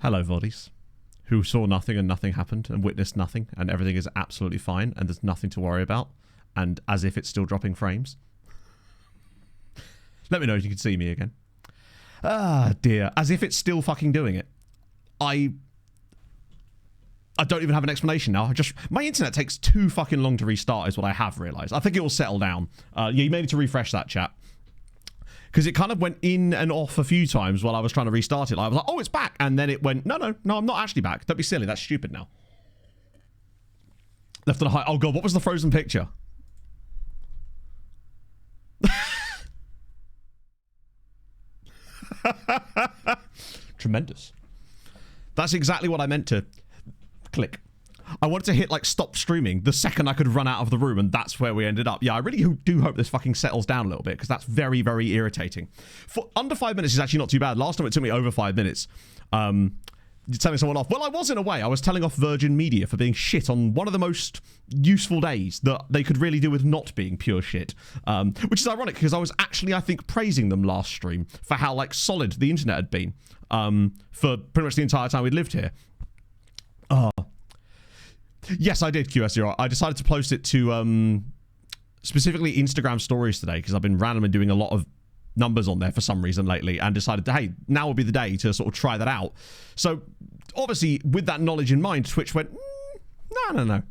Hello, Voddies, who saw nothing and nothing happened and witnessed nothing and everything is absolutely fine and there's nothing to worry about and as if it's still dropping frames. Let me know if you can see me again. Ah, dear. As if it's still fucking doing it. I don't even have an explanation now. My internet takes too fucking long to restart is what I have realised. I think it will settle down. Yeah, you may need to refresh that, chat. Because it kind of went in and off a few times while I was trying to restart it. I was like, oh, it's back. And then it went, no, I'm not actually back. Don't be silly. That's stupid now. Left on a high. Oh, God, what was the frozen picture? Tremendous. That's exactly what I meant to click. I wanted to hit like stop streaming the second I could run out of the room, and that's where we ended up. Yeah, I really do hope this fucking settles down a little bit because that's very, very irritating. For under 5 minutes is actually not too bad. Last time it took me over 5 minutes. Telling someone off. Well, I was in a way. I was telling off Virgin Media for being shit on one of the most useful days that they could really do with not being pure shit. Which is ironic because I was actually, I think, praising them last stream for how like solid the internet had been for pretty much the entire time we'd lived here. Yes, I did, QSR. I decided to post it to specifically Instagram stories today because I've been randomly doing a lot of numbers on there for some reason lately and decided, hey, now would be the day to sort of try that out. So, obviously, with that knowledge in mind, Twitch went, no.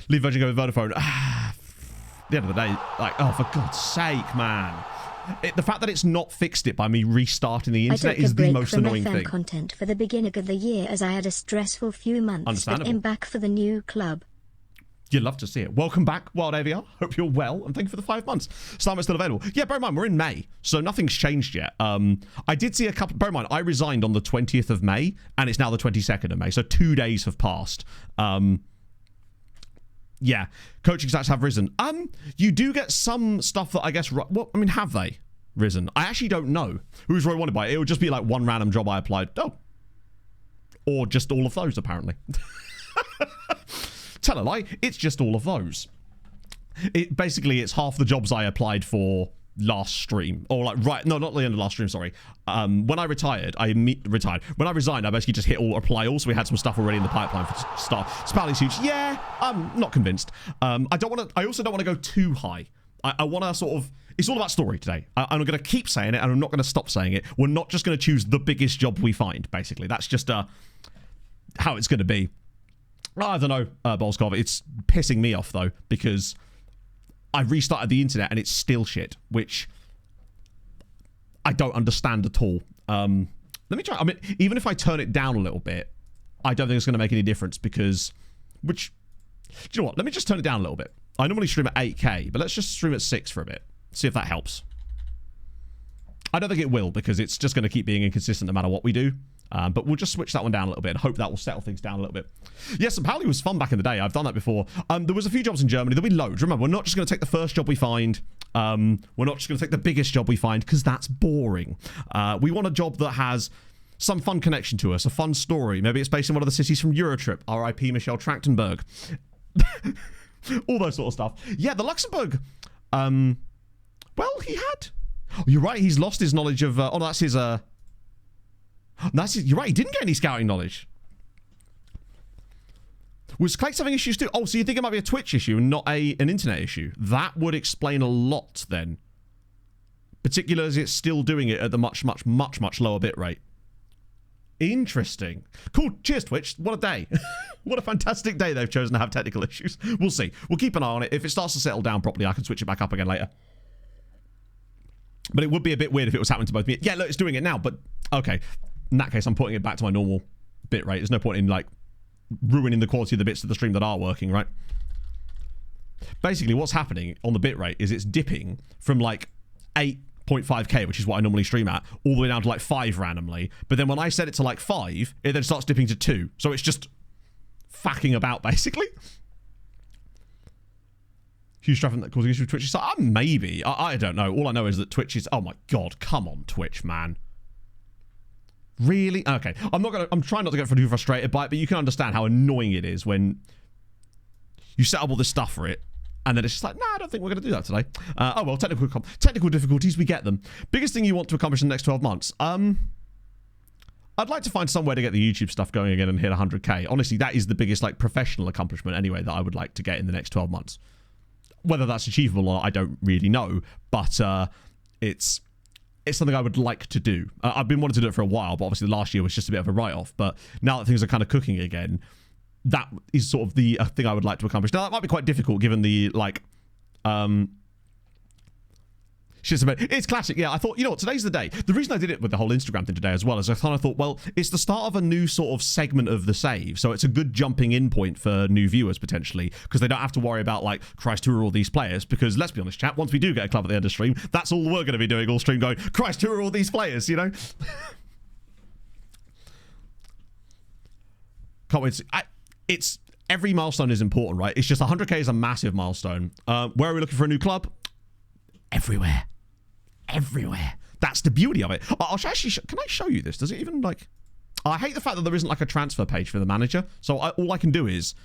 Leave Virgin, go with Vodafone. At the end of the day, like, oh, for God's sake, man. The fact that it's not fixed it by me restarting the internet is the most annoying thing. Content for the beginning of the year as I had a stressful few months. Understandable. But I'm back for the new club. You'd love to see it. Welcome back, Wild AVR. Hope you're well, and thank you for the 5 months. Summer's still available. Yeah, bear in mind, we're in May, so nothing's changed yet. I did see a couple... Bear in mind, I resigned on the 20th of May, and it's now the 22nd of May, so 2 days have passed. Yeah, coaching stats have risen. You do get some stuff that I guess... Well, I mean, have they risen? I actually don't know. Who's really wanted by it? It would just be like one random job I applied. Oh. Or just all of those, apparently. Tell a lie, it's just all of those. Basically, it's half the jobs I applied for last stream. Or like, right, no, not the end of last stream, sorry. When I retired, When I resigned, I basically just hit all apply all, so we had some stuff already in the pipeline for start. Spally's huge. Yeah, I'm not convinced. I also don't want to go too high. I want to sort of... It's all about story today. I'm going to keep saying it, and I'm not going to stop saying it. We're not just going to choose the biggest job we find, basically. That's just how it's going to be. I don't know, Bolskov. It's pissing me off, though, because I restarted the internet and it's still shit, which I don't understand at all. Let me try. I mean, even if I turn it down a little bit, I don't think it's going to make any difference because... Do you know what? Let me just turn it down a little bit. I normally stream at 8K, but let's just stream at 6 for a bit. See if that helps. I don't think it will because it's just going to keep being inconsistent no matter what we do. But we'll just switch that one down a little bit and hope that will settle things down a little bit. Yes, apparently it was fun back in the day. I've done that before. There was a few jobs in Germany. There'll be loads. Remember, we're not just going to take the first job we find. We're not just going to take the biggest job we find because that's boring. We want a job that has some fun connection to us, a fun story. Maybe it's based in one of the cities from Eurotrip. R.I.P. Michelle Trachtenberg. All those sort of stuff. Yeah, the Luxembourg... well, he had... Oh, you're right. He's lost his knowledge of... oh, no, that's his... You're right, he didn't get any scouting knowledge. Was Clake's having issues too? Oh, so you think it might be a Twitch issue and not an internet issue? That would explain a lot then. Particularly as it's still doing it at the much lower bit rate. Interesting. Cool. Cheers, Twitch. What a day. What a fantastic day they've chosen to have technical issues. We'll see. We'll keep an eye on it. If it starts to settle down properly, I can switch it back up again later. But it would be a bit weird if it was happening to both me. Yeah, look, it's doing it now, but okay. In that case, I'm putting it back to my normal bit rate. There's no point in, like, ruining the quality of the bits of the stream that are working, right? Basically, what's happening on the bit rate is it's dipping from, like, 8.5k, which is what I normally stream at, all the way down to, like, 5 randomly. But then when I set it to, like, 5, it then starts dipping to 2. So it's just fucking about, basically. Huge traffic that causing issues with Twitch. So, maybe. I don't know. All I know is that Twitch is... Oh, my God. Come on, Twitch, man. Really? Okay. I'm trying not to get too frustrated by it, but you can understand how annoying it is when you set up all this stuff for it, and then it's just like, nah, I don't think we're going to do that today. Oh, well, technical difficulties, we get them. Biggest thing you want to accomplish in the next 12 months? I'd like to find somewhere to get the YouTube stuff going again and hit 100k. Honestly, that is the biggest like professional accomplishment anyway that I would like to get in the next 12 months. Whether that's achievable or not, I don't really know, but it's something I would like to do. I've been wanting to do it for a while, but obviously last year was just a bit of a write-off. But now that things are kind of cooking again, that is sort of the thing I would like to accomplish. Now, that might be quite difficult given the, like, it's classic. Yeah, I thought, you know what, today's the day. The reason I did it with the whole Instagram thing today as well is I kind of thought, well, it's the start of a new sort of segment of the save, so it's a good jumping in point for new viewers potentially, because they don't have to worry about like, Christ, who are all these players? Because let's be honest, chat, once we do get a club at the end of stream, that's all we're going to be doing all stream, going, Christ, who are all these players? You know. Can't wait. It's every milestone is important, right? It's just 100k is a massive milestone. Where are we looking for a new club? Everywhere. Everywhere. That's the beauty of it. I'll actually can I show you this? Does it even like... I hate the fact that there isn't like a transfer page for the manager, so all I can do is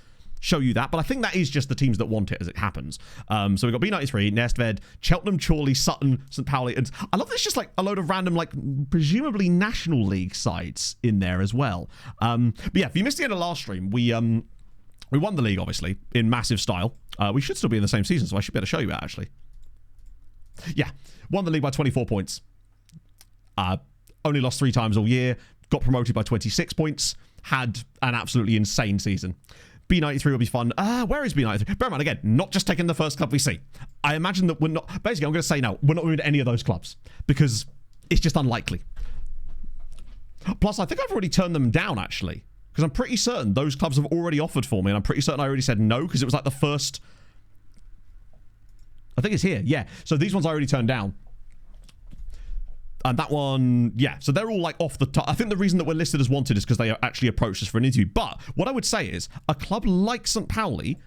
show you that, but I think that is just the teams that want it as it happens. So we've got B93, Nestved, Cheltenham, Chorley, Sutton, St. Pauli, and I love there's just like a load of random, like, presumably National League sides in there as well. But yeah, if you missed the end of last stream, we won the league, obviously, in massive style. We should still be in the same season, so I should be able to show you it, actually. Yeah, won the league by 24 points. Only lost 3 times all year. Got promoted by 26 points. Had an absolutely insane season. B93 will be fun. Where is B93? Bear in mind, again, not just taking the first club we see. I imagine that we're not... Basically, I'm going to say now, we're not moving to any of those clubs because it's just unlikely. Plus, I think I've already turned them down, actually, because I'm pretty certain those clubs have already offered for me, and I'm pretty certain I already said no because it was like the first... I think it's here. Yeah. So these ones I already turned down. And that one, yeah. So they're all like off the top. I think the reason that we're listed as wanted is because they actually approached us for an interview. But what I would say is a club like St. Pauli,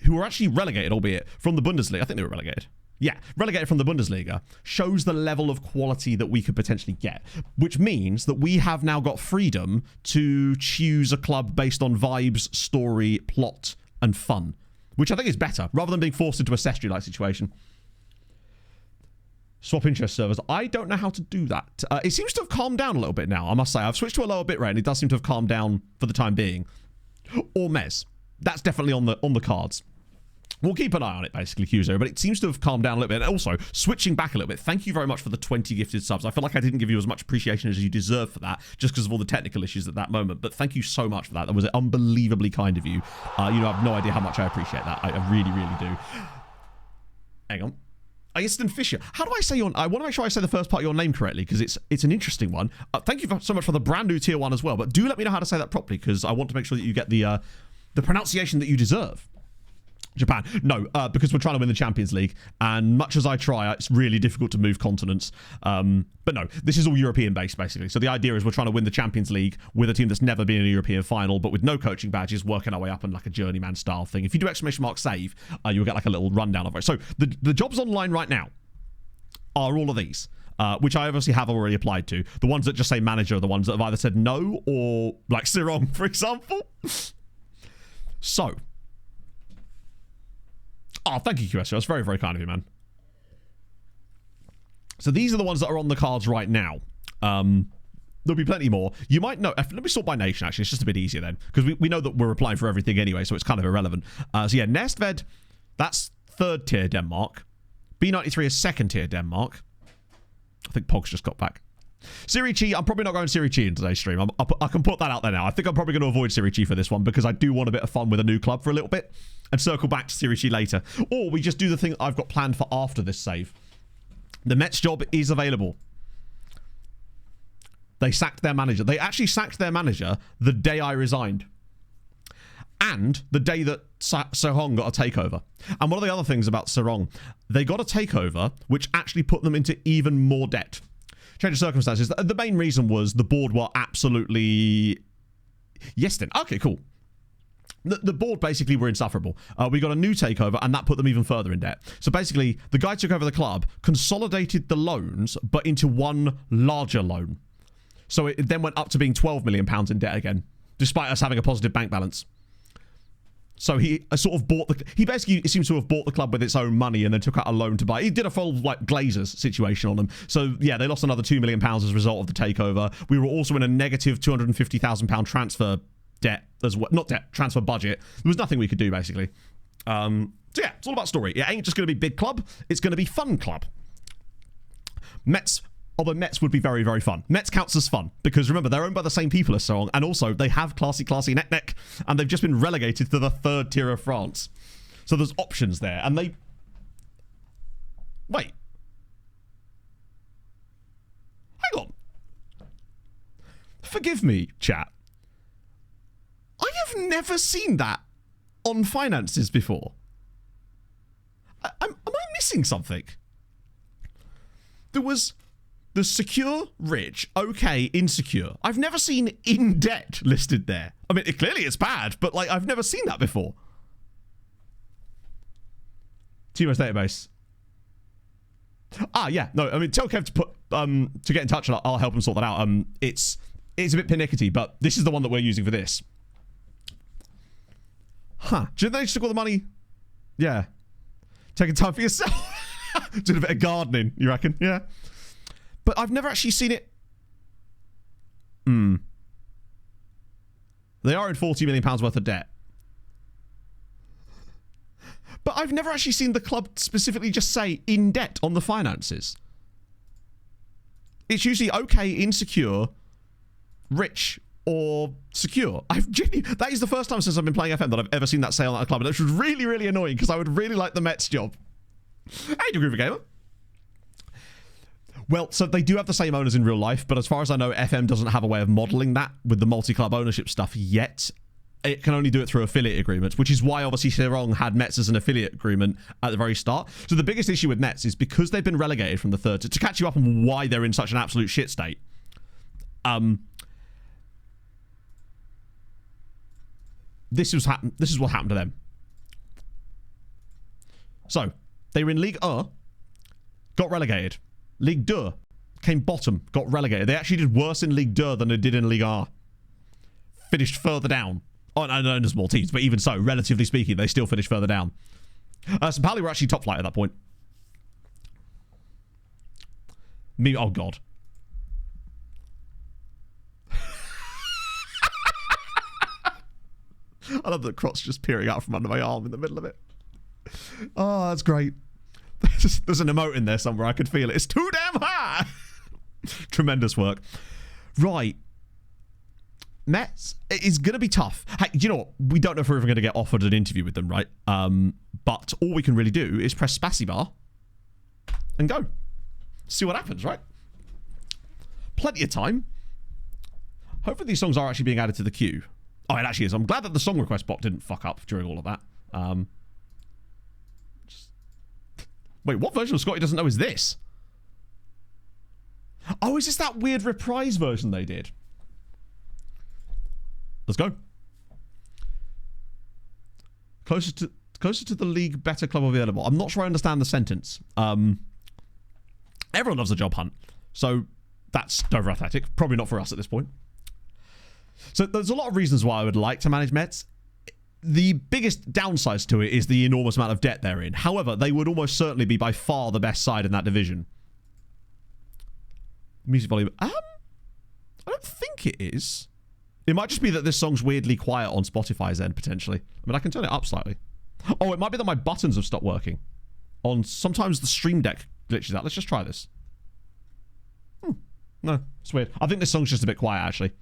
who were actually relegated, albeit from the Bundesliga. I think they were relegated. Yeah, relegated from the Bundesliga, shows the level of quality that we could potentially get, which means that we have now got freedom to choose a club based on vibes, story, plot, and fun. Which I think is better, rather than being forced into a Sestry-like situation. Swap interest servers. I don't know how to do that. It seems to have calmed down a little bit now, I must say. I've switched to a lower bitrate, and it does seem to have calmed down for the time being. Or Metz. That's definitely on the cards. We'll keep an eye on it, basically, Q0, but it seems to have calmed down a little bit. And also, switching back a little bit, thank you very much for the 20 gifted subs. I feel like I didn't give you as much appreciation as you deserve for that, just because of all the technical issues at that moment. But thank you so much for that. That was unbelievably kind of you. I have no idea how much I appreciate that. I really, really do. Hang on. Easton Fisher. How do I say your... I want to make sure I say the first part of your name correctly, because it's an interesting one. Thank you so much for the brand new tier 1 as well, but do let me know how to say that properly, because I want to make sure that you get the pronunciation that you deserve. Japan. No, because we're trying to win the Champions League, and much as I try, it's really difficult to move continents. But no, this is all European based, basically. So the idea is we're trying to win the Champions League with a team that's never been in a European final, but with no coaching badges, working our way up in like a journeyman style thing. If you do !save, you'll get like a little rundown of it. So the jobs online right now are all of these. Which I obviously have already applied to. The ones that just say manager are the ones that have either said no or like Sirong, for example. So... Oh, thank you, QSO. That's very, very kind of you, man. So these are the ones that are on the cards right now. There'll be plenty more. You might know... Let me sort by nation, actually. It's just a bit easier then. Because we know that we're applying for everything anyway, so it's kind of irrelevant. So yeah, Nestved, that's 3rd tier Denmark. B93 is 2nd tier Denmark. I think Pog's just got back. Serie Chi, I'm probably not going Serie Chi in today's stream. I can put that out there now. I think I'm probably going to avoid Serie Chi for this one because I do want a bit of fun with a new club for a little bit and circle back to Serie Chi later. Or we just do the thing I've got planned for after this save. The Metz job is available. They sacked their manager. They actually sacked their manager the day I resigned. And the day that Serong got a takeover. And one of the other things about Serong, they got a takeover which actually put them into even more debt. Change of circumstances. The main reason was the board were absolutely... Yes, then. Okay, cool. The board basically were insufferable. We got a new takeover, and that put them even further in debt. So basically, the guy took over the club, consolidated the loans, but into one larger loan. So it then went up to being £12 million in debt again, despite us having a positive bank balance. So he sort of bought he basically seems to have bought the club with its own money and then took out a loan to buy. He did a full like Glazers situation on them. So yeah, they lost another £2 million as a result of the takeover. We were also in a negative £250,000 transfer debt as well. Not debt, transfer budget. There was nothing we could do basically. So yeah, it's all about story. It ain't just going to be big club. It's going to be fun club. Metz. Although Metz would be very, very fun. Metz counts as fun because remember, they're owned by the same people as Salon, and also they have classy neck, and they've just been relegated to the 3rd tier of France. So there's options there, and they... Wait. Hang on. Forgive me, chat. I have never seen that on finances before. Am I missing something? There was... The secure, rich, okay, insecure. I've never seen in debt listed there. I mean, clearly it's bad, but like I've never seen that before. TMO's database. Ah, yeah. No, I mean, tell Kev to put to get in touch and I'll help him sort that out. It's a bit pernickety, but this is the one that we're using for this. Huh. Do you think they just took all the money? Yeah. Taking time for yourself. Doing a bit of gardening, you reckon? Yeah. But I've never actually seen it. They are in £40 million worth of debt. But I've never actually seen the club specifically just say in debt on the finances. It's usually okay, insecure, rich, or secure. That is the first time since I've been playing FM that I've ever seen that say on that club. And it was really, really annoying because I would really like the Metz job. Hey, Groovy Gamer. Well, so they do have the same owners in real life, but as far as I know, FM doesn't have a way of modelling that with the multi-club ownership stuff yet. It can only do it through affiliate agreements, which is why obviously Sarong had Metz as an affiliate agreement at the very start. So the biggest issue with Metz is because they've been relegated from the 3rd to catch you up on why they're in such an absolute shit state. This is what happened to them. So they were in Ligue 1, got relegated. Ligue 2 came bottom, got relegated. They actually did worse in Ligue 2 than they did in Ligue 1. Finished further down. Oh, I know there's more teams, but even so, relatively speaking, they still finished further down. St. Pauli were actually top flight at that point. Oh, God. I love that Crot's just peering out from under my arm in the middle of it. Oh, that's great. There's an emote in there somewhere. I could feel it. It's too damn high. Tremendous work. Right. Metz is going to be tough. Hey, you know what? We don't know if we're ever going to get offered an interview with them, right? But all we can really do is press spacebar and go. See what happens, right? Plenty of time. Hopefully these songs are actually being added to the queue. Oh, it actually is. I'm glad that the song request bot didn't fuck up during all of that. Wait, what version of Scotty doesn't know is this? Oh, is this that weird reprise version they did? Let's go. Closer to the league, better club available. I'm not sure I understand the sentence. Everyone loves a job hunt. So that's Dover Athletic. Probably not for us at this point. So there's a lot of reasons why I would like to manage Metz. The biggest downsides to it is the enormous amount of debt they're in. However, they would almost certainly be by far the best side in that division. Music volume. I don't think it is. It might just be that this song's weirdly quiet on Spotify's end, potentially. I mean, I can turn it up slightly. Oh, it might be that my buttons have stopped working. Sometimes the Stream Deck glitches out. Let's just try this. No, it's weird. I think this song's just a bit quiet, actually.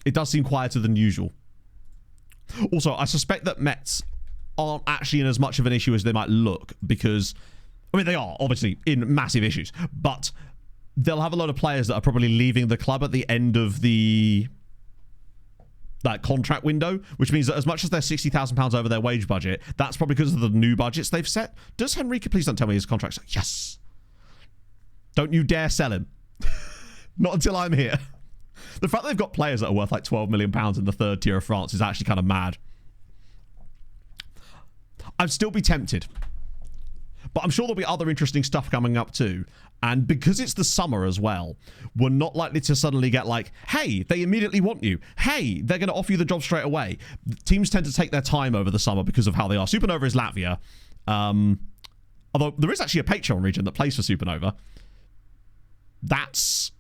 It does seem quieter than usual. Also, I suspect that Metz aren't actually in as much of an issue as they might look because, I mean, they are obviously in massive issues, but they'll have a lot of players that are probably leaving the club at the end of that contract window, which means that as much as they're £60,000 over their wage budget, that's probably because of the new budgets they've set. Does Henrique, please don't tell me his contract's... Yes. Don't you dare sell him. Not until I'm here. The fact that they've got players that are worth like £12 million in the 3rd tier of France is actually kind of mad. I'd still be tempted. But I'm sure there'll be other interesting stuff coming up too. And because it's the summer as well, we're not likely to suddenly get like, hey, they immediately want you. Hey, they're going to offer you the job straight away. Teams tend to take their time over the summer because of how they are. Supernova is Latvia. Although there is actually a Patreon region that plays for Supernova. That's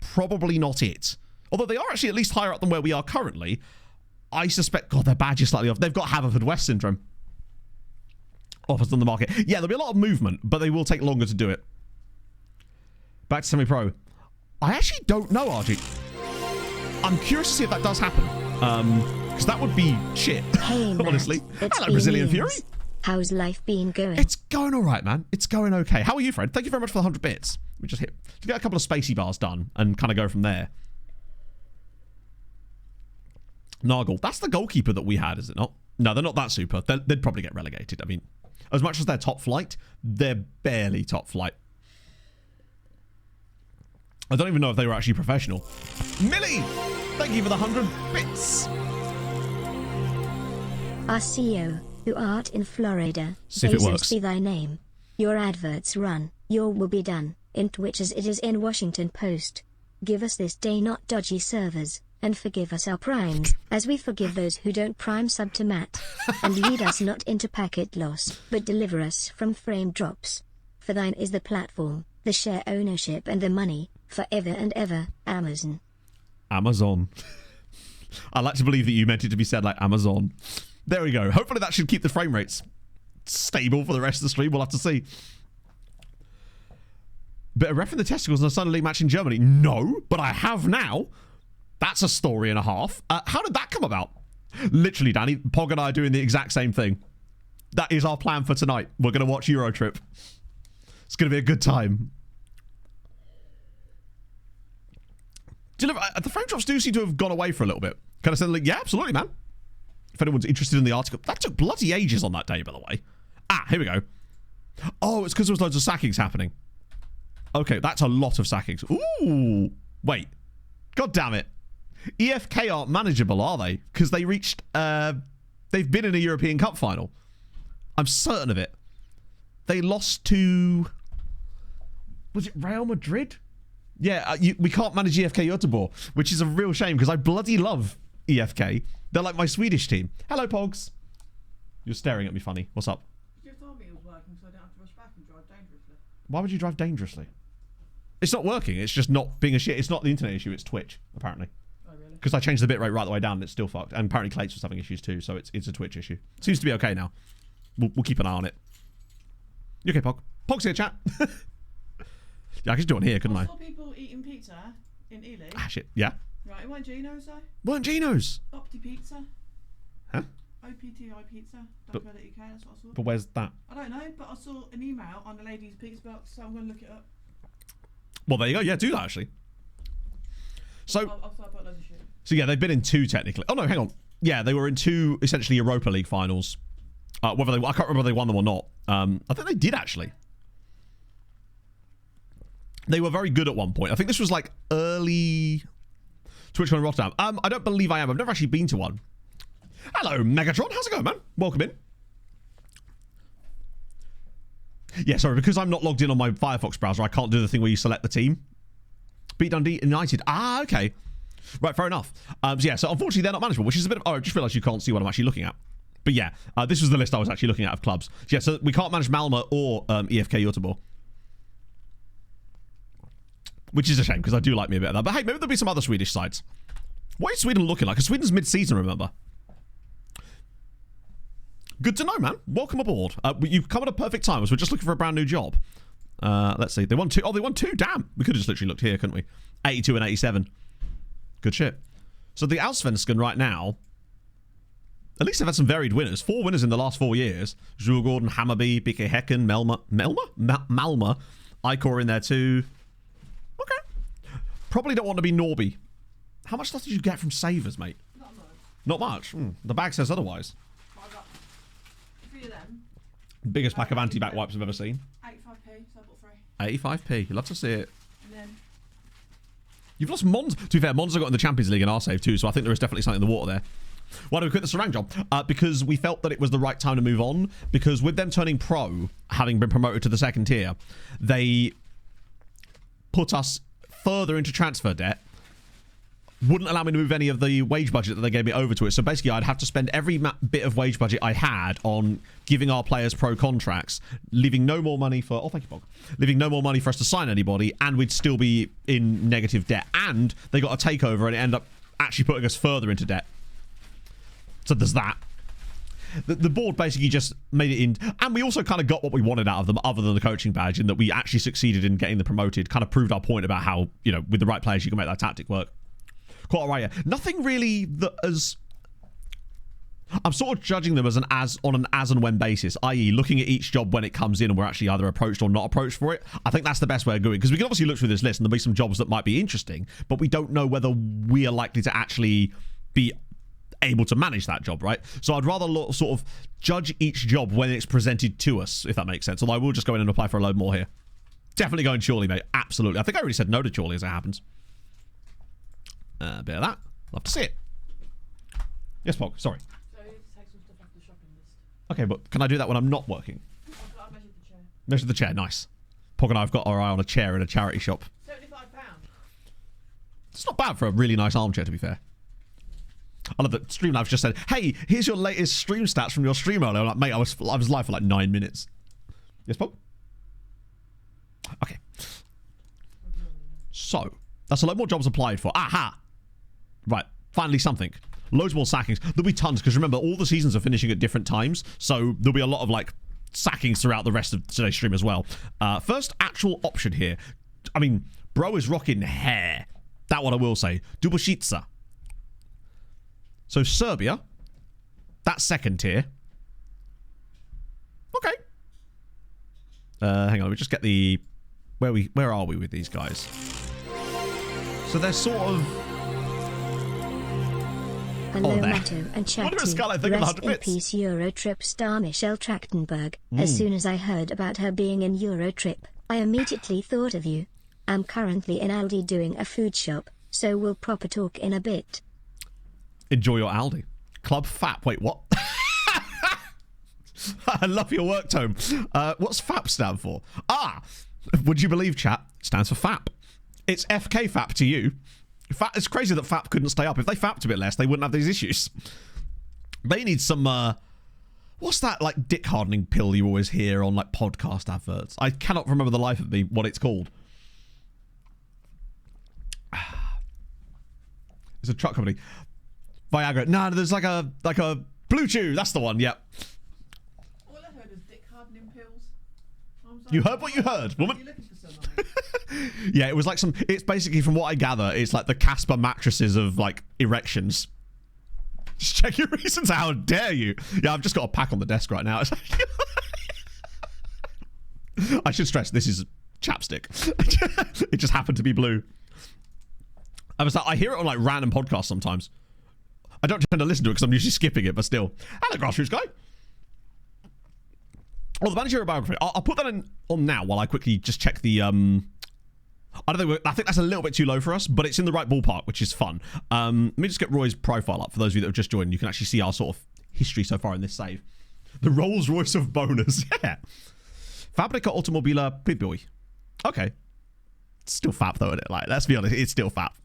probably not it. Although they are actually at least higher up than where we are currently. I suspect, God, their badge is slightly off. They've got Haverfordwest syndrome. Offers on the market. Yeah, there'll be a lot of movement, but they will take longer to do it. Back to semi-pro. I actually don't know, RG. I'm curious to see if that does happen. Because that would be shit, hey, honestly. Matt, hello, Brazilian Fury. How's life been going? It's going all right, man. It's going okay. How are you, Fred? Thank you very much for the 100 bits. We just get a couple of spacey bars done and kind of go from there. Nargle. That's the goalkeeper that we had, is it not? No, they're not that super. They'd probably get relegated. I mean, as much as they're top flight, they're barely top flight. I don't even know if they were actually professional. Millie! Thank you for the 100 bits. Our CEO, who art in Florida, see if it works. Be thy name. Your adverts run, your will be done, in Twitch as it is in Washington Post. Give us this day not dodgy servers, and forgive us our primes, as we forgive those who don't prime sub to Matt. And lead us not into packet loss, but deliver us from frame drops. For thine is the platform, the share ownership and the money, forever and ever, Amazon. Amazon. I like to believe that you meant it to be said like Amazon. There we go. Hopefully that should keep the frame rates stable for the rest of the stream. We'll have to see. Bit of ref in the testicles in a Sunday League match in Germany. No, but I have now. That's a story and a half. How did that come about? Literally, Danny, Pog and I are doing the exact same thing. That is our plan for tonight. We're going to watch Eurotrip. It's going to be a good time. The frame drops do seem to have gone away for a little bit. Kind of saying, yeah, absolutely, man. If anyone's interested in the article. That took bloody ages on that day, by the way. Here we go. Oh, it's because there was loads of sackings happening. Okay, that's a lot of sackings. Ooh. Wait. God damn it. EFK aren't manageable, are they? Because they reached... they've been in a European Cup final. I'm certain of it. They lost to... Was it Real Madrid? Yeah, we can't manage EFK Göteborg, which is a real shame because I bloody love EFK. They're like my Swedish team. Hello, Pogs. You're staring at me funny. What's up? You told me it was working so I don't have to rush back and drive dangerously. Why would you drive dangerously? It's not working. It's just not being a shit. It's not the internet issue. It's Twitch, apparently. Oh, really? Because I changed the bitrate right the way down and it's still fucked. And apparently Clates was having issues too, so it's a Twitch issue. Seems to be okay now. We'll keep an eye on it. You okay, Pog? Pog's here, chat. Yeah, I could do it on here, couldn't I? I saw people eating pizza in Ely. Shit. Yeah. Right, it weren't Geno's though. Weren't Geno's? Opti Pizza. Huh? OPTI Pizza. But- .co.uk, that's what I saw. But where's that? I don't know, but I saw an email on the lady's pizza box, so I'm going to look it up. Well, there you go. Yeah, do that, actually. So, I'll start putting loads of shit. So yeah, they've been in two technically. Oh, no, hang on. Yeah, they were in two, essentially, Europa League finals. I can't remember whether they won them or not. I think they did, actually. They were very good at one point. I think this was like early TwitchCon in Rotterdam. I don't believe I am. I've never actually been to one. Hello, Megatron. How's it going, man? Welcome in. Yeah, sorry, because I'm not logged in on my Firefox browser, I can't do the thing where you select the team. Beat Dundee United. Okay. Right, fair enough. So unfortunately, they're not manageable, which is a bit of... Oh, I just realised you can't see what I'm actually looking at. But yeah, this was the list I was actually looking at of clubs. Yeah, so we can't manage Malmö or EFK Göteborg. Which is a shame, because I do like me a bit of that. But hey, maybe there'll be some other Swedish sides. What is Sweden looking like? Because Sweden's mid-season, remember? Good to know, man. Welcome aboard. You've come at a perfect time, as we're just looking for a brand new job. Let's see. They won two. Oh, they won two. Damn. We could have just literally looked here, couldn't we? 82 and 87. Good shit. So the Allsvenskan right now, at least they've had some varied winners. 4 winners in the last 4 years. Djurgården, Hammarby, BK Häcken, Malmö. Icor in there too. Okay. Probably don't want to be Norby. How much stuff did you get from Savers, mate? Not much. Not much. The bag says otherwise. I got 3 of them. Biggest pack of anti-back wipes I've ever seen. 85p, so I bought 3. 85p. You'd love to see it. And then... You've lost Monza. To be fair, Monza got in the Champions League in our save too, so I think there is definitely something in the water there. Why did we quit the Serang job? Because we felt that it was the right time to move on. Because with them turning pro, having been promoted to the second tier, they put us further into transfer debt. Wouldn't allow me to move any of the wage budget that they gave me over to it. So basically, I'd have to spend every bit of wage budget I had on giving our players pro contracts, leaving no more money for... Oh, thank you, Bog. Leaving no more money for us to sign anybody, and we'd still be in negative debt. And they got a takeover, and it ended up actually putting us further into debt. So there's that. The board basically just made it in... And we also kind of got what we wanted out of them, other than the coaching badge, in that we actually succeeded in getting them promoted. Kind of proved our point about how, you know, with the right players, you can make that tactic work. Quite alright. Nothing really that as... I'm sort of judging them on an as and when basis, i.e. looking at each job when it comes in and we're actually either approached or not approached for it. I think that's the best way of going, because we can obviously look through this list and there'll be some jobs that might be interesting, but we don't know whether we are likely to actually be able to manage that job, right? So I'd rather sort of judge each job when it's presented to us, if that makes sense. Although I will just go in and apply for a load more here. Definitely going Chorley, mate. Absolutely. I think I already said no to Chorley as it happens. A bit of that. Love to see it. Yes, Pog. Sorry. So you need to take some stuff off the shopping list. Okay, but can I do that when I'm not working? I measured the chair. Measure the chair. Nice. Pog and I have got our eye on a chair in a charity shop. £75. It's not bad for a really nice armchair, to be fair. I love that Streamlabs just said, hey, here's your latest stream stats from your stream earlier. I'm like, mate, I was live for like 9 minutes. Yes, Pog? Okay. So, that's a lot more jobs applied for. Aha! Right, finally something. Loads more sackings. There'll be tons, because remember, all the seasons are finishing at different times, so there'll be a lot of, like, sackings throughout the rest of today's stream as well. First actual option here. I mean, bro is rocking hair. That one I will say. Duboshica. So, Serbia. That's second tier. Okay. Hang on, let me just get the... Where are we with these guys? So they're sort of... Hello, there. Matto and Chat. Rest in peace, Eurotrip star Michelle Trachtenberg. As soon as I heard about her being in Eurotrip, I immediately thought of you. I'm currently in Aldi doing a food shop, so we'll proper talk in a bit. Enjoy your Aldi. Club FAP. Wait, what? I love your work tone. What's FAP stand for? Would you believe, chat? It stands for FAP. It's FK FAP to you. It's crazy that FAP couldn't stay up. If they FAP'd a bit less, they wouldn't have these issues. They need some, what's that, like, dick hardening pill you always hear on, like, podcast adverts? I cannot remember the life of me what it's called. It's a truck company. Viagra. No, there's like a Blue Chew. That's the one, yep. All I heard was dick hardening pills. You heard what you heard, woman. Are you looking for someone? Yeah, it was like it's basically, from what I gather, it's like the Casper mattresses of, like, erections. Just check your reasons. How dare you? Yeah, I've just got a pack on the desk right now. I should stress, this is chapstick. It just happened to be blue. I hear it on, like, random podcasts sometimes. I don't tend to listen to it because I'm usually skipping it, but still. Hello, Grassroots guy. Well, the managerial biography. I'll put that on now while I quickly just check the... I think that's a little bit too low for us, but it's in the right ballpark, which is fun. Let me just get Roy's profile up for those of you that have just joined. You can actually see our sort of history so far in this save. The Rolls Royce of bonus. Yeah. Fabrica Automobila Piboi. Okay. It's still FAP, though, isn't it? Like, let's be honest, it's still FAP.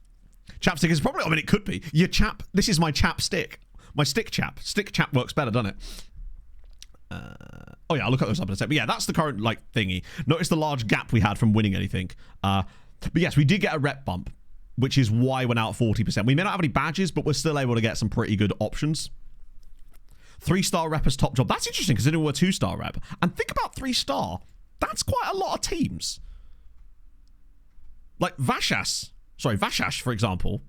Chapstick is probably... I mean, it could be. Your chap... This is my chapstick. My stick chap. Stick chap works better, doesn't it? Oh, yeah, I'll look at those up in a sec. But yeah, that's the current, like, thingy. Notice the large gap we had from winning anything. But yes, we did get a rep bump, which is why we're now at 40%. We may not have any badges, but we're still able to get some pretty good options. 3-star rep as top job. That's interesting, considering we're 2-star rep. And think about 3-star. That's quite a lot of teams. Like Vashash, for example.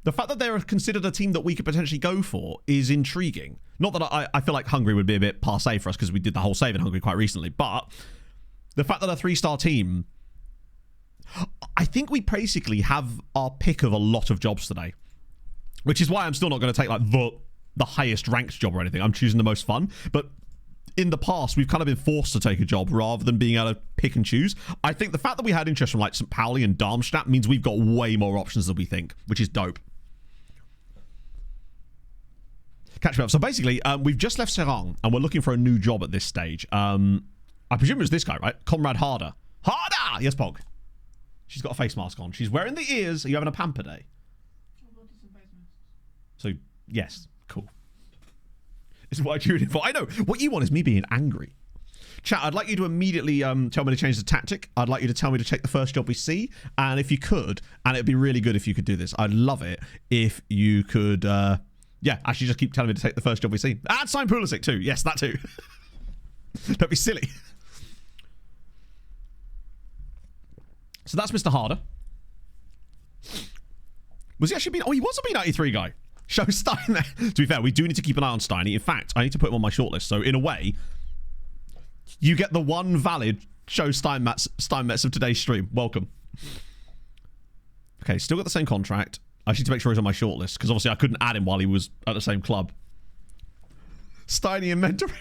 The fact that they're considered a team that we could potentially go for is intriguing. Not that I feel like Hungary would be a bit passé for us because we did the whole save in Hungary quite recently, but the fact that a 3-star team... I think we basically have our pick of a lot of jobs today, which is why I'm still not going to take like the highest ranked job or anything. I'm choosing the most fun, but in the past we've kind of been forced to take a job rather than being able to pick and choose. I think the fact that we had interest from like St. Pauli and Darmstadt means we've got way more options than we think, which is dope. catch me up. So basically, we've just left Serang, and we're looking for a new job at this stage. I presume it was this guy, right? Comrade Harder. Harder! Yes, Pog. She's got a face mask on. She's wearing the ears. Are you having a pamper day? So, yes. Cool. This is what I tuned in for. I know. What you want is me being angry. Chat, I'd like you to immediately tell me to change the tactic. I'd like you to tell me to take the first job we see. And if you could, and it'd be really good if you could do this. I'd love it if you could, yeah, actually just keep telling me to take the first job we see. And sign Pulisic too. Yes, that too. Don't be silly. So that's Mr. Harder. Was he actually being... Oh, he was a B93 guy. Show Stein there. To be fair, we do need to keep an eye on Steiny. In fact, I need to put him on my shortlist. So in a way, you get the one valid Show Steinmetz of today's stream. Welcome. Okay, still got the same contract. I just need to make sure he's on my shortlist, because obviously I couldn't add him while he was at the same club. Steiny and mentoring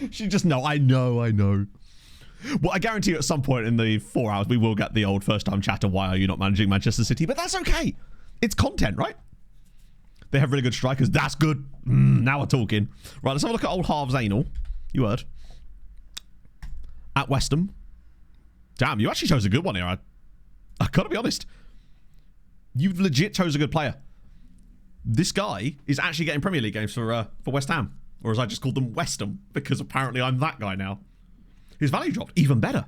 already. She just... No, I know. Well, I guarantee you at some point in the 4 hours we will get the old first time chatter, why are you not managing Manchester City? But that's okay. It's content, right? They have really good strikers. That's good. Now we're talking. Right, let's have a look at old Halves Anal. You heard. At West Ham. Damn, you actually chose a good one here. I gotta be honest. You legit chose a good player. This guy is actually getting Premier League games for West Ham. Or as I just called them, West Ham. Because apparently I'm that guy now. His value dropped even better.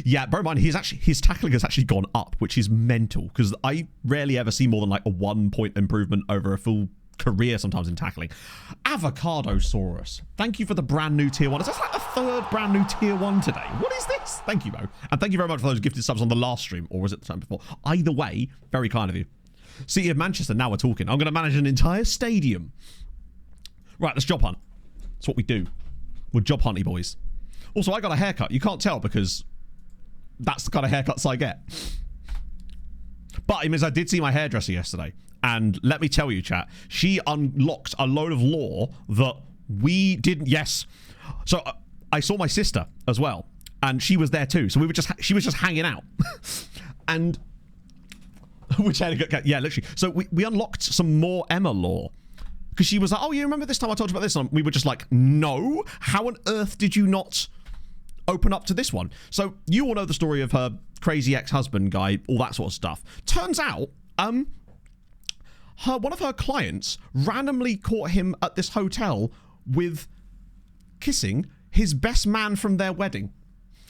Yeah, bear in mind, his tackling has actually gone up, which is mental, because I rarely ever see more than like a 1 point improvement over a full career sometimes in tackling. Avocadosaurus, thank you for the brand new tier 1. Is that like the third brand new tier 1 today? What is this? Thank you, Mo. And thank you very much for those gifted subs on the last stream, or was it the time before? Either way, very kind of you. City of Manchester, now we're talking. I'm going to manage an entire stadium. Right, let's job hunt. That's what we do. We're job hunty boys. Also, I got a haircut. You can't tell because that's the kind of haircuts I get. But it means I did see my hairdresser yesterday. And let me tell you, chat, she unlocked a load of lore that we didn't... Yes. So I saw my sister as well. And she was there too. So she was just hanging out. And... Which yeah, literally. So we unlocked some more Emma lore. Because she was like, oh, you remember this time I told you about this? And we were just like, no. How on earth did you not open up to this one? So you all know the story of her crazy ex-husband guy, all that sort of stuff. Turns out, one of her clients randomly caught him at this hotel with kissing his best man from their wedding.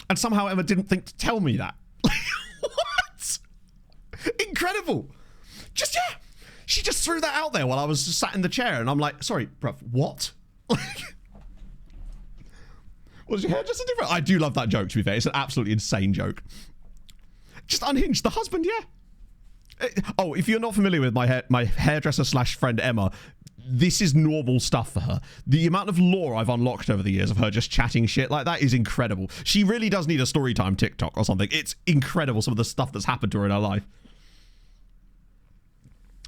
And somehow Emma didn't think to tell me that. What? Incredible. Just, yeah. She just threw that out there while I was just sat in the chair, and I'm like, sorry, bruv, what? Was your hair just different? I do love that joke, to be fair. It's an absolutely insane joke. Just unhinged. The husband, yeah. Oh, if you're not familiar with my hairdresser / friend Emma, this is normal stuff for her. The amount of lore I've unlocked over the years of her just chatting shit like that is incredible. She really does need a storytime TikTok or something. It's incredible, some of the stuff that's happened to her in her life.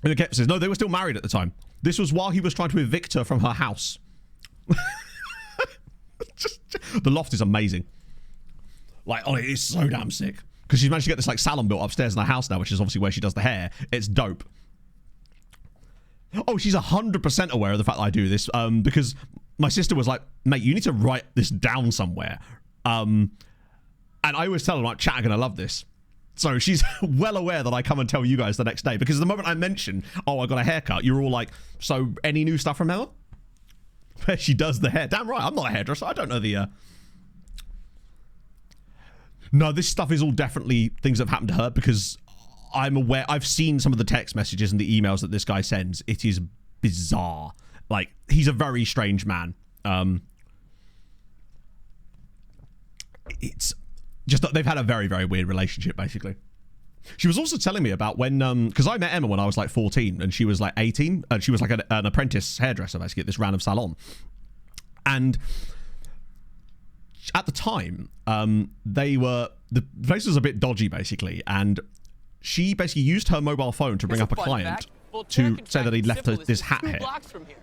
And the Kep says, no, they were still married at the time. This was while he was trying to evict her from her house. The loft is amazing. Like, oh, it is so damn sick. Because she's managed to get this like salon built upstairs in her house now, which is obviously where she does the hair. It's dope. Oh, she's 100% aware of the fact that I do this. Because my sister was like, mate, you need to write this down somewhere. And I always tell her, like, chat, I'm going to love this. So she's well aware that I come and tell you guys the next day. Because the moment I mention, oh, I got a haircut, you're all like, so any new stuff from Emma? Where she does the hair. Damn right, I'm not a hairdresser. I don't know the... No, this stuff is all definitely things that have happened to her because I'm aware. I've seen some of the text messages and the emails that this guy sends. It is bizarre. Like, he's a very strange man. It's just that they've had a very, very weird relationship, basically. She was also telling me about when, because I met Emma when I was like 14 and she was like 18 and she was like an apprentice hairdresser, basically, at this random salon. And at the time, the place was a bit dodgy, basically, and she basically used her mobile phone to bring up a client to say that he'd left her this hat here.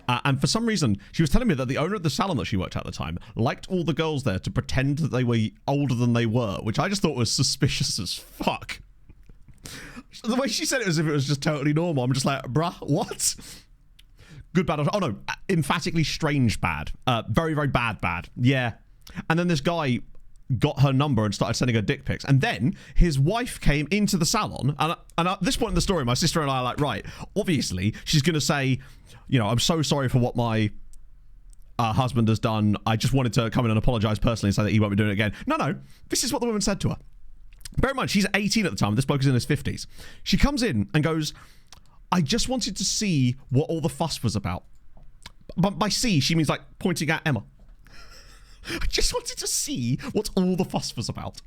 And for some reason, she was telling me that the owner of the salon that she worked at the time liked all the girls there to pretend that they were older than they were, which I just thought was suspicious as fuck. The way she said it was as if it was just totally normal. I'm just like, bruh, what? Good, bad. Oh, no. Emphatically strange bad. Very, very bad bad. Yeah. And then this guy got her number and started sending her dick pics. And then his wife came into the salon. And at this point in the story, my sister and I are like, right, obviously, she's going to say, you know, I'm so sorry for what my husband has done. I just wanted to come in and apologize personally and say that he won't be doing it again. No. This is what the woman said to her. Bear in mind, she's 18 at the time. This bloke is in his 50s. She comes in and goes, I just wanted to see what all the fuss was about. But by see, she means like pointing at Emma. I just wanted to see what all the fuss was about.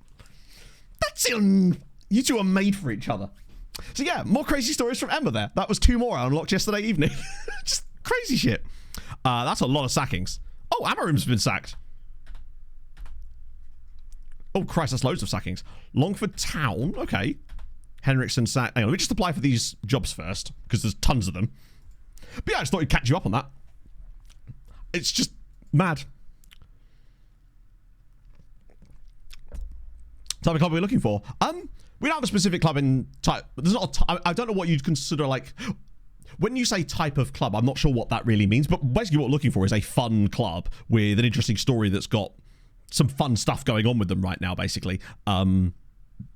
That's you two are made for each other. So yeah, more crazy stories from Emma there. That was 2 more I unlocked yesterday evening. Just crazy shit. That's a lot of sackings. Oh, Amarim's been sacked. Oh Christ, that's loads of sackings. Longford Town, okay. Henriksen sack. Hang on, let me just apply for these jobs first, because there's tons of them. But yeah, I just thought I'd catch you up on that. It's just mad. Type of club we're looking for. We don't have a specific club in type. There's not. I don't know what you'd consider like. When you say type of club, I'm not sure what that really means. But basically, what we're looking for is a fun club with an interesting story that's got some fun stuff going on with them right now. Basically,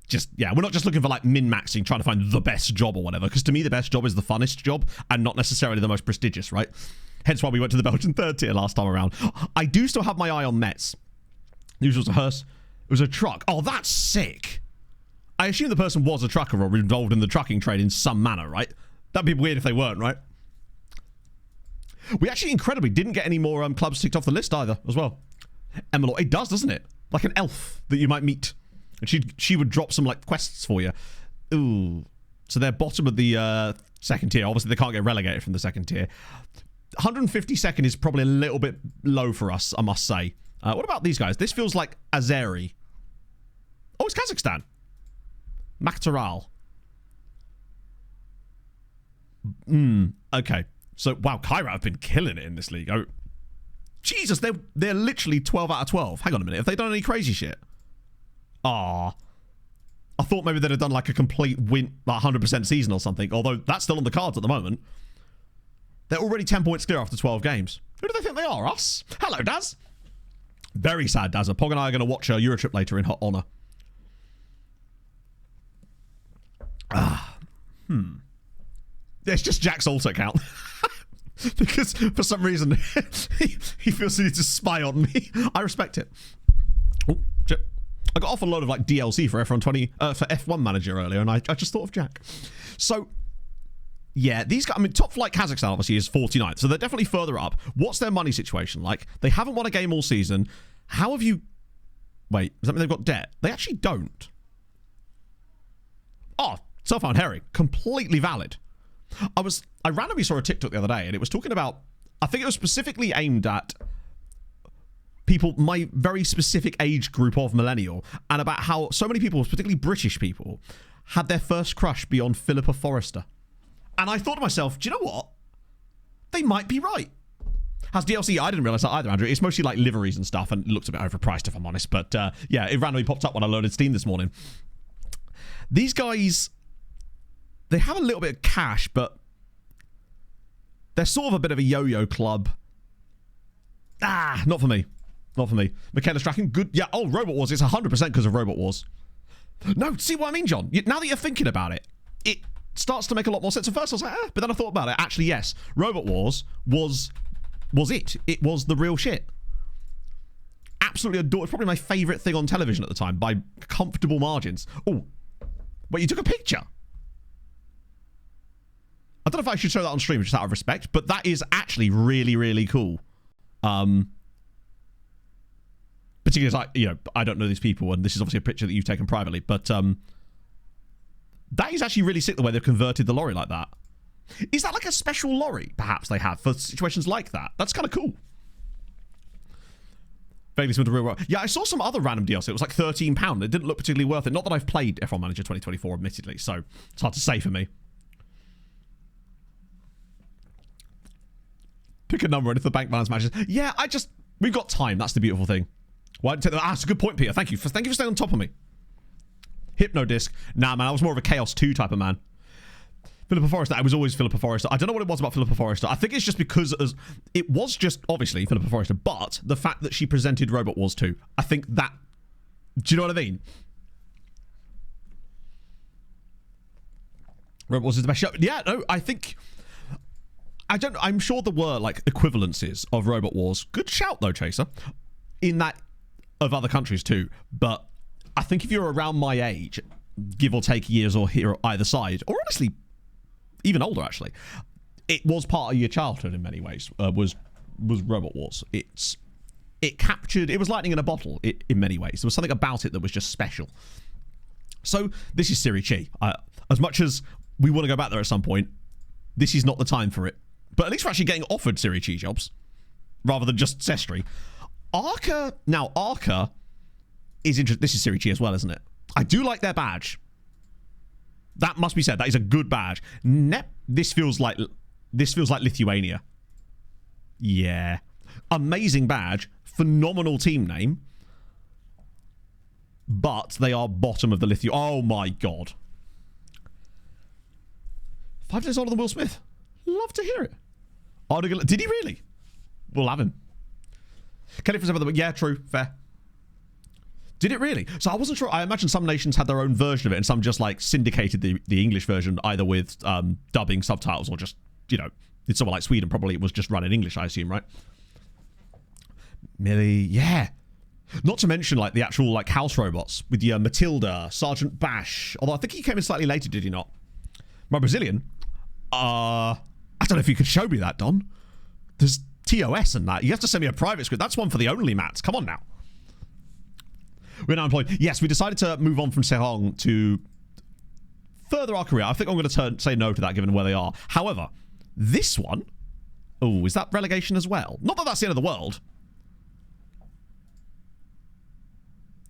just yeah, we're not just looking for like min-maxing, trying to find the best job or whatever. Because to me, the best job is the funnest job and not necessarily the most prestigious, right? Hence why we went to the Belgian 3rd tier last time around. I do still have my eye on Metz. This was a hearse. It was a truck. Oh, that's sick. I assume the person was a trucker or involved in the trucking trade in some manner, right? That'd be weird if they weren't, right? We actually incredibly didn't get any more clubs ticked off the list either, as well. Emma, it does, doesn't it? Like an elf that you might meet. And she would drop some, like, quests for you. Ooh. So they're bottom of the 2nd tier. Obviously, they can't get relegated from the 2nd tier. 152nd is probably a little bit low for us, I must say. What about these guys? This feels like Azeri. Oh, it's Kazakhstan. Maktaral. Okay. So, wow, Kyra have been killing it in this league. Oh, Jesus, they're literally 12 out of 12. Hang on a minute. Have they done any crazy shit? Ah. I thought maybe they'd have done like a complete win, like 100% season or something. Although that's still on the cards at the moment. They're already 10 points clear after 12 games. Who do they think they are? Us? Hello, Daz. Very sad, Dazza. Pog and I are going to watch Eurotrip later in hot honour. It's just Jack's alter account. Because for some reason, he feels the need to spy on me. I respect it. Oh, shit. I got off a load of like DLC for F1 Manager earlier, and I just thought of Jack. So, yeah, these guys, I mean, top flight Kazakhstan obviously is 49th, so they're definitely further up. What's their money situation like? They haven't won a game all season. How have you... Wait, does that mean they've got debt? They actually don't. Oh, self-found herring. Completely valid. I randomly saw a TikTok the other day, and it was talking about... I think it was specifically aimed at people, my very specific age group of millennial, and about how so many people, particularly British people, had their first crush be on Philippa Forrester. And I thought to myself, do you know what? They might be right. Has DLC? I didn't realise that either, Andrew. It's mostly like liveries and stuff, and it looks a bit overpriced, if I'm honest. But yeah, it randomly popped up when I loaded Steam this morning. These guys, they have a little bit of cash, but they're sort of a bit of a yo-yo club. Not for me. Not for me. Michaela Strachan, good. Yeah, oh, Robot Wars. It's 100% because of Robot Wars. No, see what I mean, John? Now that you're thinking about it, it starts to make a lot more sense. At first, I was like, but then I thought about it. Actually, yes, Robot Wars was it. It was the real shit. Absolutely adored. It's probably my favourite thing on television at the time by comfortable margins. Oh, wait, you took a picture? I don't know if I should show that on stream just out of respect, but that is actually really, really cool. Particularly as I don't know these people, and this is obviously a picture that you've taken privately, but that is actually really sick the way they've converted the lorry like that. Is that like a special lorry, perhaps, they have for situations like that? That's kind of cool. Vaguely similar to real world. Yeah, I saw some other random DLC. It was like £13. It didn't look particularly worth it. Not that I've played F1 Manager 2024, admittedly, so it's hard to say for me. Pick a number, and if the bank balance matches... Yeah, we've got time. That's the beautiful thing. Why didn't take that? That's a good point, Peter. Thank you for staying on top of me. Hypnodisc. Nah, man, I was more of a Chaos 2 type of man. Philippa Forrester. I was always Philippa Forrester. I don't know what it was about Philippa Forrester. I think it's just because it was just obviously Philippa Forrester, but the fact that she presented Robot Wars 2, I think that. Do you know what I mean? Robot Wars is the best show. Yeah, no, I think. I'm sure there were like equivalencies of Robot Wars. Good shout though, Chaser. In that of other countries too, but I think if you're around my age, give or take years or here either side, or honestly. Even older, actually. It was part of your childhood in many ways. Was Robot Wars. It captured. It was lightning in a bottle. In many ways, there was something about it that was just special. So this is Siri Chi. As much as we want to go back there at some point, this is not the time for it. But at least we're actually getting offered Siri Chi jobs rather than just Sestri. Arca is interesting. This is Siri Chi as well, isn't it? I do like their badge. That must be said. That is a good badge. This feels like Lithuania. Yeah. Amazing badge. Phenomenal team name. But they are bottom of the Lithuania. Oh my god. 5 days older than Will Smith. Love to hear it. Did he really? We'll have him. Kelly for the yeah, true. Fair. Did it really? So I wasn't sure. I imagine some nations had their own version of it and some just like syndicated the English version either with dubbing, subtitles, or just, you know, it's somewhere like Sweden probably it was just run in English, I assume, right? Millie, yeah. Not to mention like the actual like house robots with the Matilda, Sergeant Bash. Although I think he came in slightly later, did he not? My Brazilian. I don't know if you could show me that, Don. There's TOS and that. You have to send me a private script. That's one for the only mats. Come on now. We're now employed. Yes, we decided to move on from Salon to further our career. I think I'm going to say no to that given where they are. However, this one... Oh, is that relegation as well? Not that that's the end of the world.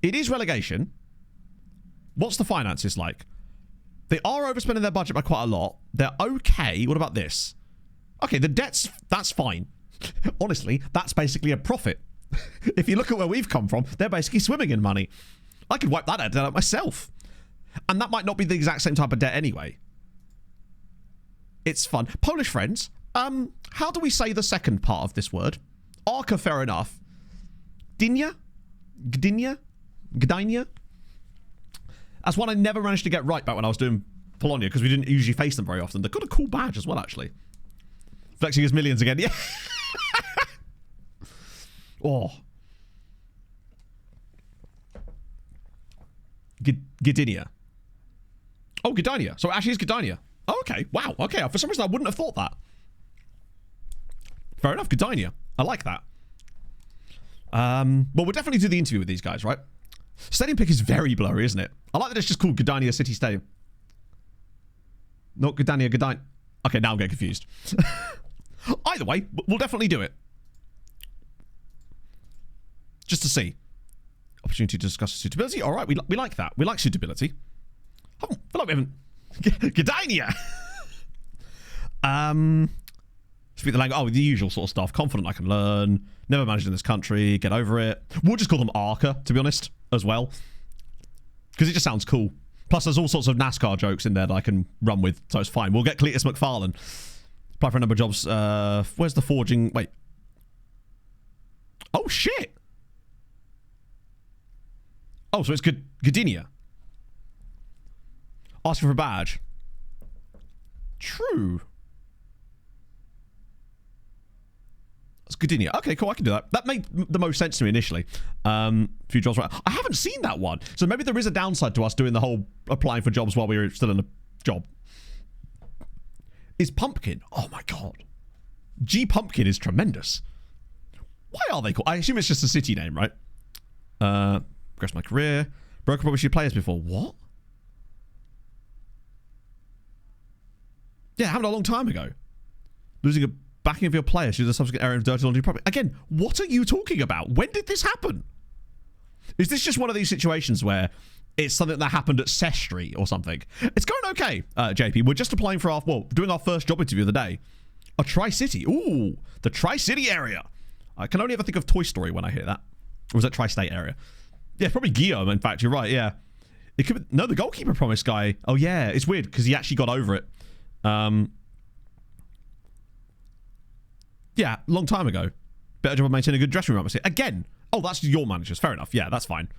It is relegation. What's the finances like? They are overspending their budget by quite a lot. They're okay. What about this? Okay, the debts, that's fine. Honestly, that's basically a profit. If you look at where we've come from, they're basically swimming in money. I could wipe that debt out myself. And that might not be the exact same type of debt anyway. It's fun. Polish friends, how do we say the second part of this word? Arca, fair enough. Gdynia? Gdynia? Gdynia? That's one I never managed to get right back when I was doing Polonia, because we didn't usually face them very often. They've got a cool badge as well, actually. Flexing his millions again. Yeah. Oh. Gdynia. Oh, Gdynia. So it actually is Gdynia. Oh, okay. Wow. Okay. For some reason, I wouldn't have thought that. Fair enough. Gdynia. I like that. Well, we'll definitely do the interview with these guys, right? Stadium pick is very blurry, isn't it? I like that it's just called Gdynia City Stadium. Not Gdynia, Gdynia. Okay, now I'm getting confused. Either way, we'll definitely do it. Just to see. Opportunity to discuss suitability. All right, we like that. We like suitability. I feel like we haven't... Gdynia! Speak the language. Oh, the usual sort of stuff. Confident I can learn. Never managed in this country. Get over it. We'll just call them Arca, to be honest, as well. Because it just sounds cool. Plus, there's all sorts of NASCAR jokes in there that I can run with, so it's fine. We'll get Cletus McFarlane. Apply for a number of jobs. Where's the forging? Wait. Oh, shit. Oh, so it's Gdynia. Asking for a badge. True. It's Gdynia. Okay, cool. I can do that. That made the most sense to me initially. Few jobs. Right. I haven't seen that one. So maybe there is a downside to us doing the whole applying for jobs while we were still in a job. Is Pumpkin? Oh my god. G Pumpkin is tremendous. Why are they called? I assume it's just a city name, right? Progress my career. Broken publishing players before. What? Yeah, happened a long time ago. Losing a backing of your players due to the subsequent area of dirty laundry property. Again, what are you talking about? When did this happen? Is this just one of these situations where it's something that happened at Sestri or something? It's going okay, JP. We're just applying for doing our first job interview of the day. A Tri-City. Ooh, the Tri-City area. I can only ever think of Toy Story when I hear that. Or was that Tri-State area? Yeah, probably Guillaume, in fact. You're right, yeah. It could be, no, the goalkeeper promise guy. Oh, yeah. It's weird because he actually got over it Yeah, long time ago. Better job of maintaining a good dressing room atmosphere. Again. Oh, that's your managers. Fair enough. Yeah, that's fine.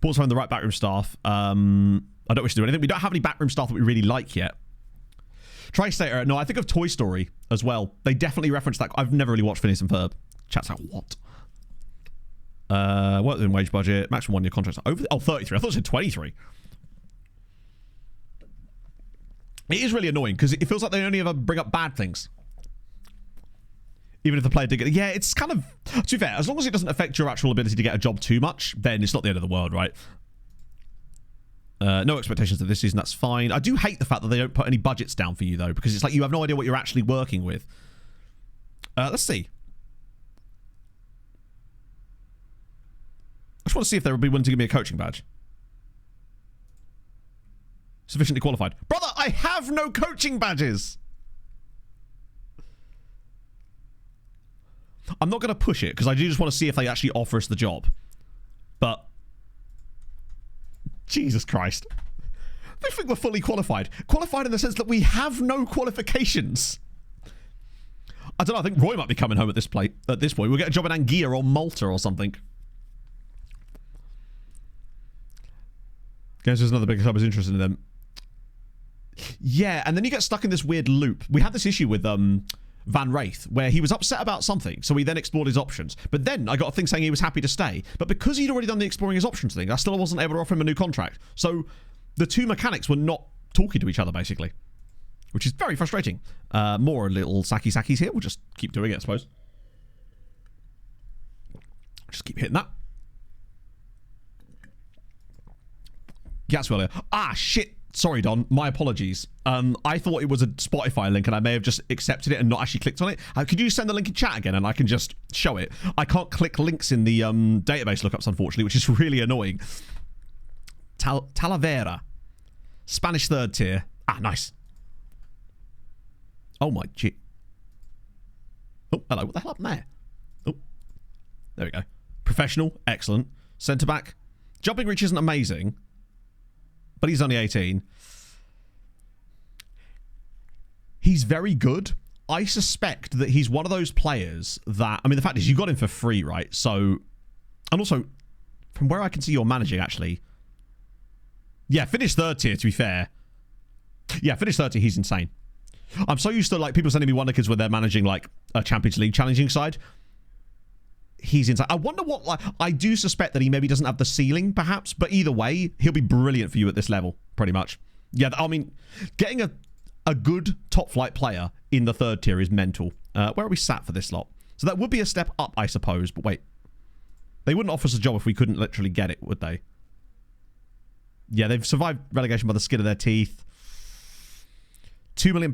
Paul's having the right backroom staff. I don't wish to do anything. We don't have any backroom staff that we really like yet. Tri-Stater. No, I think of Toy Story as well. They definitely reference that. I've never really watched Phineas and Ferb. Chat's like, what? What within wage budget? Maximum 1 year contracts. Over 33. I thought it said 23. It is really annoying because it feels like they only ever bring up bad things. Even if the player did get... Yeah, it's kind of... To be fair, as long as it doesn't affect your actual ability to get a job too much, then it's not the end of the world, right? No expectations of this season, that's fine. I do hate the fact that they don't put any budgets down for you, though, because it's like you have no idea what you're actually working with. Let's see. I just want to see if they would be willing to give me a coaching badge. Sufficiently qualified. Brother, I have no coaching badges! I'm not going to push it, because I do just want to see if they actually offer us the job. But... Jesus Christ. They think we're fully qualified. Qualified in the sense that we have no qualifications. I don't know, I think Roy might be coming home at this point. We'll get a job in Anguilla or Malta or something. Guess there's another big club is interested in them. Yeah, and then you get stuck in this weird loop. We had this issue with Van Wraith, where he was upset about something, so he then explored his options. But then I got a thing saying he was happy to stay. But because he'd already done the exploring his options thing, I still wasn't able to offer him a new contract. So the two mechanics were not talking to each other, basically. Which is very frustrating. More little Saki-Sakis here. We'll just keep doing it, I suppose. Just keep hitting that. Yes, earlier. Ah, shit. Sorry, Don. My apologies. I thought it was a Spotify link and I may have just accepted it and not actually clicked on it. Could you send the link in chat again and I can just show it? I can't click links in the database lookups, unfortunately, which is really annoying. Talavera. Spanish third tier. Ah, nice. Oh, my gee. Oh, hello. What the hell happened there? Oh, there we go. Professional. Excellent. Centre back. Jumping reach isn't amazing. But he's only 18. He's very good. I suspect that he's one of those players that... I mean, the fact is, you got him for free, right? So... And also, from where I can see you're managing, actually... Yeah, finished third tier, to be fair. Yeah, finished third tier, he's insane. I'm so used to, like, people sending me Wonder Kids when they're managing, like, a Champions League challenging side. He's insane. I wonder what, like, I do suspect that he maybe doesn't have the ceiling, perhaps, but either way, he'll be brilliant for you at this level, pretty much. Yeah, I mean, getting a good top flight player in the third tier is mental. Where are we sat for this lot? So that would be a step up, I suppose, but wait. They wouldn't offer us a job if we couldn't literally get it, would they? Yeah, they've survived relegation by the skin of their teeth. £2 million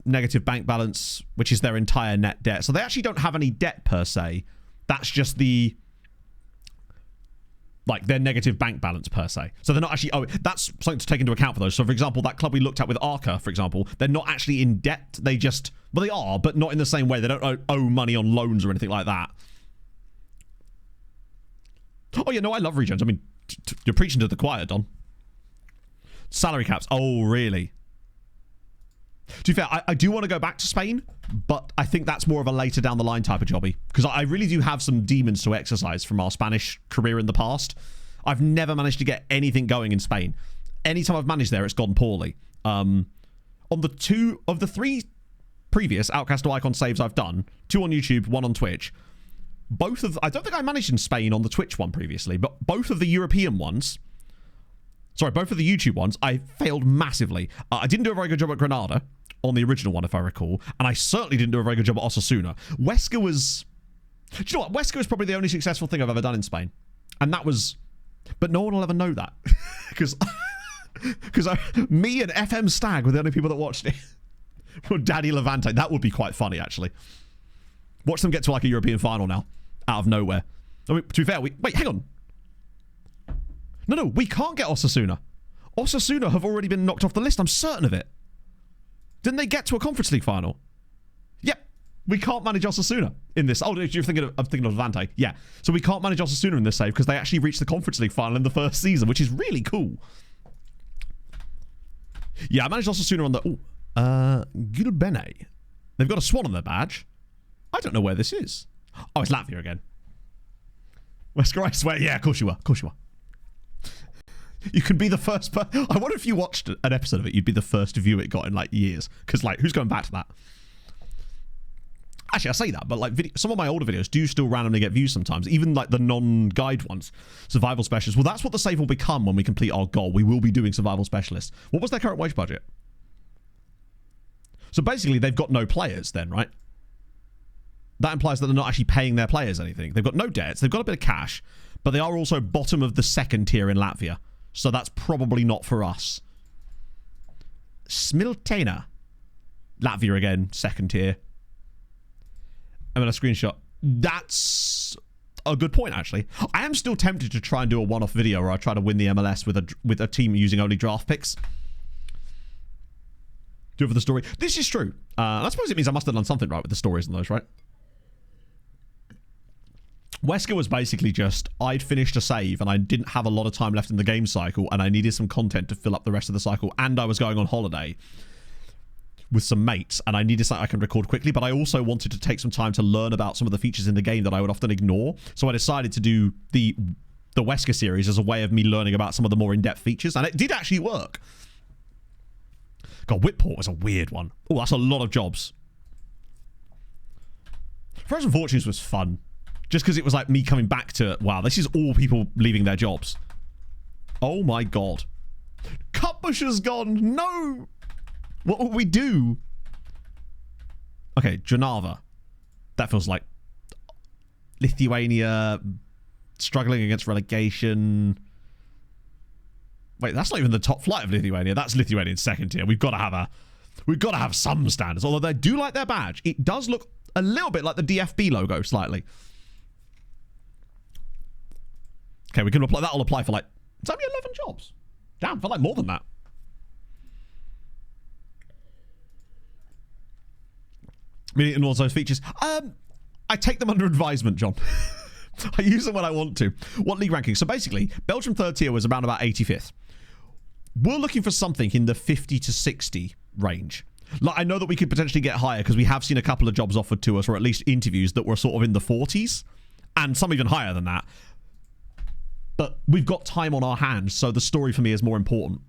negative bank balance, which is their entire net debt. So they actually don't have any debt per se. That's just the, like, their negative bank balance per se. So they're not actually, oh, that's something to take into account for those. So, for example, that club we looked at with Arca, for example, they're not actually in debt. They just, well, they are, but not in the same way. They don't owe money on loans or anything like that. Oh, yeah, no, I love regens. I mean, you're preaching to the choir, Don. Salary caps. Oh, really? To be fair, I do want to go back to Spain, but I think that's more of a later down the line type of jobby. Because I really do have some demons to exercise from our Spanish career in the past. I've never managed to get anything going in Spain. Anytime I've managed there, it's gone poorly. On the 2 of the 3 previous Outcast Icon saves I've done, 2 on YouTube, 1 on Twitch, both of... I don't think I managed in Spain on the Twitch one previously, but both of the European ones... Sorry, both of the YouTube ones, I failed massively. I didn't do a very good job at Granada on the original one, if I recall. And I certainly didn't do a very good job at Osasuna. Huesca was... Do you know what? Huesca was probably the only successful thing I've ever done in Spain. And that was... But no one will ever know that. Because me and FM Stag were the only people that watched it. Or Daddy Levante. That would be quite funny, actually. Watch them get to, like, a European final now. Out of nowhere. I mean, to be fair, wait, hang on. No, we can't get Osasuna. Osasuna have already been knocked off the list. I'm certain of it. Didn't they get to a Conference League final? Yep. We can't manage Osasuna in this. Oh, you're thinking of Levante. Yeah. So we can't manage Osasuna in this save because they actually reached the Conference League final in the first season, which is really cool. Yeah, I managed Osasuna on the... Ooh. Gulbene. They've got a swan on their badge. I don't know where this is. Oh, it's Latvia again. Wesker, I swear. Yeah, of course you are. Of course you are. You could be the first I wonder if you watched an episode of it, you'd be the first view it got in like years. Because like, who's going back to that? Actually, I say that, but like some of my older videos do still randomly get views sometimes, even like the non-guide ones. Survival specialists. Well, that's what the save will become when we complete our goal. We will be doing survival specialists. What was their current wage budget? So basically, they've got no players then, right? That implies that they're not actually paying their players anything. They've got no debts. They've got a bit of cash, but they are also bottom of the second tier in Latvia. So that's probably not for us. Smiltena. Latvia again, second tier. I'm going to screenshot. That's a good point, actually. I am still tempted to try and do a one-off video where I try to win the MLS with a team using only draft picks. Do it for the story. This is true. I suppose it means I must have done something right with the stories and those, right? Wesker was basically just, I'd finished a save and I didn't have a lot of time left in the game cycle and I needed some content to fill up the rest of the cycle, and I was going on holiday with some mates and I needed something I can record quickly, but I also wanted to take some time to learn about some of the features in the game that I would often ignore. So I decided to do the Wesker series as a way of me learning about some of the more in-depth features, and it did actually work. God, Whitport was a weird one. Oh, that's a lot of jobs. Frozen Fortunes was fun. Just because it was like me coming back to, wow, this is all people leaving their jobs. Oh my god. Cutbusher's gone. No. What will we do? Okay, Jonava. That feels like Lithuania struggling against relegation. Wait, that's not even the top flight of Lithuania. That's Lithuanian second tier. We've got to have some standards. Although they do like their badge. It does look a little bit like the DFB logo, slightly. Okay, we can apply. That'll apply for like, it's only 11 jobs. Damn, for like more than that. Meaning in all those features. I take them under advisement, John. I use them when I want to. What league ranking? So basically, Belgium third tier was around about 85th. We're looking for something in the 50 to 60 range. Like, I know that we could potentially get higher because we have seen a couple of jobs offered to us, or at least interviews that were sort of in the 40s, and some even higher than that. But we've got time on our hands, so the story for me is more important.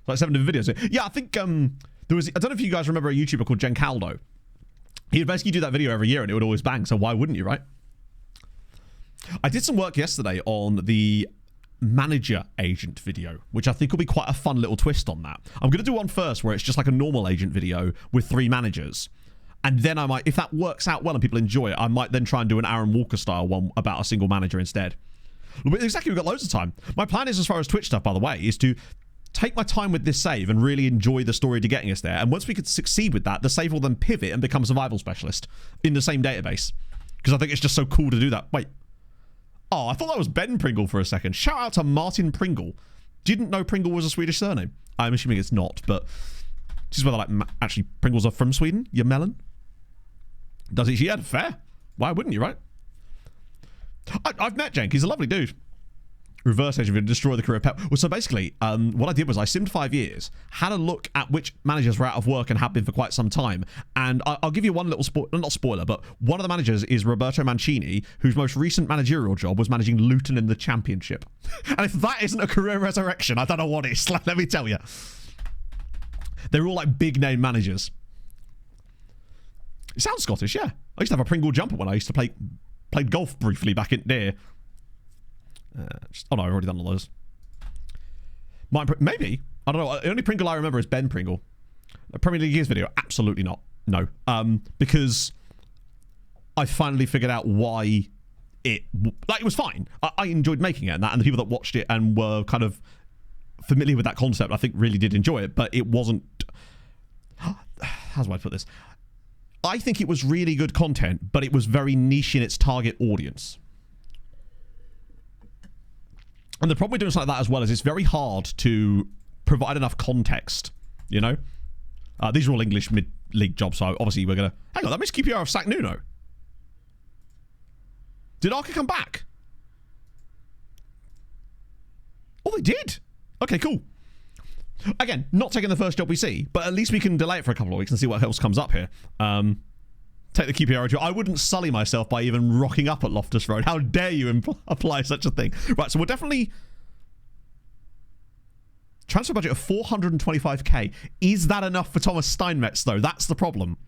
Like 7 different videos. Yeah, I think there was, I don't know if you guys remember a YouTuber called Jen Caldo. He would basically do that video every year and it would always bang, so why wouldn't you, right? I did some work yesterday on the manager agent video, which I think will be quite a fun little twist on that. I'm going to do one first where it's just like a normal agent video with 3 managers. And then I might, if that works out well and people enjoy it, I might then try and do an Aaron Walker style one about a single manager instead. Exactly, we've got loads of time. My plan is, as far as Twitch stuff, by the way, is to take my time with this save and really enjoy the story to getting us there. And once we could succeed with that, the save will then pivot and become survival specialist in the same database. Because I think it's just so cool to do that. Wait. Oh, I thought that was Ben Pringle for a second. Shout out to Martin Pringle. Didn't know Pringle was a Swedish surname. I'm assuming it's not, but this is whether like actually Pringles are from Sweden. Your melon. Does he? Yeah, fair. Why wouldn't you, right? I've met Cenk. He's a lovely dude. Reverse agent, destroy the career pep. Well, so basically, what I did was I simmed 5 years, had a look at which managers were out of work and have been for quite some time, and I'll give you one little not spoiler, but one of the managers is Roberto Mancini, whose most recent managerial job was managing Luton in the Championship. And if that isn't a career resurrection, I don't know what is. Let me tell you. They're all like big name managers. It sounds Scottish, yeah. I used to have a Pringle jumper when I used to played golf briefly back in there. Oh no, I've already done all those. Maybe. I don't know. The only Pringle I remember is Ben Pringle. A Premier League Years video? Absolutely not. No. Because I finally figured out why it was fine. I enjoyed making it and that, and the people that watched it and were kind of familiar with that concept, I think really did enjoy it, but it wasn't... How do I put this? I think it was really good content, but it was very niche in its target audience. And the problem with doing something like that as well is it's very hard to provide enough context, you know? These are all English mid-league jobs, so obviously we're going to... Hang on, that makes QPR of Sac Nuno. Did Arca come back? Oh, they did? Okay, cool. Again, not taking the first job we see, but at least we can delay it for a couple of weeks and see what else comes up here. Take the QPR job. I wouldn't sully myself by even rocking up at Loftus Road. How dare you apply such a thing? Right, so we're definitely... Transfer budget of 425k. Is that enough for Thomas Steinmetz, though? That's the problem.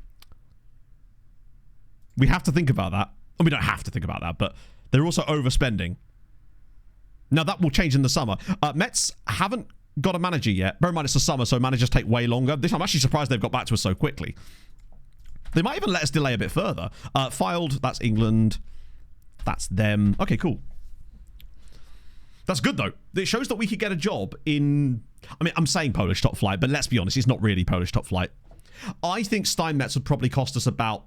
We have to think about that. And we don't have to think about that, but they're also overspending. Now, that will change in the summer. Metz haven't got a manager yet. Bear in mind, it's the summer, so managers take way longer. This I'm actually surprised they've got back to us so quickly. They might even let us delay a bit further. Filed, that's England. That's them. Okay, cool. That's good, though. It shows that we could get a job in... I mean, I'm saying Polish top flight, but let's be honest, it's not really Polish top flight. I think Steinmetz would probably cost us about...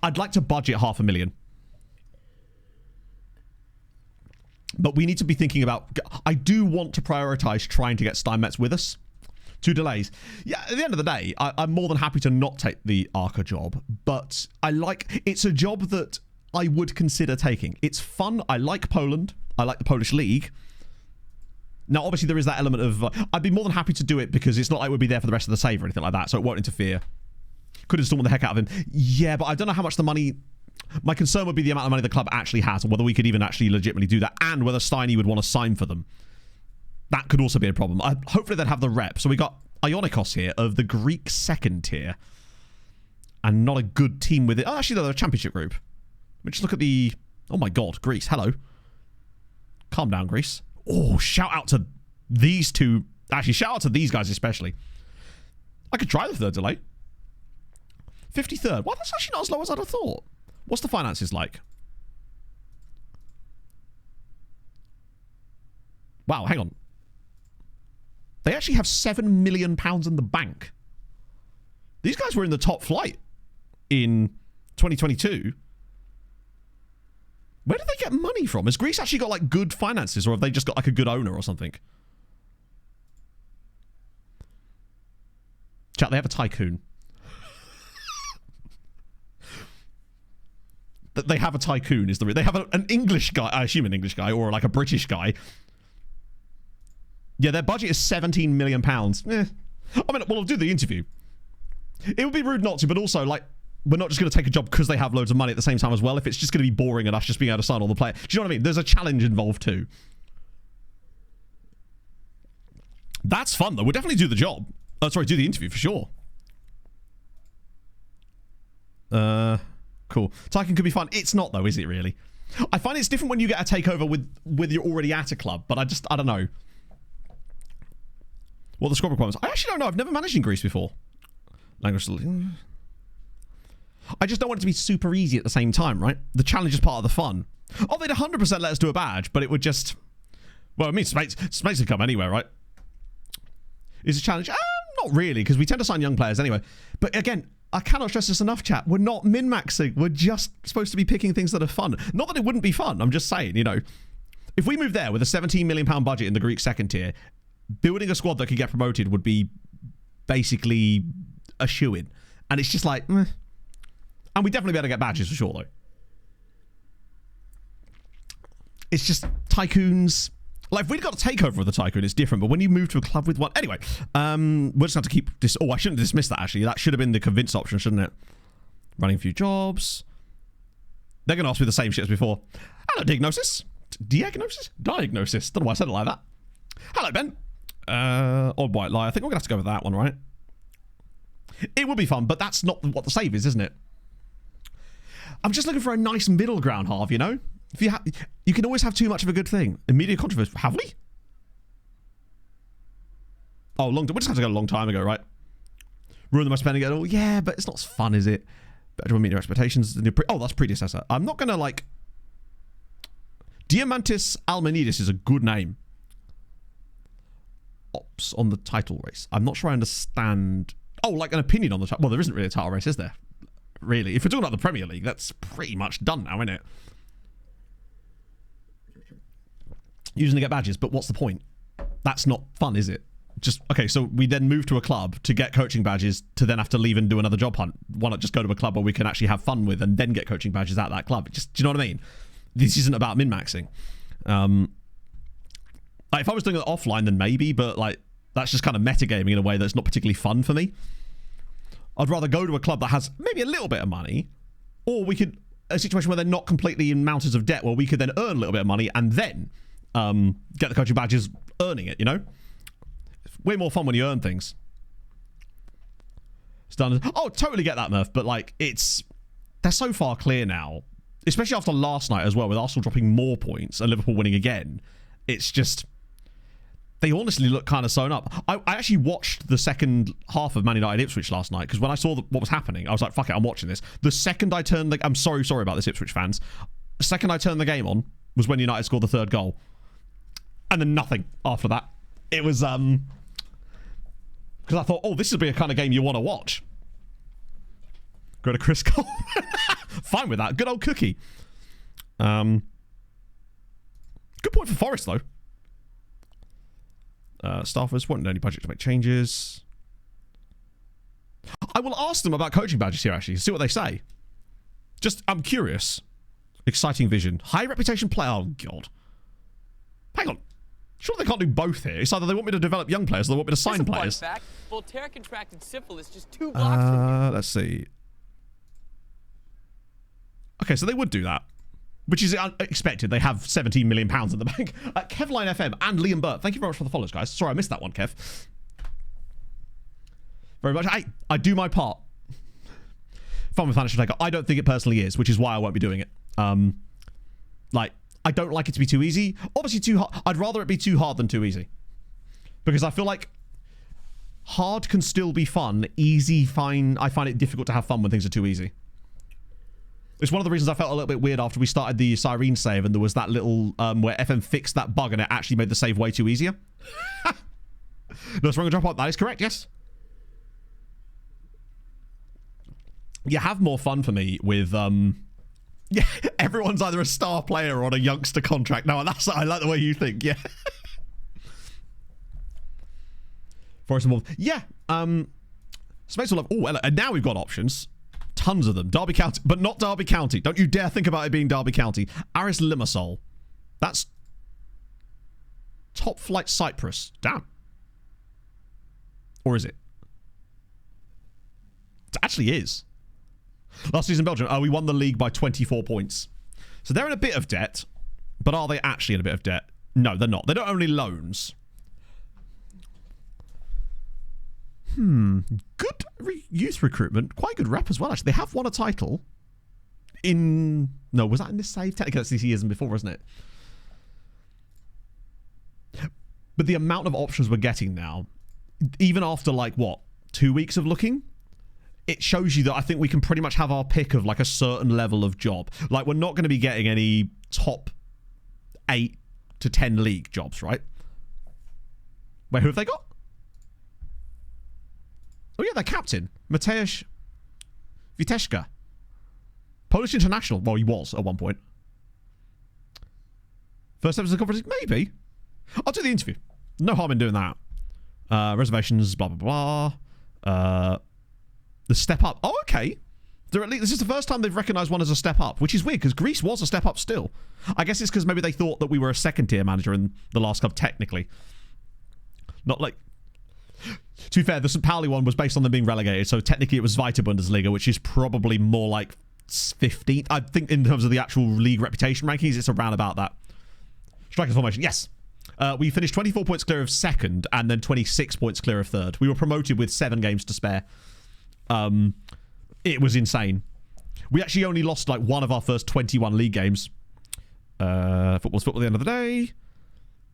I'd like to budget 500,000. But we need to be thinking about... I do want to prioritise trying to get Steinmetz with us. 2 delays. Yeah, at the end of the day, I'm more than happy to not take the Arca job, but it's a job that I would consider taking. It's fun. I like Poland. I like the Polish league. Now, obviously, there is that element of... I'd be more than happy to do it because it's not like we'll be there for the rest of the save or anything like that, so it won't interfere. Could install the heck out of him. Yeah, but I don't know how much the money... My concern would be the amount of money the club actually has, or whether we could even actually legitimately do that, and whether Steiny would want to sign for them. That could also be a problem. Hopefully they'd have the rep. So we got Ionikos here of the Greek second tier. And not a good team with it. Oh, actually, they're a championship group. Let me just look at the... Oh my god, Greece. Hello. Calm down, Greece. Oh, shout out to these two. Actually, shout out to these guys especially. I could try the third delay. 53rd. Well, that's actually not as low as I'd have thought. What's the finances like? Wow, hang on. They actually have £7 million in the bank. These guys were in the top flight in 2022. Where did they get money from? Has Greece actually got like good finances, or have they just got like a good owner or something? Chat, they have a tycoon. They have a tycoon is they have an English guy, I assume an English guy, or like a British guy. Yeah, their budget is £17 million. I mean, well, I'll do the interview. It would be rude not to, but also, like, we're not just going to take a job because they have loads of money at the same time as well. If it's just going to be boring and us just being able to sign all the players. Do you know what I mean? There's a challenge involved too. That's fun, though. We'll definitely do the job. Oh, sorry, do the interview for sure. Cool. Tycoon could be fun. It's not, though, is it really? I find it's different when you get a takeover with you're already at a club, but I don't know. What the squad requirements? I actually don't know. I've never managed in Greece before. Language. I just don't want it to be super easy at the same time, right? The challenge is part of the fun. Oh, they'd 100% let us do a badge, but it would just... Well, I mean, space could come anywhere, right? Is a challenge? Not really, because we tend to sign young players anyway. But again, I cannot stress this enough, chat. We're not min-maxing. We're just supposed to be picking things that are fun. Not that it wouldn't be fun. I'm just saying, you know, if we move there with a £17 million budget in the Greek second tier, building a squad that could get promoted would be basically a shoo-in. And it's just like, meh. And we definitely be able to get badges for sure, though. It's just tycoons. Like, if we'd got a takeover of the tycoon, it's different. But when you move to a club with one... Anyway, we'll just have to keep this... Oh, I shouldn't dismiss that, actually. That should have been the convince option, shouldn't it? Running a few jobs. They're going to ask me the same shit as before. Hello, diagnosis. Diagnosis? Diagnosis. Don't know why I said it like that. Hello, Ben. Odd white lie. I think we're going to have to go with that one, right? It would be fun, but that's not what the save is, isn't it? I'm just looking for a nice middle ground half, you know? If you can always have too much of a good thing. Immediate controversy. Have we? Oh, we just have to go a long time ago, right? Ruin the most spending at all. Yeah, but it's not as fun, is it? Better to meet your expectations. Oh, that's predecessor. I'm not going to, like... Diamantis Almanidis is a good name. Ops on the title race. I'm not sure I understand... Oh, like an opinion on the title. Well, there isn't really a title race, is there? Really. If we're talking about the Premier League, that's pretty much done now, isn't it? Using to get badges, but what's the point? That's not fun, is it? Just, okay, so we then move to a club to get coaching badges to then have to leave and do another job hunt. Why not just go to a club where we can actually have fun with and then get coaching badges at that club? Just, do you know what I mean? This isn't about min-maxing. Like if I was doing it offline, then maybe, but like, That's just kind of metagaming in a way that's not particularly fun for me. I'd rather go to a club that has maybe a little bit of money, or we could a situation where they're not completely in mountains of debt, where we could then earn a little bit of money and then get the coaching badges earning it, you know? It's way more fun when you earn things. It's done. Oh, totally get that, Murph, but like they're so far clear now, especially after last night as well, with Arsenal dropping more points and Liverpool winning again. It's just, they honestly look kind of sewn up. I actually watched the second half of Man United Ipswich last night, because when I saw what was happening, I was like, fuck it, I'm watching this. The second I turned I'm sorry about this, Ipswich fans. The second I turned the game on was when United scored the third goal. And then nothing after that. It was, because I thought, oh, this would be a kind of game you want to watch. Go to Chris Cole. Fine with that. Good old cookie. Good point for Forest, though. Staffers won't need any budget to make changes. I will ask them about coaching badges here, actually. See what they say. Just, I'm curious. Exciting vision. High reputation player. Oh, God. Hang on. Surely they can't do both here. It's either they want me to develop young players or they want me to sign players. Fact. Voltaire contracted syphilis just 2 blocks from you. Let's see. Okay, so they would do that, which is unexpected. They have £17 million in the bank. Kevline FM and Liam Burt. Thank you very much for the follows, guys. Sorry, I missed that one, Kev. Very much. I do my part. Fun with Financial Takeover. I don't think it personally is, which is why I won't be doing it. Like, I don't like it to be too easy. Obviously, too hard. I'd rather it be too hard than too easy. Because I feel like hard can still be fun. Easy, fine. I find it difficult to have fun when things are too easy. It's one of the reasons I felt a little bit weird after we started the Cyrene save and there was that little where FM fixed that bug and it actually made the save way too easier. No, wrong drop out. That is correct, yes. You have more fun for me with yeah, everyone's either a star player or on a youngster contract. No, I like the way you think, yeah. Forest involved. Yeah. Space will have, oh, and now we've got options. Tons of them. Derby County, but not Derby County. Don't you dare think about it being Derby County. Aris Limassol. That's top flight Cyprus. Damn. Or is it? It actually is. Last season, Belgium. We won the league by 24 points. So they're in a bit of debt. But are they actually in a bit of debt? No, they're not. They don't own any loans. Good youth recruitment. Quite good rep as well, actually. They have won a title in... No, was that in this save? Technically, that's this year's and before, isn't it? But the amount of options we're getting now, even after, like, what, 2 weeks of looking, it shows you that I think we can pretty much have our pick of, like, a certain level of job. Like, we're not going to be getting any top 8 to 10 league jobs, right? Wait, who have they got? Oh, yeah, their captain, Mateusz Witeszka. Polish international. Well, he was at one point. First episode of the conference, maybe. I'll do the interview. No harm in doing that. Reservations, blah, blah, blah. The step up. Oh, okay. They're at least, this is the first time they've recognised one as a step up, which is weird, because Greece was a step up still. I guess it's because maybe they thought that we were a second-tier manager in the last club, technically. Not like... To be fair, the St. Pauli one was based on them being relegated, so technically it was Zweite Bundesliga, which is probably more like 15th. I think in terms of the actual league reputation rankings, it's around about that. Striker formation, yes. We finished 24 points clear of second, and then 26 points clear of third. We were promoted with 7 games to spare. It was insane. We actually only lost like one of our first 21 league games. Football's football at the end of the day.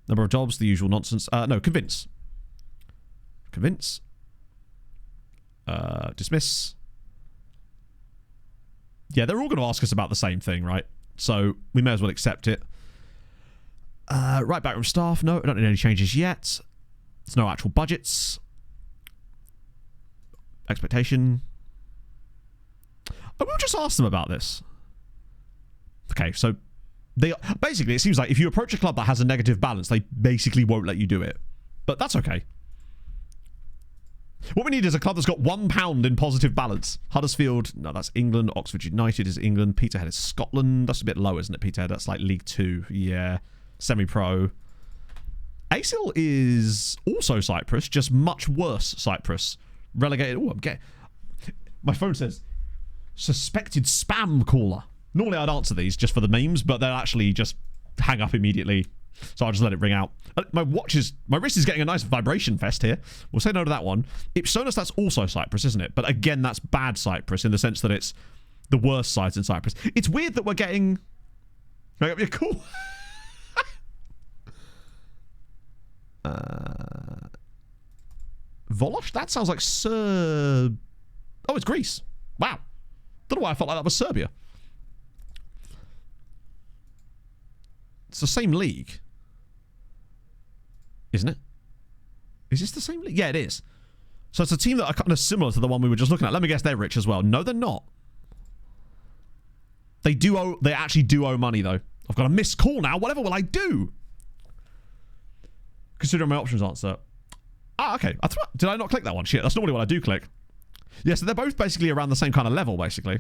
Number of jobs, the usual nonsense. No, convince. Convince. Dismiss. Yeah, they're all going to ask us about the same thing, right? So we may as well accept it. Right back from staff. No, I don't need any changes yet. There's no actual budgets. Expectation. I will just ask them about this. Okay, so they basically, it seems like if you approach a club that has a negative balance, they basically won't let you do it. But that's okay. What we need is a club that's got £1 in positive balance. Huddersfield, no, that's England. Oxford United is England. Peterhead is Scotland. That's a bit low, isn't it, Peterhead? That's like League 2. Yeah. Semi-pro. ASIL is also Cyprus, just much worse Cyprus. Relegated. Oh, I'm getting... My phone says, suspected spam caller. Normally I'd answer these just for the memes, but they'll actually just hang up immediately. So I'll just let it ring out. My wrist is getting a nice vibration fest here. We'll say no to that one. Ipsonas, that's also Cyprus, isn't it? But again, that's bad Cyprus in the sense that it's the worst sites in Cyprus. It's weird that we're getting... Cool. Volosh? That sounds like Oh, it's Greece. Wow. Don't know why I felt like that was Serbia. It's the same league. Isn't it? Is this the same league? Yeah, it is. So it's a team that are kind of similar to the one we were just looking at. Let me guess, they're rich as well. No, they're not. They actually do owe money, though. I've got a missed call now. Whatever will I do? Considering my options answer. Ah, okay. Did I not click that one? Shit, that's normally what I do click. Yeah, so they're both basically around the same kind of level, basically.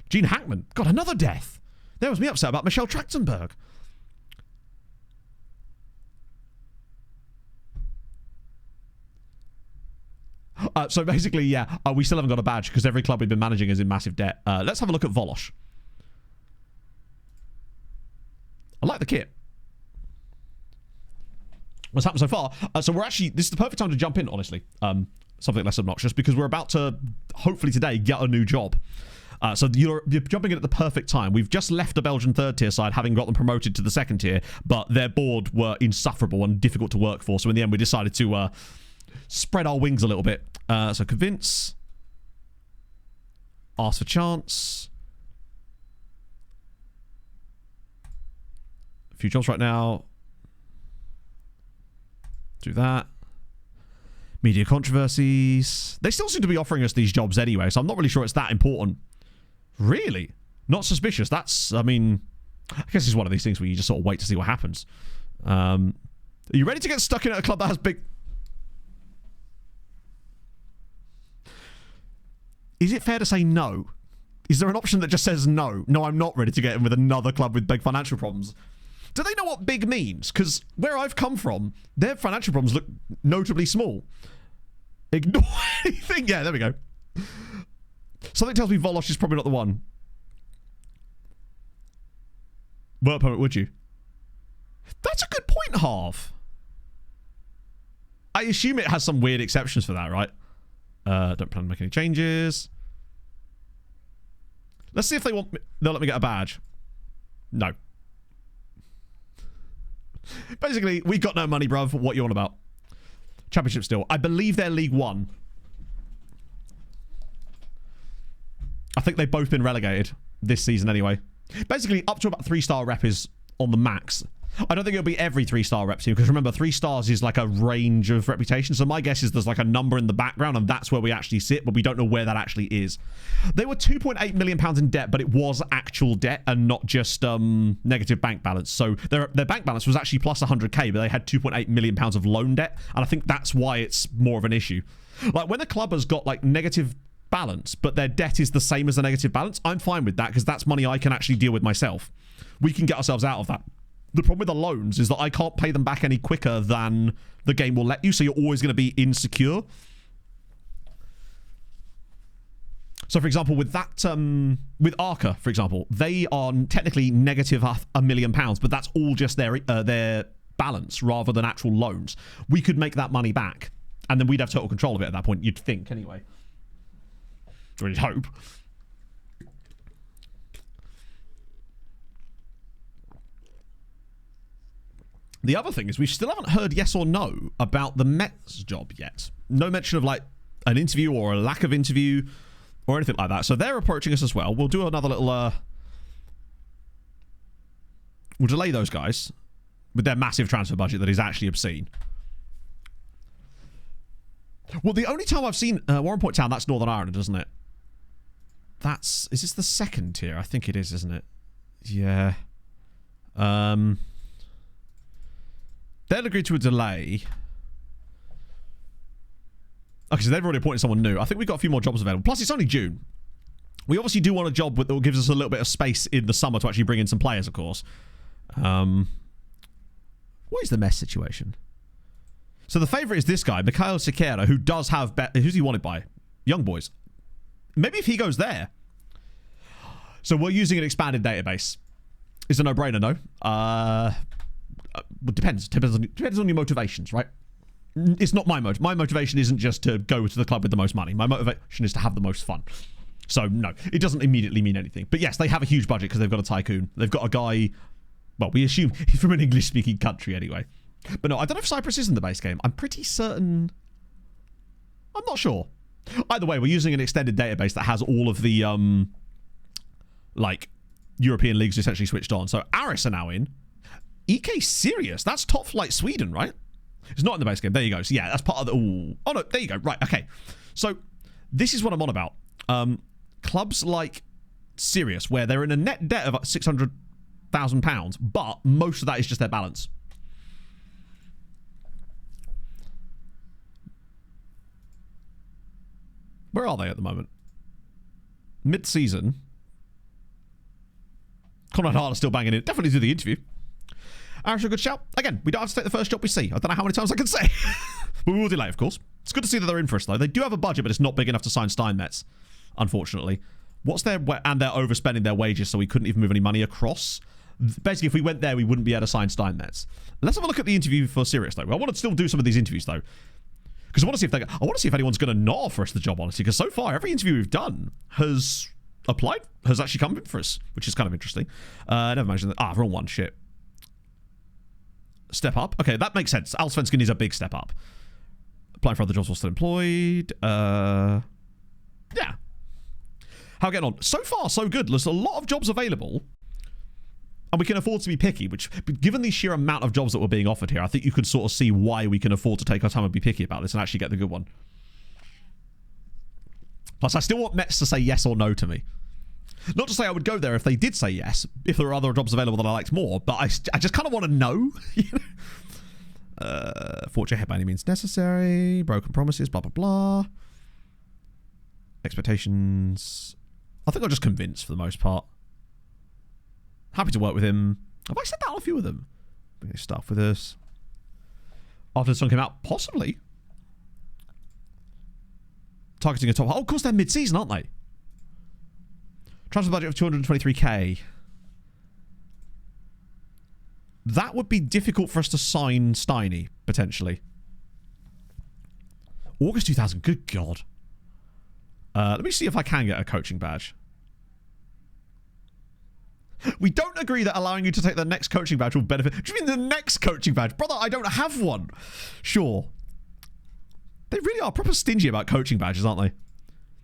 Gene Hackman. God, another death. There was me upset about Michelle Trachtenberg. So basically, yeah, we still haven't got a badge because every club we've been managing is in massive debt. Let's have a look at Volosh. I like the kit. What's happened so far? So we're actually... This is the perfect time to jump in, honestly. Something less obnoxious, because we're about to, hopefully today, get a new job. So you're jumping in at the perfect time. We've just left the Belgian third tier side, having got them promoted to the second tier, but their board were insufferable and difficult to work for. So in the end, we decided to spread our wings a little bit. So convince. Ask for chance. A few jobs right now. Do that. Media controversies. They still seem to be offering us these jobs anyway, so I'm not really sure it's that important. Really? Not suspicious. That's, I mean, I guess it's one of these things where you just sort of wait to see what happens. Are you ready to get stuck in at a club that has big... Is it fair to say no? Is there an option that just says no? No, I'm not ready to get in with another club with big financial problems. Do they know what big means? Because where I've come from, their financial problems look notably small. Ignore anything. Yeah, there we go. Something tells me Volosh is probably not the one. Work permit, would you? That's a good point, Harv. I assume it has some weird exceptions for that, right? Don't plan to make any changes. Let's see if they'll let me get a badge. No. Basically, we got no money, bruv. What you on about? Championship still. I believe they're League One. I think they've both been relegated this season anyway. Basically, up to about 3-star rep is on the max. I don't think it'll be every 3-star rep team, because remember, 3 stars is like a range of reputation. So my guess is there's like a number in the background, and that's where we actually sit, but we don't know where that actually is. They were £2.8 million in debt, but it was actual debt and not just negative bank balance. So their bank balance was actually plus 100k, but they had £2.8 million of loan debt, and I think that's why it's more of an issue. Like when a club has got like negative balance, but their debt is the same as the negative balance, I'm fine with that, because that's money I can actually deal with myself. We can get ourselves out of that. The problem with the loans is that I can't pay them back any quicker than the game will let you, so you're always going to be insecure. So, for example, with that, with Arca, for example, they are technically negative £1 million, but that's all just their balance rather than actual loans. We could make that money back, and then we'd have total control of it at that point, you'd think, anyway. Or you'd hope. The other thing is we still haven't heard yes or no about the Metz job yet. No mention of like an interview or a lack of interview or anything like that. So they're approaching us as well. We'll do another little... we'll delay those guys with their massive transfer budget that is actually obscene. Well, the only time I've seen Warren Point Town, that's Northern Ireland, isn't it? Is this the second tier? I think it is, isn't it? Yeah. They'll agree to a delay. Okay, so they've already appointed someone new. I think we've got a few more jobs available. Plus, it's only June. We obviously do want a job that gives us a little bit of space in the summer to actually bring in some players, of course. What is the Metz situation? So the favourite is this guy, Mikhail Siqueira, who does have... Who's he wanted by? Young boys. Maybe if he goes there. So we're using an expanded database. It's a no-brainer, no? Well, depends. Depends on your motivations, right? It's not my motive. My motivation isn't just to go to the club with the most money. My motivation is to have the most fun. So, no. It doesn't immediately mean anything. But yes, they have a huge budget because they've got a tycoon. They've got a guy... Well, we assume he's from an English-speaking country anyway. But no, I don't know if Cyprus is in the base game. I'm pretty certain... I'm not sure. Either way, we're using an extended database that has all of the, like, European leagues essentially switched on. So, Aris are now in. EK Sirius, that's top flight Sweden, right? It's not in the base game. There you go. So, yeah, that's part of the... Ooh. Oh, no, there you go. Right, okay. So, this is what I'm on about. Clubs like Sirius, where they're in a net debt of £600,000, but most of that is just their balance. Where are they at the moment? Mid-season. Conrad Hart is still banging in. Definitely do the interview. Irish, a good shout. Again, we don't have to take the first job we see. I don't know how many times I can say. But we will delay, of course. It's good to see that they're in for us, though. They do have a budget, but it's not big enough to sign Steinmetz, unfortunately. What's their... And they're overspending their wages, so we couldn't even move any money across. Basically, if we went there, we wouldn't be able to sign Steinmetz. Let's have a look at the interview for Sirius, though. I want to still do some of these interviews, though. Because I want to see if anyone's going to not offer us the job, honestly. Because so far, every interview we've done has applied, has actually come in for us, which is kind of interesting. Never mentioned that. Wrong one. Shit. Step up. Okay, that makes sense. Allsvenskan is a big step up. Applying for other jobs while still employed. Yeah. How getting on? So far, so good. There's a lot of jobs available. And we can afford to be picky, which, given the sheer amount of jobs that were being offered here, I think you could sort of see why we can afford to take our time and be picky about this and actually get the good one. Plus, I still want Metz to say yes or no to me. Not to say I would go there if they did say yes, if there are other jobs available that I liked more, but I just kind of want to know. Fortune head by any means necessary. Broken promises, blah, blah, blah. Expectations. I think I'll just convince for the most part. Happy to work with him. Have I said that on a few of them? Bring his stuff with us. After the song came out, possibly. Targeting a top... Oh, of course they're mid-season, aren't they? Transfer budget of 223k. That would be difficult for us to sign Steiny, potentially. August 2000, good God. Let me see if I can get a coaching badge. We don't agree that allowing you to take the next coaching badge will benefit. Do you mean the next coaching badge? Brother, I don't have one. Sure. They really are proper stingy about coaching badges, aren't they?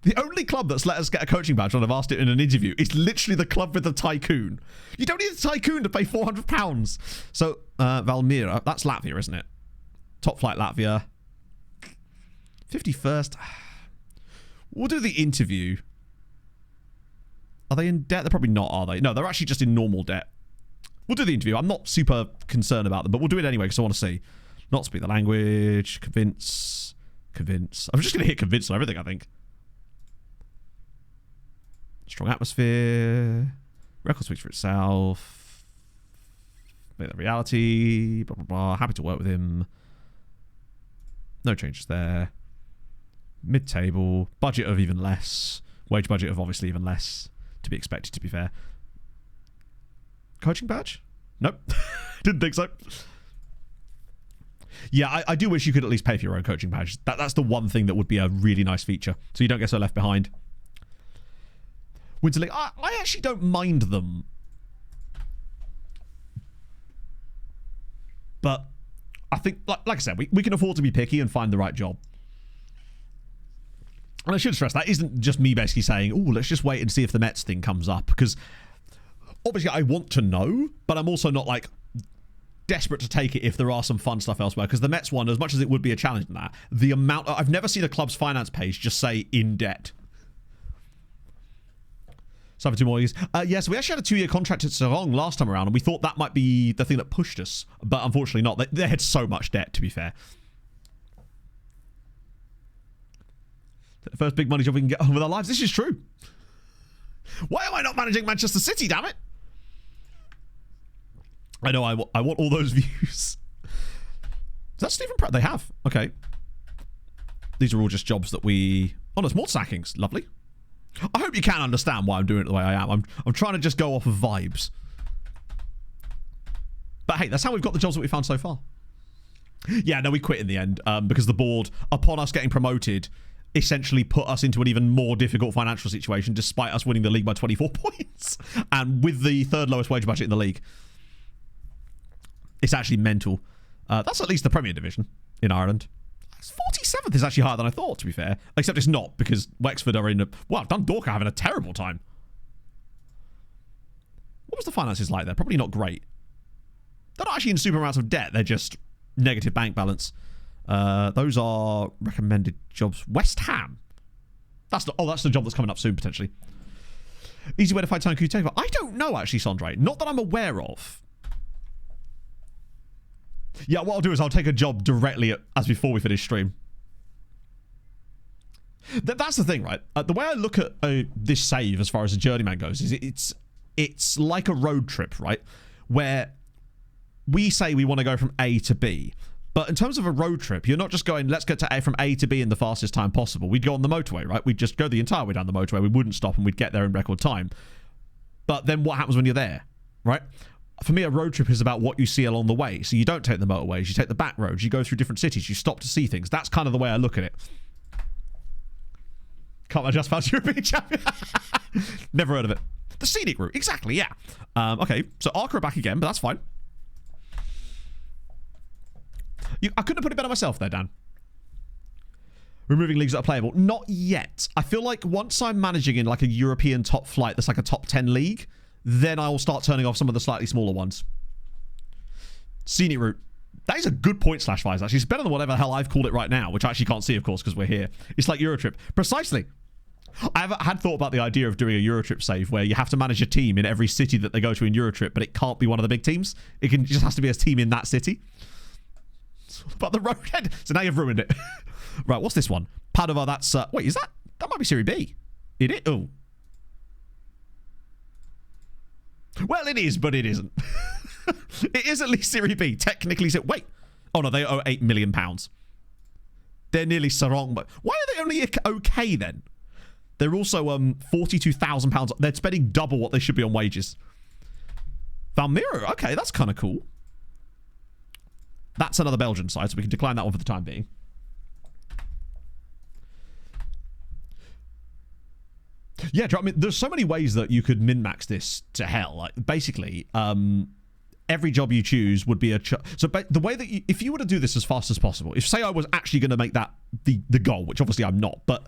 The only club that's let us get a coaching badge when I've asked it in an interview is literally the club with the tycoon. You don't need a tycoon to pay £400. So, Valmiera, that's Latvia, isn't it? Top flight Latvia. 51st. We'll do the interview. Are they in debt? They're probably not, are they? No, they're actually just in normal debt. We'll do the interview. I'm not super concerned about them, but we'll do it anyway because I want to see. Not speak the language. Convince. Convince. I'm just going to hit convince on everything, I think. Strong atmosphere. Record speaks for itself. Make that reality. Blah, blah, blah. Happy to work with him. No changes there. Mid-table. Budget of even less. Wage budget of obviously even less. To be expected, to be fair. Coaching badge? Nope. Didn't think so. Yeah, I do wish you could at least pay for your own coaching badge. That's the one thing that would be a really nice feature. So you don't get so left behind. Winter League. I actually don't mind them. But I think, like I said, we can afford to be picky and find the right job. And I should stress, that isn't just me basically saying, oh, let's just wait and see if the Metz thing comes up. Because obviously I want to know, but I'm also not like desperate to take it if there are some fun stuff elsewhere. Because the Metz one, as much as it would be a challenge in that, the amount... I've never seen a club's finance page just say in debt. So for 2 more years. Yes, we actually had a 2-year contract at Sarong last time around, and we thought that might be the thing that pushed us. But unfortunately not. They had so much debt, to be fair. The first big money job we can get on with our lives. This is true. Why am I not managing Manchester City, damn it? I know, I want all those views. that Stephen Pratt? They have. Okay. These are all just jobs that we... Oh, no, it's more sackings. Lovely. I hope you can understand why I'm doing it the way I am. I'm trying to just go off of vibes. But hey, that's how we've got the jobs that we found so far. Yeah, no, we quit in the end because the board, upon us getting promoted, essentially put us into an even more difficult financial situation despite us winning the league by 24 points. And with the third lowest wage budget in the league. It's actually mental. That's at least the Premier Division in Ireland. 47th is actually higher than I thought, to be fair. Except it's not, because Wexford are in a... Well, Dundalk are having a terrible time. What was the finances like there? Probably not great. They're not actually in super amounts of debt. They're just negative bank balance. Those are recommended jobs. West Ham. That's the job that's coming up soon, potentially. Easy way to find time takeover. I don't know, actually, Sondre. Not that I'm aware of. Yeah, what I'll do is I'll take a job directly as before we finish stream. That's the thing, right? The way I look at this save as far as the Journeyman goes is it's like a road trip, right? Where we say we want to go from A to B. But in terms of a road trip, you're not just going, let's get from A to B in the fastest time possible. We'd go on the motorway, right? We'd just go the entire way down the motorway. We wouldn't stop and we'd get there in record time. But then what happens when you're there, right? For me, a road trip is about what you see along the way. So you don't take the motorways, you take the back roads, you go through different cities, you stop to see things. That's kind of the way I look at it. Can't I just found European champion? Never heard of it. The scenic route, exactly, yeah. Okay, so Arca are back again, but that's fine. I couldn't have put it better myself there, Dan. Removing leagues that are playable. Not yet. I feel like once I'm managing in like a European top flight that's like a top 10 league, then I will start turning off some of the slightly smaller ones. Scenic route. That is a good point, /Vise, actually. It's better than whatever the hell I've called it right now, which I actually can't see, of course, because we're here. It's like Eurotrip. Precisely. I had thought about the idea of doing a Eurotrip save where you have to manage a team in every city that they go to in Eurotrip, but it can't be one of the big teams. It just has to be a team in that city. But the road head. So now you've ruined it. Right, what's this one? Padova, that's... wait, is that... That might be Serie B. Oh. Well, it is, but it isn't. It is at least Serie B. Technically, so wait. Oh, no, they owe £8 million. They're nearly Sarong, but why are they only okay then? They're also £42,000. They're spending double what they should be on wages. Valmiro, okay, that's kind of cool. That's another Belgian side, so we can decline that one for the time being. Yeah, I mean, there's so many ways that you could min-max this to hell. Like, basically, every job you choose would be a... So the way that if you were to do this as fast as possible, if say I was actually going to make that the goal, which obviously I'm not, but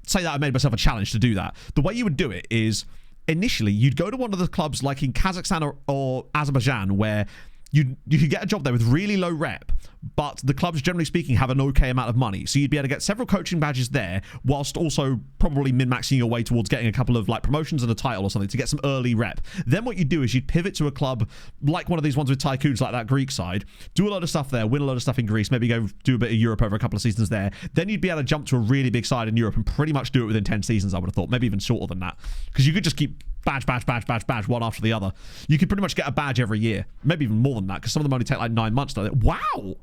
say that I made myself a challenge to do that, the way you would do it is initially you'd go to one of the clubs like in Kazakhstan or Azerbaijan where you could get a job there with really low rep, but the clubs, generally speaking, have an okay amount of money. So you'd be able to get several coaching badges there, whilst also probably min-maxing your way towards getting a couple of like promotions and a title or something to get some early rep. Then what you'd do is you'd pivot to a club like one of these ones with tycoons, like that Greek side, do a lot of stuff there, win a lot of stuff in Greece, maybe go do a bit of Europe over a couple of seasons there. Then you'd be able to jump to a really big side in Europe and pretty much do it within 10 seasons, I would have thought. Maybe even shorter than that. Because you could just keep badge, one after the other. You could pretty much get a badge every year. Maybe even more than that, because some of them only take like 9 months. Wow!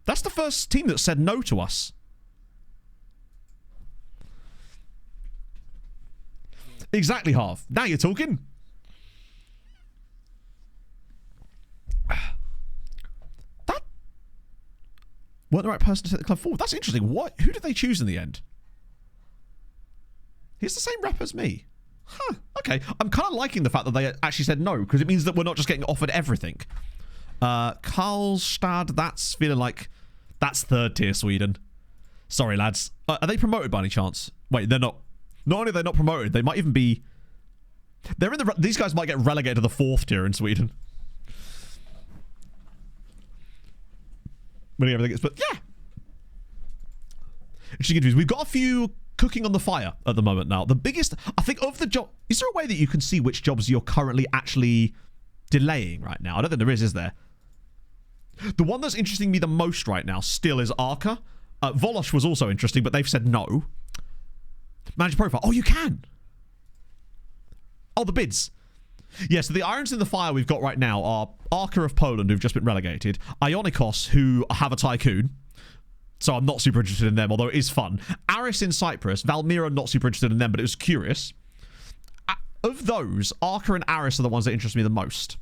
That's the first team that said no to us. Exactly, Harv. Now you're talking. That weren't the right person to take the club forward. That's interesting. What? Who did they choose in the end? He's the same rep as me. Huh. Okay. I'm kind of liking the fact that they actually said no, because it means that we're not just getting offered everything. Karlstad, that's feeling like that's third tier Sweden. Sorry, lads. Are they promoted by any chance? Wait, they're not. Not only are they not promoted, they might even be... They're in the... These guys might get relegated to the fourth tier in Sweden. Winning everything. But yeah. Interesting interviews. We've got a few cooking on the fire at the moment now. The biggest... I think of the job... Is there a way that you can see which jobs you're currently actually delaying right now? I don't think there is there? The one that's interesting me the most right now still is Arca. Volosh was also interesting, but they've said no. Manage profile. Oh, you can. Oh, the bids. Yeah, so the irons in the fire we've got right now are Arca of Poland, who've just been relegated, Ionikos, who have a tycoon, so I'm not super interested in them, although it is fun. Aris in Cyprus, Valmira, not super interested in them, but it was curious. Of those, Arca and Aris are the ones that interest me the most.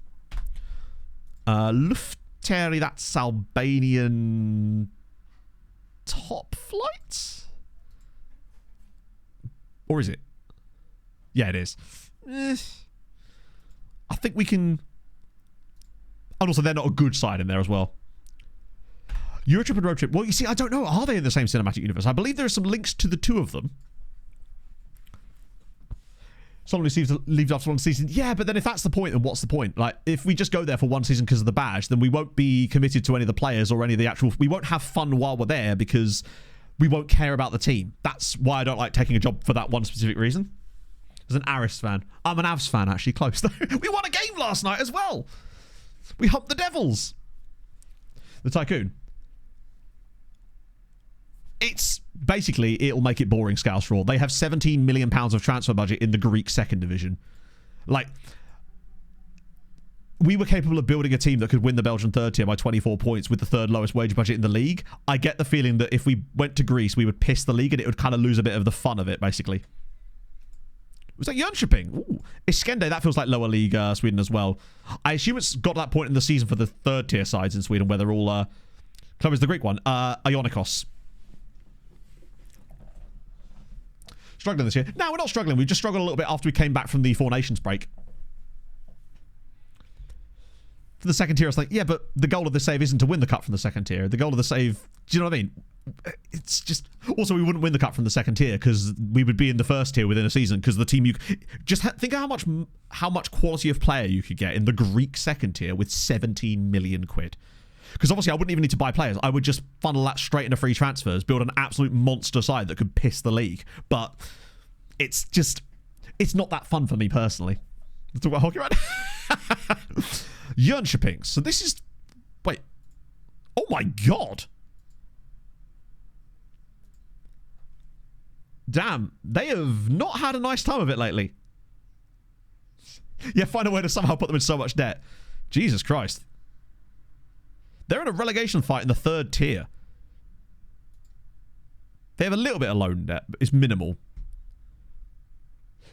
Lufteri, that's Albanian top flight? Or is it? Yeah, it is. I think we can... And also, they're not a good side in there as well. Eurotrip and Road Trip. Well, you see, I don't know. Are they in the same cinematic universe? I believe there are some links to the two of them. Someone who leaves after one season. Yeah, but then if that's the point, then what's the point? Like, if we just go there for one season because of the badge, then we won't be committed to any of the players or any of the actual... We won't have fun while we're there because we won't care about the team. That's why I don't like taking a job for that one specific reason. As an Aris fan. I'm an Avs fan, actually. Close, though. We won a game last night as well. We humped the Devils. The Tycoon. It's basically, it'll make it boring, Scouse Raw. They have £17 million of transfer budget in the Greek second division. Like, we were capable of building a team that could win the Belgian third tier by 24 points with the third lowest wage budget in the league. I get the feeling that if we went to Greece, we would piss the league and it would kind of lose a bit of the fun of it, basically. Was that Jönköping? Ooh. Iskende, that feels like lower league Sweden as well. I assume it's got to that point in the season for the third tier sides in Sweden where they're all... Club is the Greek one. Ionikos. Struggling this year. No, we're not struggling. We just struggled a little bit after we came back from the Four Nations break. For the second tier, it's like, yeah, but the goal of the save isn't to win the cup from the second tier. The goal of the save, do you know what I mean? It's just... Also, we wouldn't win the cup from the second tier because we would be in the first tier within a season because the team you... Just think of how much quality of player you could get in the Greek second tier with 17 million quid. Because obviously I wouldn't even need to buy players. I would just funnel that straight into free transfers, build an absolute monster side that could piss the league. But it's just... It's not that fun for me personally. Let's talk about hockey right now. Jönköping. So this is... Wait. Oh my god. Damn. They have not had a nice time of it lately. Yeah, find a way to somehow put them in so much debt. Jesus Christ. They're in a relegation fight in the third tier. They have a little bit of loan debt, but it's minimal.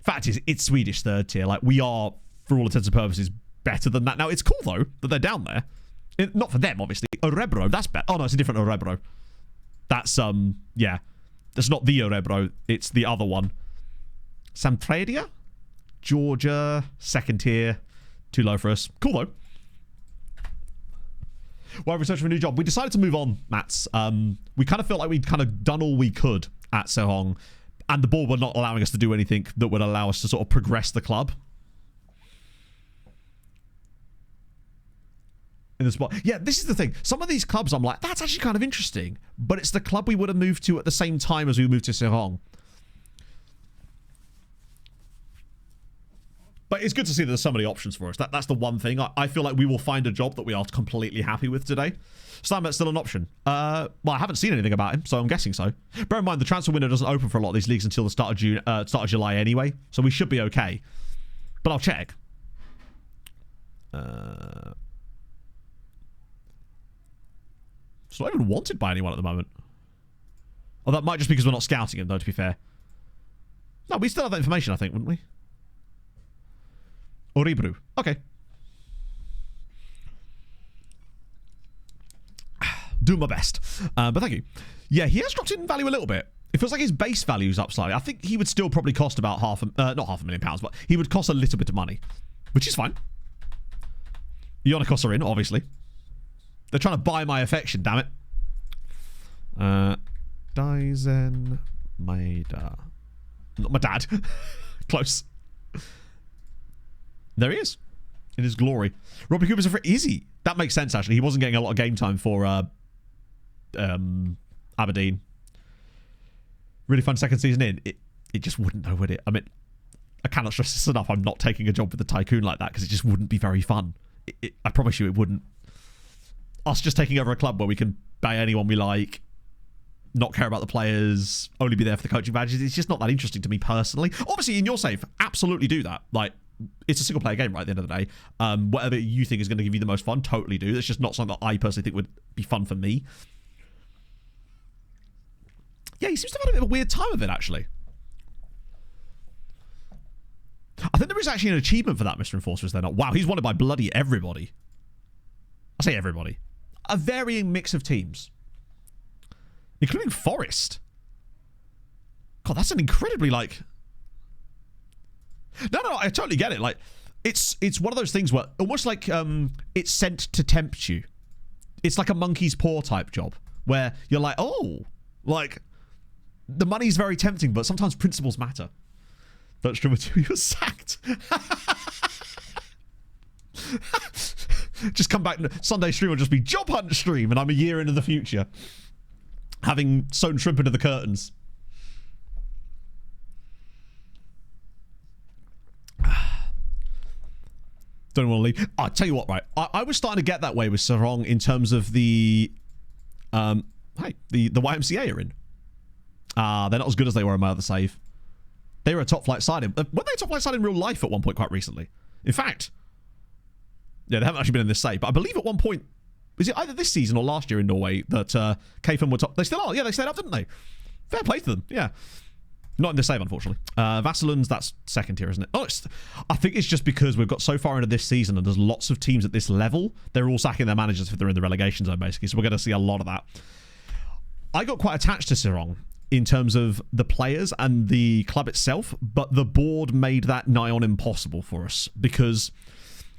Fact is, it's Swedish third tier. Like, we are, for all intents and purposes, better than that. Now, it's cool, though, that they're down there. Not for them, obviously. Orebro, that's better. Oh, no, it's a different Orebro. That's, yeah. That's not the Orebro. It's the other one. Samtradia? Georgia, second tier. Too low for us. Cool, though. While we're searching for a new job, we decided to move on, Mats. We kind of felt like we'd kind of done all we could at Sehong, and the board were not allowing us to do anything that would allow us to sort of progress the club. In the spot. Yeah, this is the thing. Some of these clubs, I'm like, that's actually kind of interesting, but it's the club we would have moved to at the same time as we moved to Sehong. But it's good to see that there's so many options for us. That's the one thing. I feel like we will find a job that we are completely happy with today. Steinmet's still an option. Well, I haven't seen anything about him, so I'm guessing so. Bear in mind, the transfer window doesn't open for a lot of these leagues until the start of June, start of July anyway, so we should be okay. But I'll check. It's not even wanted by anyone at the moment. Oh, that might just be because we're not scouting him, though, to be fair. No, we still have that information, I think, wouldn't we? Oribru. Okay. Do my best. But thank you. Yeah, he has dropped in value a little bit. It feels like his base value is up slightly. I think he would still probably cost about not £500,000, but he would cost a little bit of money, which is fine. Ionikos are in, obviously. They're trying to buy my affection, damn it. Dyson Maida. Not my dad. Close. There he is. In his glory. Robbie Cooper's a free... Easy. That makes sense, actually. He wasn't getting a lot of game time for Aberdeen. Really fun second season in. It just wouldn't though, would it? I mean, I cannot stress this enough. I'm not taking a job with the Tycoon like that because it just wouldn't be very fun. I promise you it wouldn't. Us just taking over a club where we can buy anyone we like, not care about the players, only be there for the coaching badges. It's just not that interesting to me personally. Obviously, in your save, absolutely do that. Like, it's a single player game, right? At the end of the day, whatever you think is going to give you the most fun, totally do. It's just not something that I personally think would be fun for me. Yeah, he seems to have had a bit of a weird time of it, actually. I think there is actually an achievement for that, Mr. Enforcer, is there not? Wow, he's wanted by bloody everybody. I say everybody. A varying mix of teams. Including Forest. God, that's an incredibly, like... No, I totally get it. Like, it's one of those things where almost like it's sent to tempt you. It's like a monkey's paw type job where you're like, oh, like the money's very tempting, but sometimes principles matter. Don't stream until you're sacked. Just come back. Sunday stream will just be job hunt stream, and I'm a year into the future, having sewn shrimp into the curtains. Don't want to leave. I'll tell you what, right? I was starting to get that way with Sarong in terms of the the YMCA are in. They're not as good as they were in my other save. They were a top flight side. Weren't they a top flight side in real life at one point quite recently? In fact, yeah, they haven't actually been in this save, but I believe at one point, was it either this season or last year in Norway that KFM were top? They still are. Yeah, they stayed up, didn't they? Fair play to them. Yeah. Not in this save, unfortunately. Vasselins, that's second tier, isn't it? Oh, I think it's just because we've got so far into this season and there's lots of teams at this level. They're all sacking their managers if they're in the relegation zone, basically. So we're going to see a lot of that. I got quite attached to Sarong in terms of the players and the club itself, but the board made that nigh on impossible for us because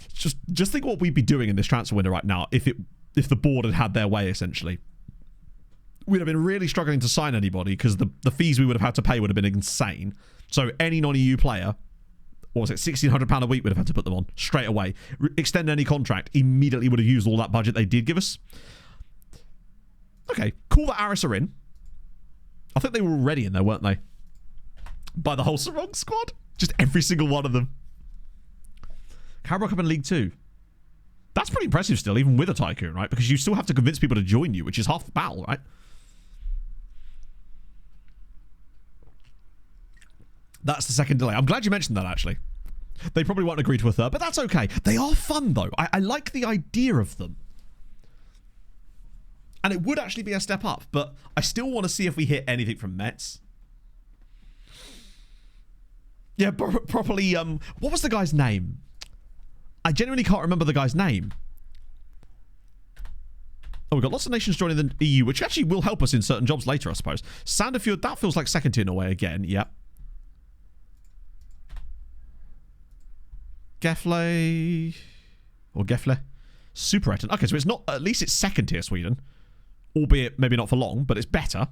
just think what we'd be doing in this transfer window right now if the board had their way, essentially. We'd have been really struggling to sign anybody because the fees we would have had to pay would have been insane. So any non-EU player, what was it, £1,600 a week we'd have had to put them on straight away. Extend any contract, immediately would have used all that budget they did give us. Okay, cool that Aris are in. I think they were already in there, weren't they? By the whole Sarong squad? Just every single one of them. Carabrook up in League 2. That's pretty impressive still, even with a Tycoon, right? Because you still have to convince people to join you, which is half the battle, right? That's the second delay. I'm glad you mentioned that, actually. They probably won't agree to a third, but that's okay. They are fun, though. I like the idea of them. And it would actually be a step up, but I still want to see if we hit anything from Metz. Yeah, properly, what was the guy's name? I genuinely can't remember the guy's name. Oh, we've got lots of nations joining the EU, which actually will help us in certain jobs later, I suppose. Sandefjord, that feels like second tier Norway again, yep. Gefle, or Gefle, Superettan. Okay, so it's not, at least it's second tier Sweden. Albeit maybe not for long, but it's better.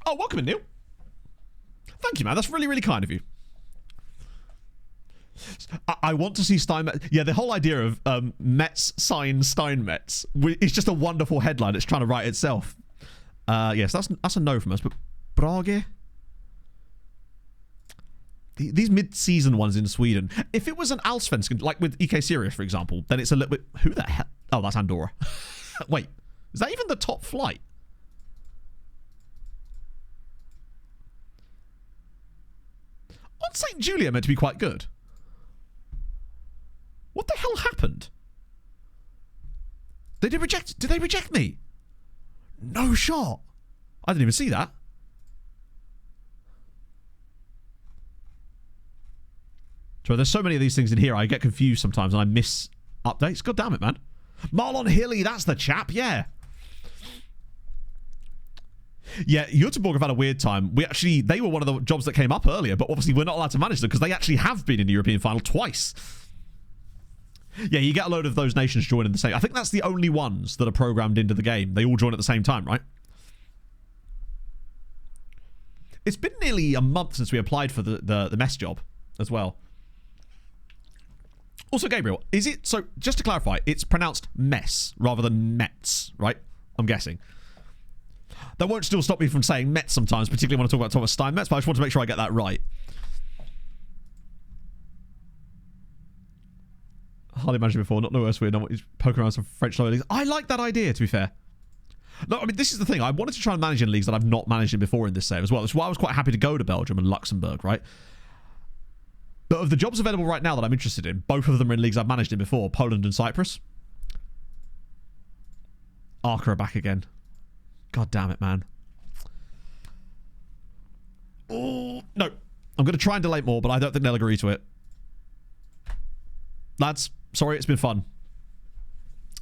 Oh, welcome in, Neil. Thank you, man. That's really, really kind of you. I want to see Steinmetz. Yeah, the whole idea of Metz sign Steinmetz is just a wonderful headline. It's trying to write itself. Yes, that's a no from us. But Brage? These mid-season ones in Sweden. If it was an Allsvenskan, like with EK Sirius, for example, then it's a little bit... Who the hell? Oh, that's Andorra. Wait, is that even the top flight? Aren't St. Julia meant to be quite good? What the hell happened? Did they reject me? No shot. I didn't even see that. So there's so many of these things in here, I get confused sometimes and I miss updates. God damn it, man. Marlon Hilly, that's the chap, yeah. Yeah, Göteborg have had a weird time. They were one of the jobs that came up earlier, but obviously we're not allowed to manage them because they actually have been in the European final twice. Yeah, you get a load of those nations joining the same. I think that's the only ones that are programmed into the game. They all join at the same time, right? It's been nearly a month since we applied for the Metz job as well. Also, Gabriel, is it... So, just to clarify, it's pronounced Metz rather than Metz, right? I'm guessing. That won't still stop me from saying Metz sometimes, particularly when I talk about Thomas Steinmetz, but I just want to make sure I get that right. Hardly managed before, not no worse weird. He's poking around some French lower leagues. I like that idea, to be fair. No, I mean, this is the thing. I wanted to try and manage in leagues that I've not managed in before in this save as well. That's why I was quite happy to go to Belgium and Luxembourg, right? But of the jobs available right now that I'm interested in, both of them are in leagues I've managed in before, Poland and Cyprus. Arca are back again. God damn it, man. Oh, no. I'm going to try and delay more, but I don't think they'll agree to it. Lads, sorry, it's been fun.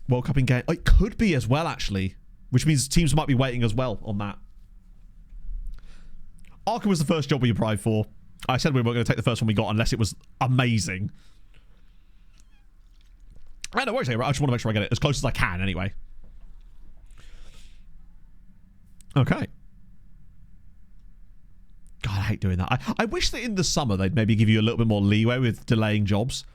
World Cup in game. Oh, it could be as well, actually. Which means teams might be waiting as well on that. Arca was the first job we applied for. I said we weren't going to take the first one we got unless it was amazing. I don't worry, I just want to make sure I get it as close as I can anyway. Okay. God, I hate doing that. I wish that in the summer they'd maybe give you a little bit more leeway with delaying jobs.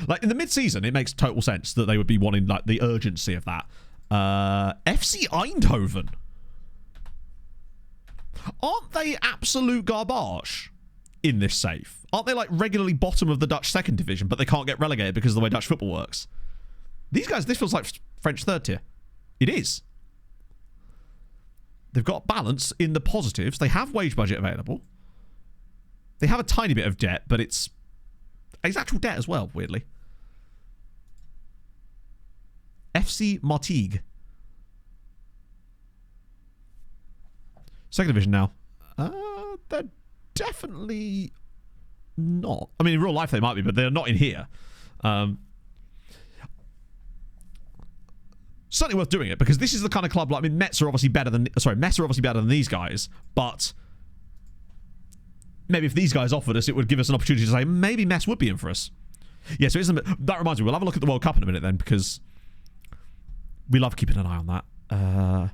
Like in the mid-season, it makes total sense that they would be wanting like the urgency of that. FC Eindhoven. Aren't they absolute garbage in this safe? Aren't they like regularly bottom of the Dutch second division, but they can't get relegated because of the way Dutch football works? These guys, this feels like French third tier. It is. They've got balance in the positives. They have wage budget available. They have a tiny bit of debt, but it's actual debt as well, weirdly. FC Martigues. Second division now. They're definitely not. I mean, in real life they might be, but they're not in here. Certainly worth doing it, because this is the kind of club, like, I mean, Metz are obviously better than these guys, but maybe if these guys offered us, it would give us an opportunity to say, maybe Metz would be in for us. Yeah, so that reminds me, we'll have a look at the World Cup in a minute then, because we love keeping an eye on that.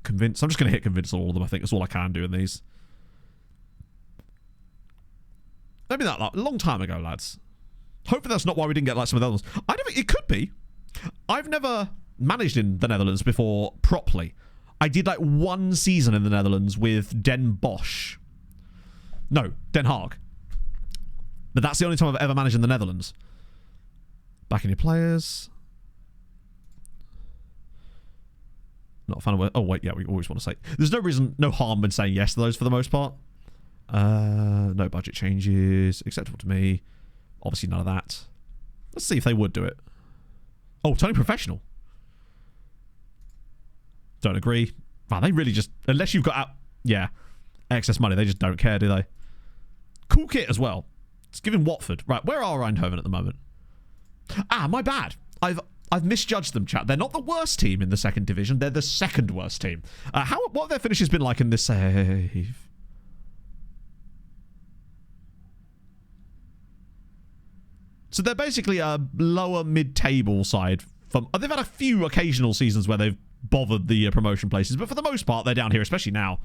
Convince. I'm just going to hit convince all of them, I think. That's all I can do in these. Maybe that a long time ago, lads. Hopefully that's not why we didn't get like some of the others. I don't think it could be. I've never managed in the Netherlands before properly. I did like one season in the Netherlands with Den Bosch. No, Den Haag. But that's the only time I've ever managed in the Netherlands. Back in your players. Not a fan of... Oh, wait, yeah, we always want to say... There's no harm in saying yes to those for the most part. No budget changes. Acceptable to me. Obviously none of that. Let's see if they would do it. Oh, turning professional. Don't agree. Wow, they really just... Unless you've got... Yeah. Excess money, they just don't care, do they? Cool kit as well. It's given Watford. Right, where are Eindhoven at the moment? Ah, my bad. I've misjudged them, chat. They're not the worst team in the second division. They're the second worst team. What have their finishes been like in this save? So they're basically a lower mid-table side. They've had a few occasional seasons where they've bothered the promotion places, but for the most part, they're down here, especially now.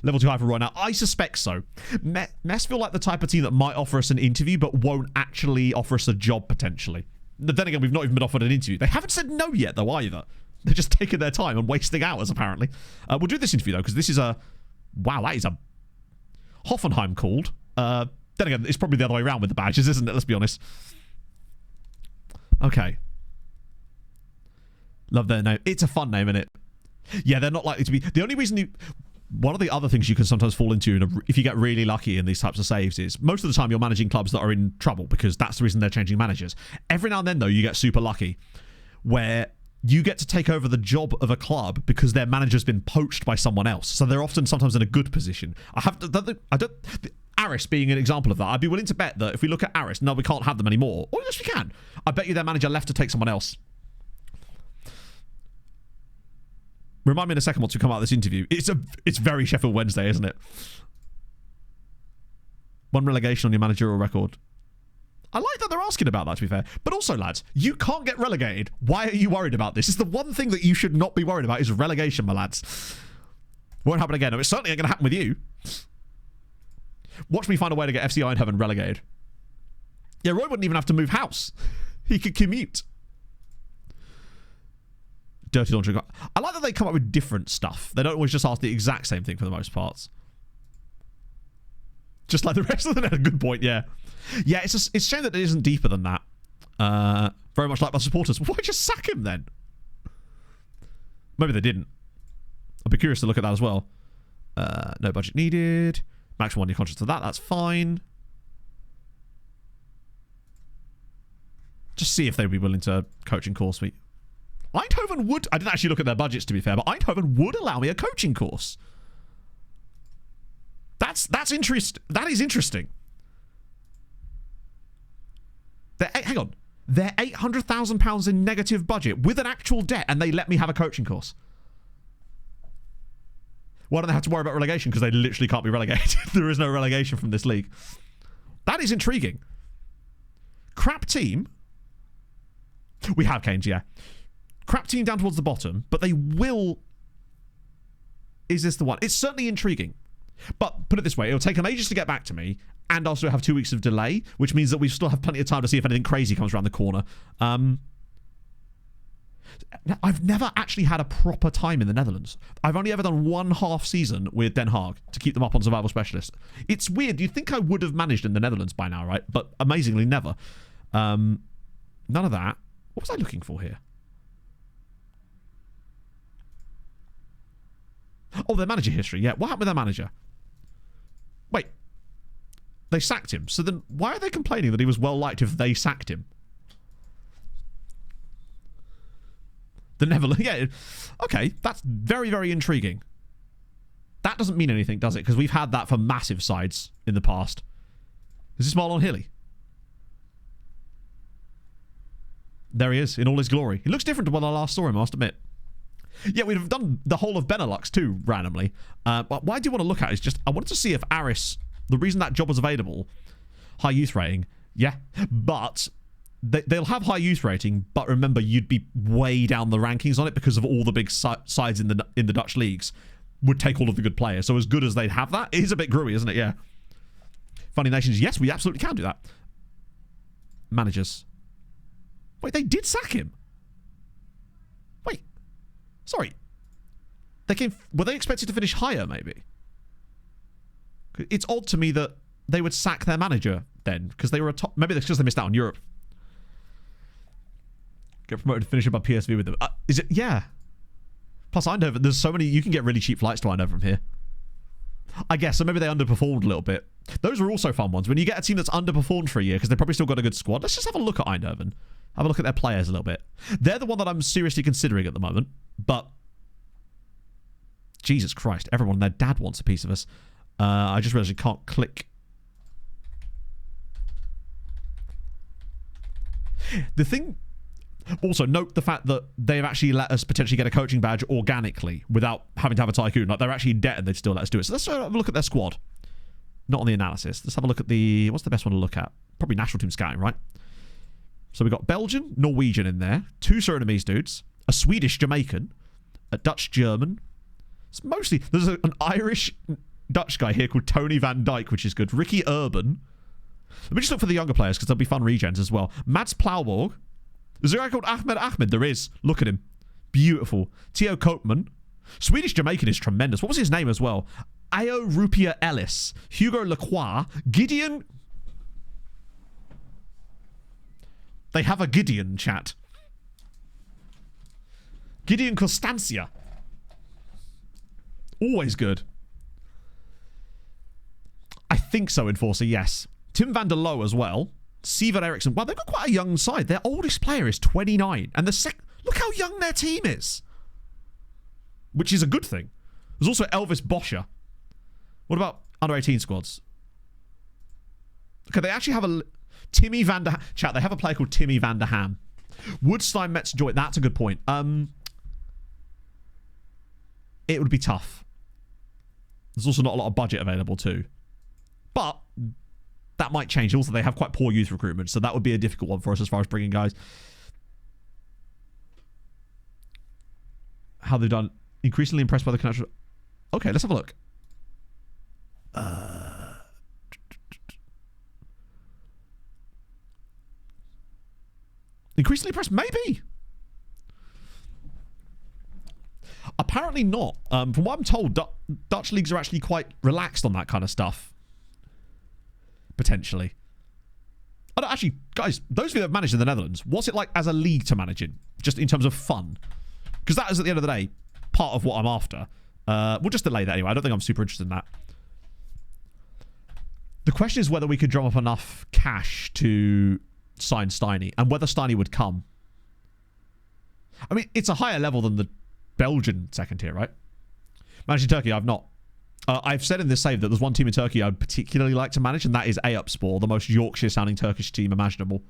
Level 2 high for right now. I suspect so. Metz feel like the type of team that might offer us an interview, but won't actually offer us a job, potentially. Then again, we've not even been offered an interview. They haven't said no yet, though, either. They're just taking their time and wasting hours, apparently. We'll do this interview, though, because this is a... Wow, that is a... Hoffenheim called. Then again, it's probably the other way around with the badges, isn't it? Let's be honest. Okay. Love their name. It's a fun name, isn't it? Yeah, they're not likely to be... The only reason you... One of the other things you can sometimes fall into if you get really lucky in these types of saves is most of the time you're managing clubs that are in trouble because that's the reason they're changing managers. Every now and then, though, you get super lucky where you get to take over the job of a club because their manager's been poached by someone else. So they're often sometimes in a good position. Aris being an example of that. I'd be willing to bet that if we look at Aris, no, we can't have them anymore. Or yes, we can. I bet you their manager left to take someone else. Remind me in a second once we come out of this interview. It's very Sheffield Wednesday, isn't it? One relegation on your managerial record. I like that they're asking about that, to be fair. But also, lads, you can't get relegated. Why are you worried about this? It's the one thing that you should not be worried about is relegation, my lads. Won't happen again. It's certainly ain't going to happen with you. Watch me find a way to get FC Eindhoven relegated. Yeah, Roy wouldn't even have to move house. He could commute. Dirty laundry. I like that they come up with different stuff. They don't always just ask the exact same thing for the most parts. Just like the rest of them. A good point, yeah. Yeah, it's a shame that it isn't deeper than that. Very much like my supporters. Why just sack him then? Maybe they didn't. I'd be curious to look at that as well. No budget needed. Maximum 1 year contract to that. That's fine. Just see if they'd be willing to coaching course me. Eindhoven would... I didn't actually look at their budgets, to be fair, but Eindhoven would allow me a coaching course. That's interest. That is interesting. Hang on. They're £800,000 in negative budget with an actual debt, and they let me have a coaching course. Why don't they have to worry about relegation? Because they literally can't be relegated. There is no relegation from this league. That is intriguing. Crap team. We have Canes, yeah. Crap team down towards the bottom, but they will... Is this the one? It's certainly intriguing. But put it this way, it'll take them ages to get back to me, and also have 2 weeks of delay, which means that we still have plenty of time to see if anything crazy comes around the corner. I've never actually had a proper time in the Netherlands. I've only ever done 1 half season with Den Haag to keep them up on Survival Specialist. It's weird. You'd think I would have managed in the Netherlands by now, right? But amazingly, never. None of that. What was I looking for here? Oh, their manager history. Yeah, what happened with their manager? Wait. They sacked him. So then why are they complaining that he was well liked if they sacked him? The Netherlands. Yeah. Okay, that's very, very intriguing. That doesn't mean anything, does it? Because we've had that for massive sides in the past. Is this Marlon Hilly? There he is, in all his glory. He looks different to when I last saw him, I must admit. Yeah, we've done the whole of Benelux too, randomly. But what I do want to look at is just, I wanted to see if Aris, the reason that job was available, high youth rating, yeah, but they'll have high youth rating, but remember, you'd be way down the rankings on it because of all the big sides in the Dutch leagues would take all of the good players. So as good as they'd have that, it is a bit gruey, isn't it? Yeah. Funny Nations, yes, we absolutely can do that. Managers. Wait, they did sack him. Wait. Sorry. Were they expected to finish higher, maybe? It's odd to me that they would sack their manager then, because they were a top... Maybe that's because they missed out on Europe. Get promoted to finish above PSV with them. Is it? Yeah. Plus Eindhoven, there's so many... You can get really cheap flights to Eindhoven from here. I guess, so maybe they underperformed a little bit. Those were also fun ones. When you get a team that's underperformed for a year, because they've probably still got a good squad, let's just have a look at Eindhoven. Have a look at their players a little bit. They're the one that I'm seriously considering at the moment, but... Jesus Christ, everyone and their dad wants a piece of us. I just realized you can't click. The thing... Also, note the fact that they've actually let us potentially get a coaching badge organically without having to have a tycoon. Like, they're actually in debt and they'd still let us do it. So let's have a look at their squad. Not on the analysis. Let's have a look at the... What's the best one to look at? Probably national team scouting, right? So we've got Belgian, Norwegian in there. 2 Surinamese dudes. A Swedish Jamaican. A Dutch German. It's mostly... There's an Irish Dutch guy here called Tony Van Dyke, which is good. Ricky Urban. Let me just look for the younger players because there'll be fun regens as well. Mads Plauborg. Is there a guy called Ahmed? There is. Look at him. Beautiful. Theo Koopman. Swedish Jamaican is tremendous. What was his name as well? Ayo Rupia Ellis. Hugo Lacroix. Gideon... They have a Gideon, chat. Gideon Constancia. Always good. I think so, Enforcer, yes. Tim van der Loe as well. Siver Eriksson. Well, they've got quite a young side. Their oldest player is 29. And look how young their team is. Which is a good thing. There's also Elvis Boscher. What about under 18 squads? Okay, they actually have a... Timmy van der... Chat, they have a player called Timmy van der Ham. Woodstein Metz Joy. That's a good point. It would be tough. There's also not a lot of budget available too. But that might change. Also, they have quite poor youth recruitment, so that would be a difficult one for us as far as bringing guys. How they've done. Increasingly impressed by the connection. Okay, let's have a look. Increasingly impressed? Maybe. Apparently not. From what I'm told, Dutch leagues are actually quite relaxed on that kind of stuff. Potentially. I don't, actually, guys, those of you that have managed in the Netherlands, what's it like as a league to manage in? Just in terms of fun. Because that is, at the end of the day, part of what I'm after. We'll just delay that anyway. I don't think I'm super interested in that. The question is whether we could drum up enough cash to sign Steiny, and whether Steiny would come. I mean, it's a higher level than the Belgian second tier, right? Managing Turkey, I've not. I've said in this save that there's one team in Turkey I'd particularly like to manage, and that is Eyüpspor, the most Yorkshire-sounding Turkish team imaginable.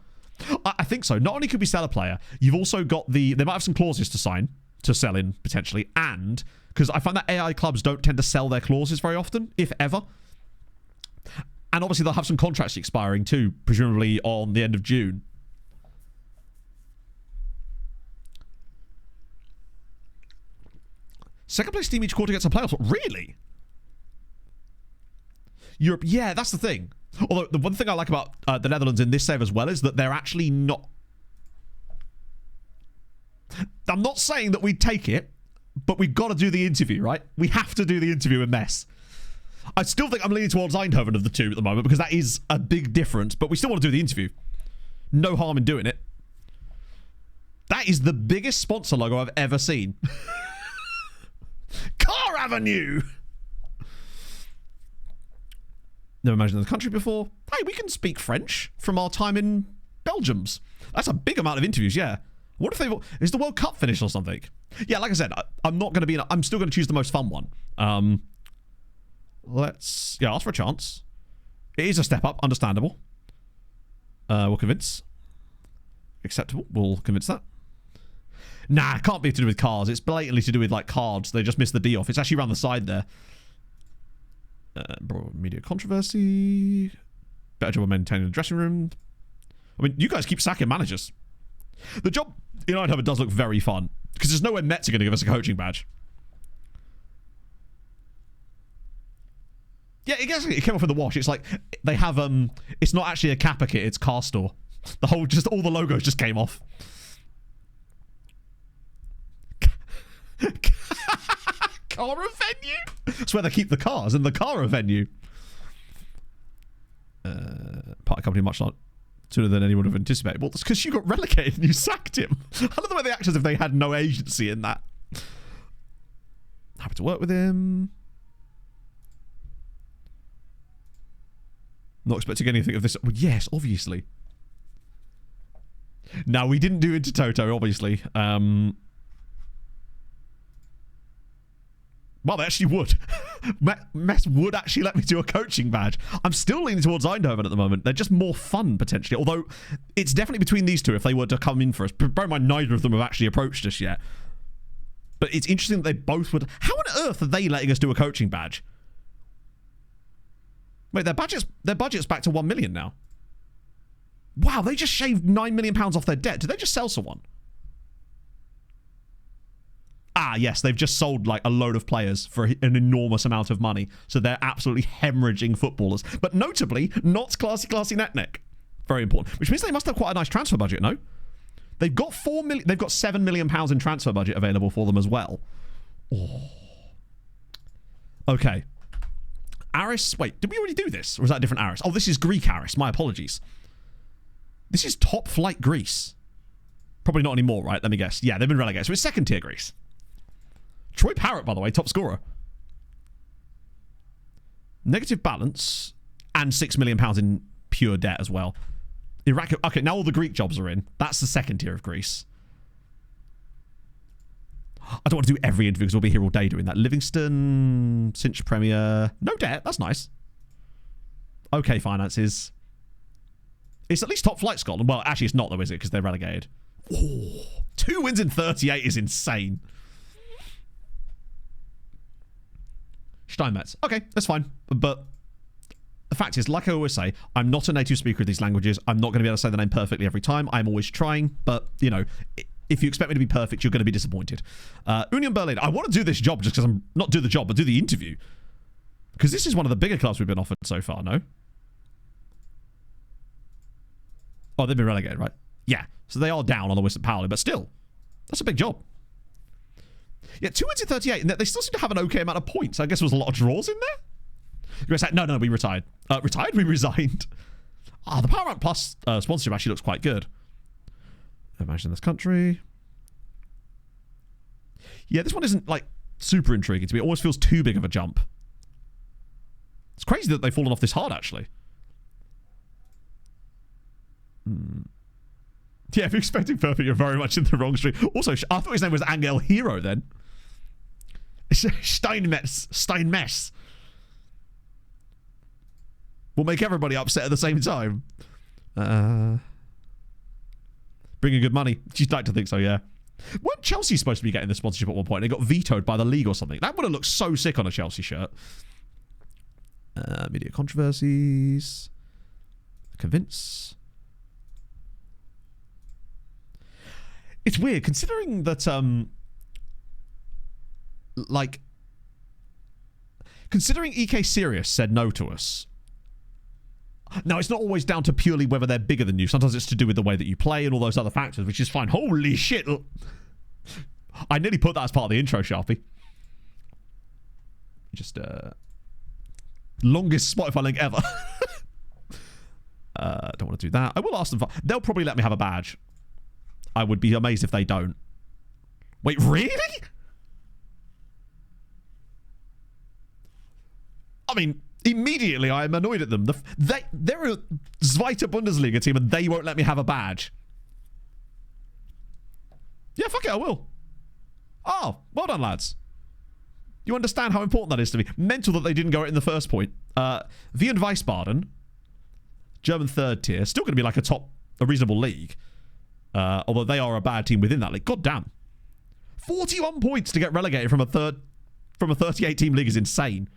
I think so. Not only could we sell a player, you've also got they might have some clauses to sign, to sell in, potentially, and, because I find that AI clubs don't tend to sell their clauses very often, if ever. And obviously they'll have some contracts expiring too, presumably on the end of June. Second place team each quarter gets a playoff. Really? Europe, yeah, that's the thing. Although the one thing I like about the Netherlands in this save as well is that they're actually not... I'm not saying that we'd take it, but we've got to do the interview, right? We have to do the interview in Metz. I still think I'm leaning towards Eindhoven of the two at the moment because that is a big difference, but we still want to do the interview. No harm in doing it. That is the biggest sponsor logo I've ever seen. Car Avenue! Never imagined the country before. Hey, we can speak French from our time in Belgium's. That's a big amount of interviews, yeah. What if they... Is the World Cup finished or something? Yeah, like I said, I'm not going to be... I'm still going to choose the most fun one. Let's... Yeah, ask for a chance. It is a step up. Understandable. We'll convince. Acceptable. We'll convince that. Nah, it can't be to do with cars. It's blatantly to do with, like, cards. They just missed the D off. It's actually around the side there. Media controversy. Better job of maintaining the dressing room. I mean, you guys keep sacking managers. The job in Eindhoven does look very fun. Because there's nowhere Metz are going to give us a coaching badge. Yeah, it came off in the wash. It's like, they have, it's not actually a Kappa kit, it's car store. All the logos just came off. Cara venue? That's where they keep the cars, in the Cara venue. Part of company much sooner than anyone would have anticipated. Well, that's because you got relegated and you sacked him. I love the way they act as if they had no agency in that. Happy to work with him. Not expecting anything of this. Well, yes, obviously. Now, we didn't do Intertoto, obviously. Well, they actually would. Metz would actually let me do a coaching badge. I'm still leaning towards Eindhoven at the moment. They're just more fun, potentially. Although, it's definitely between these two if they were to come in for us. Bear in mind, neither of them have actually approached us yet. But it's interesting that they both would... How on earth are they letting us do a coaching badge? Wait, their budget's back to 1 million now. Wow, they just shaved £9 million off their debt. Did they just sell someone? Ah, yes, they've just sold like a load of players for an enormous amount of money. So they're absolutely hemorrhaging footballers. But notably, not classy Netneck. Very important. Which means they must have quite a nice transfer budget, no? They've got they've got £7 million in transfer budget available for them as well. Oh. Okay. Aris, wait, did we already do this? Or is that a different Aris? Oh, this is Greek Aris. My apologies. This is top flight Greece. Probably not anymore, right? Let me guess. Yeah, they've been relegated. So it's second tier Greece. Troy Parrott, by the way, top scorer. Negative balance and £6 million in pure debt as well. Iraq. Okay, now all the Greek jobs are in. That's the second tier of Greece. I don't want to do every interview because we'll be here all day doing that. Livingston, Cinch Premier. No debt. That's nice. Okay, finances. It's at least top flight Scotland. Well, actually, it's not though, is it? Because they're relegated. Oh, 2 wins in 38 is insane. Steinmetz. Okay, that's fine. But the fact is, like I always say, I'm not a native speaker of these languages. I'm not going to be able to say the name perfectly every time. I'm always trying. But, you know, if you expect me to be perfect, you're going to be disappointed. Union Berlin. I want to do this job just because I'm not do the job, but do the interview. Because this is one of the bigger clubs we've been offered so far, no? Oh, they've been relegated, right? Yeah. So they are down on the St. Pauli, but still, that's a big job. Yeah, 2 wins in 38, and they still seem to have an okay amount of points. I guess there was a lot of draws in there. You're going to say, no, we retired. Retired? We resigned. The Paramount Plus sponsorship actually looks quite good. Imagine this country. Yeah, this one isn't, like, super intriguing to me. It almost feels too big of a jump. It's crazy that they've fallen off this hard, actually. Yeah, if you're expecting perfect, you're very much in the wrong street. Also, I thought his name was Angel Hero then. Steinmetz. Will make everybody upset at the same time. Bringing good money. You'd like to think so, yeah. Weren't Chelsea supposed to be getting the sponsorship at one point? They got vetoed by the league or something. That would have looked so sick on a Chelsea shirt. Media controversies. Convince. It's weird, considering that, considering EK Sirius said no to us. Now, it's not always down to purely whether they're bigger than you. Sometimes it's to do with the way that you play and all those other factors, which is fine. Holy shit. I nearly put that as part of the intro, Sharpie. Just, longest Spotify link ever. Don't want to do that. I will ask them. They'll probably let me have a badge. I would be amazed if they don't. Wait, really? I mean, immediately I am annoyed at them. They're a Zweite Bundesliga team and they won't let me have a badge. Yeah, fuck it, I will. Oh, well done, lads. You understand how important that is to me. Mental that they didn't go it in the first point. Wien Wiesbaden, German third tier, still going to be like a reasonable league. Although they are a bad team within that league. God damn. 41 points to get relegated from a 38 team league is insane.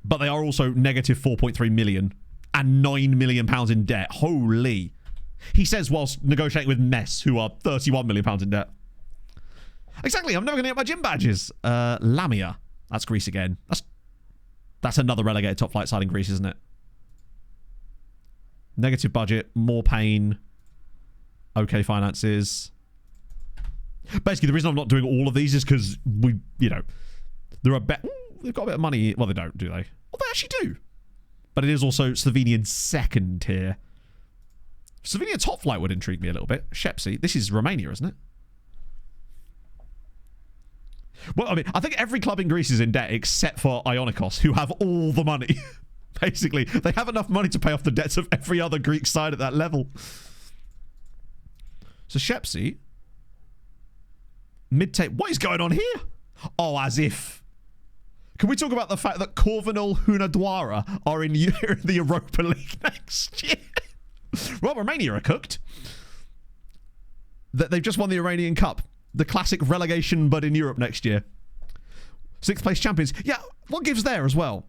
But they are also negative 4.3 million and 9 million pounds in debt. Holy. He says whilst negotiating with Metz, who are 31 million pounds in debt. Exactly, I'm never going to get my gym badges. Lamia. That's Greece again. That's another relegated top flight side in Greece, isn't it? Negative budget, more pain. Okay finances. Basically, the reason I'm not doing all of these is because there are they've got a bit of money. Well, they don't, do they? Well, they actually do. But it is also Slovenian second tier. Slovenia top flight would intrigue me a little bit. Shepsy. This is Romania, isn't it? Well, I mean, I think every club in Greece is in debt except for Ionikos, who have all the money. Basically, they have enough money to pay off the debts of every other Greek side at that level. So Shepsy. Mid-tape. What is going on here? Oh, as if. Can we talk about the fact that Corvinal Hunedoara are in the Europa League next year? Well, Romania are cooked. They've just won the Iranian Cup. The classic relegation, but in Europe next year. 6th place champions. Yeah, what gives there as well?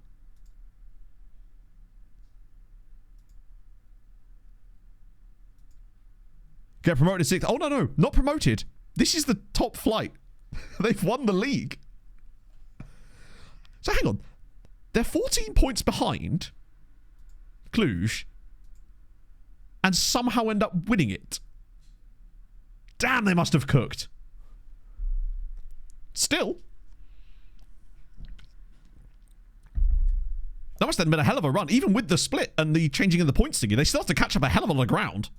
Get promoted 6th. Oh, no. Not promoted. This is the top flight. They've won the league. So hang on. They're 14 points behind Cluj and somehow end up winning it. Damn, they must have cooked. Still. That must have been a hell of a run. Even with the split and the changing of the points thingy, they still have to catch up a hell of a lot of ground.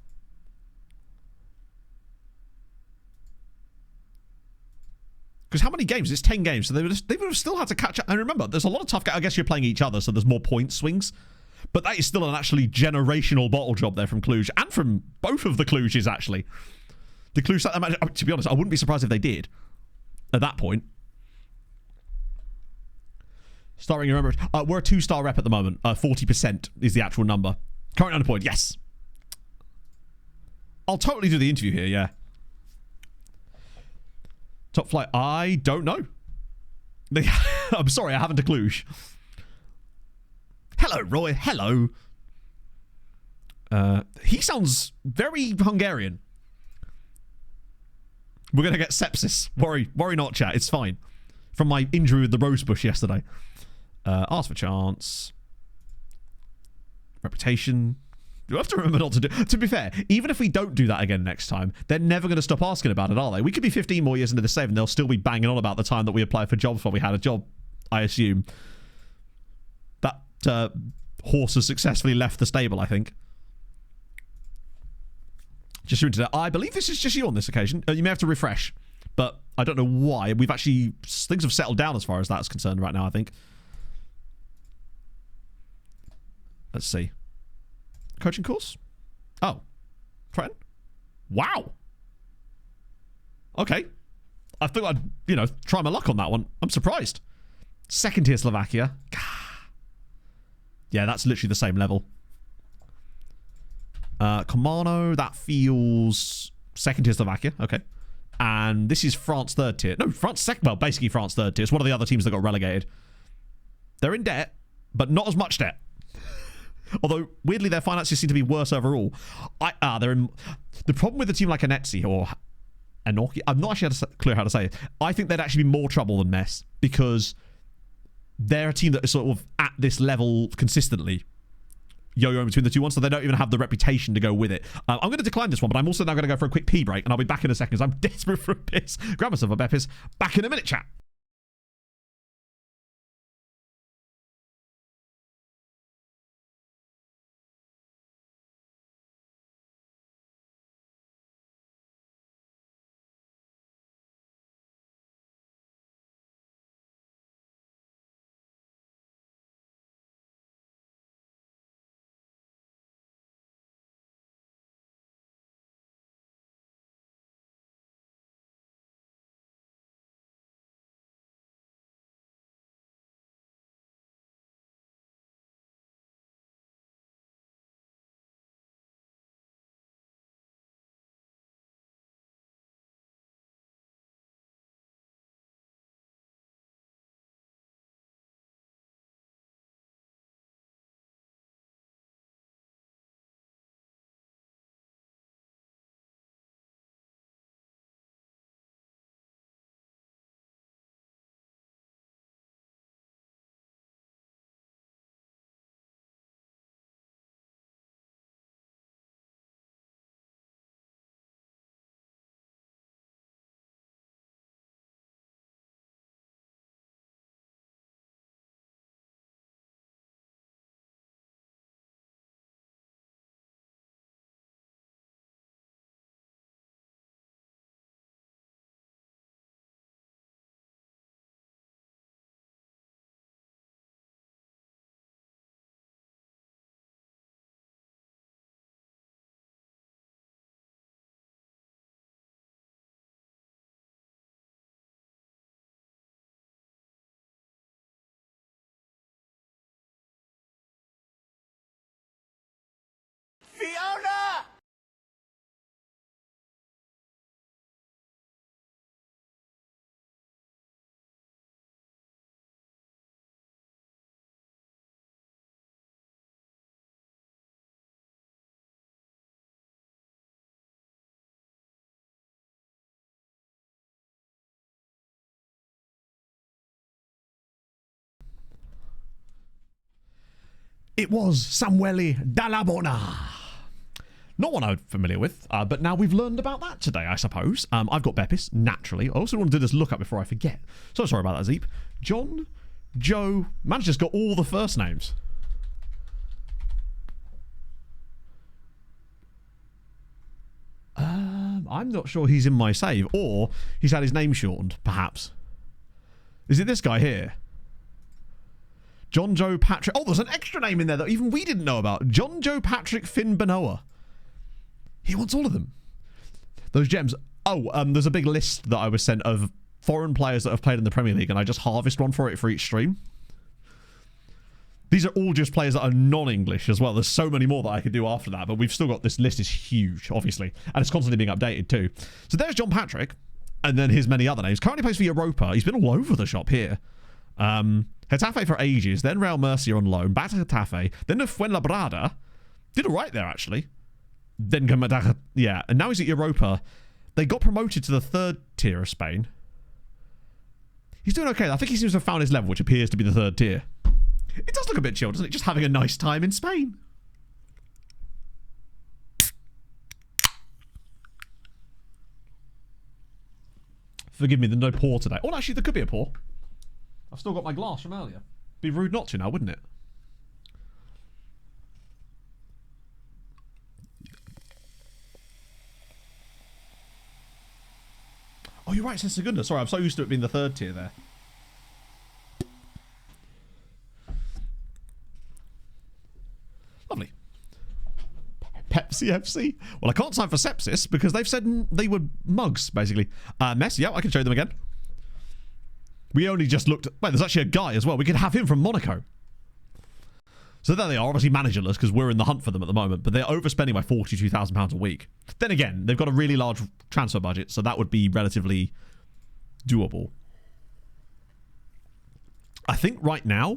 Because how many games? It's 10 games, so they would have still had to catch up. And remember, there's a lot of tough guys. I guess you're playing each other, so there's more point swings. But that is still an actually generational bottle job there from Cluj. And from both of the Clujes, actually. The Cluj, to be honest, I wouldn't be surprised if they did. At that point. Starting, remember, we're a 2-star rep at the moment. 40% is the actual number. Current unemployed, yes. I'll totally do the interview here, yeah. Top flight, I don't know. I'm sorry, I haven't to Cluj. Hello, Roy. Hello. He sounds very Hungarian. We're going to get sepsis. Worry not, chat. It's fine. From my injury with the rosebush yesterday. Ask for chance. Reputation. You have to remember not to do. To be fair, even if we don't do that again next time, they're never going to stop asking about it, are they? We could be 15 more years into the save and they'll still be banging on about the time that we applied for jobs before we had a job, I assume. That horse has successfully left the stable, I think. Just into that. I believe this is just you on this occasion. You may have to refresh, but I don't know why. Things have settled down as far as that's concerned right now, I think. Let's see. Coaching course? Oh. Friend? Wow. Okay. I thought I'd, you know, try my luck on that one. I'm surprised. Second tier Slovakia. Yeah, that's literally the same level. Komano, that feels second tier Slovakia. Okay. And this is France third tier. No, France second. Well, basically France third tier. It's one of the other teams that got relegated. They're in debt, but not as much debt. Although, weirdly, their finances seem to be worse overall. They're in... The problem with a team like Anetsi or Anorki, I'm not actually clear how to say it. I think they'd actually be more trouble than Metz because they're a team that is sort of at this level consistently. Yo-yo between the two ones, so they don't even have the reputation to go with it. I'm going to decline this one, but I'm also now going to go for a quick pee break, and I'll be back in a second because I'm desperate for a piss. Grab myself a bear piss. Back in a minute, chat. Fiona! It was Samuele Dall'Abona. Not one I'm familiar with, but now we've learned about that today, I suppose. I've got Beppis, naturally. I also want to do this lookup before I forget. So sorry about that, Zeep. John, Joe, man's just got all the first names. I'm not sure he's in my save, or he's had his name shortened, perhaps. Is it this guy here? John Joe Patrick. Oh, there's an extra name in there that even we didn't know about. John Joe Patrick Finn Benoa. He wants all of them. Those gems. Oh, there's a big list that I was sent of foreign players that have played in the Premier League, and I just harvest one for each stream. These are all just players that are non-English as well. There's so many more that I could do after that, but we've still got, this list is huge, obviously, and it's constantly being updated too. So there's John Patrick, and then his many other names. Currently plays for Europa. He's been all over the shop here. Getafe for ages, then Real Murcia on loan, back to Getafe, then to Fuenlabrada. Did all right there, actually. Then yeah, and now he's at Europa. They got promoted to the third tier of Spain. He's doing okay. I think he seems to have found his level, which appears to be the third tier. It does look a bit chill, doesn't it? Just having a nice time in Spain. Forgive me, there's no pour today. Oh, actually, there could be a pour. I've still got my glass from earlier. Be rude not to now, wouldn't it? Oh, you're right, it says Segunda. Sorry, I'm so used to it being the third tier there. CFC. Well, I can't sign for sepsis because they've said they were mugs, basically. Metz, yeah, I can show them again. We only just looked... Wait, there's actually a guy as well. We could have him from Monaco. So there they are, obviously managerless because we're in the hunt for them at the moment, but they're overspending by £42,000 a week. Then again, they've got a really large transfer budget, so that would be relatively doable. I think right now,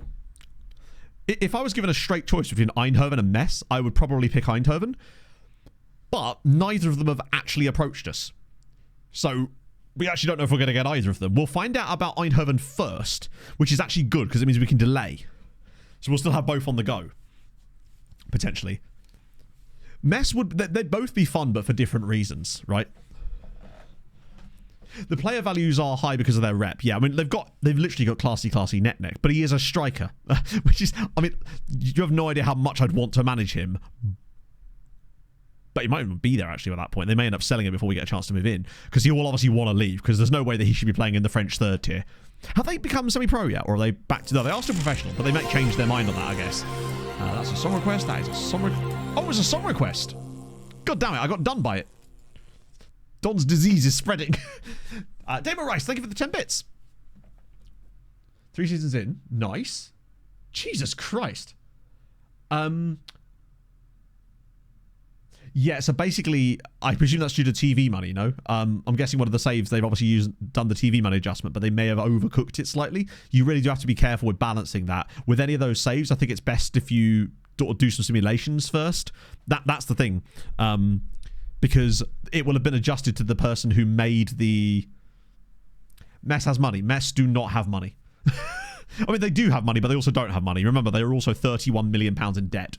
if I was given a straight choice between Eindhoven and Metz, I would probably pick Eindhoven, but neither of them have actually approached us. So we actually don't know if we're going to get either of them. We'll find out about Eindhoven first, which is actually good because it means we can delay. So we'll still have both on the go, potentially. Metz they'd both be fun, but for different reasons, right? The player values are high because of their rep. Yeah, I mean, they've literally got classy neck, but he is a striker, which is, I mean, you have no idea how much I'd want to manage him. But he might even be there actually at that point. They may end up selling him before we get a chance to move in because he will obviously want to leave because there's no way that he should be playing in the French third tier. Have they become semi-pro yet, or are they back to... No, they are still professional, but they might change their mind on that, I guess. That's a song request. That is a song request. Oh, it's a song request. God damn it, I got done by it. Don's disease is spreading. Damon Rice, thank you for the 10 bits. 3 seasons in. Nice. Jesus Christ. Yeah, so basically, I presume that's due to TV money, no? I'm guessing one of the saves, they've obviously done the TV money adjustment, but they may have overcooked it slightly. You really do have to be careful with balancing that. With any of those saves, I think it's best if you do some simulations first. That's the thing. Because it will have been adjusted to the person who made the... Metz has money. Metz do not have money. I mean, they do have money, but they also don't have money. Remember, they are also £31 million in debt.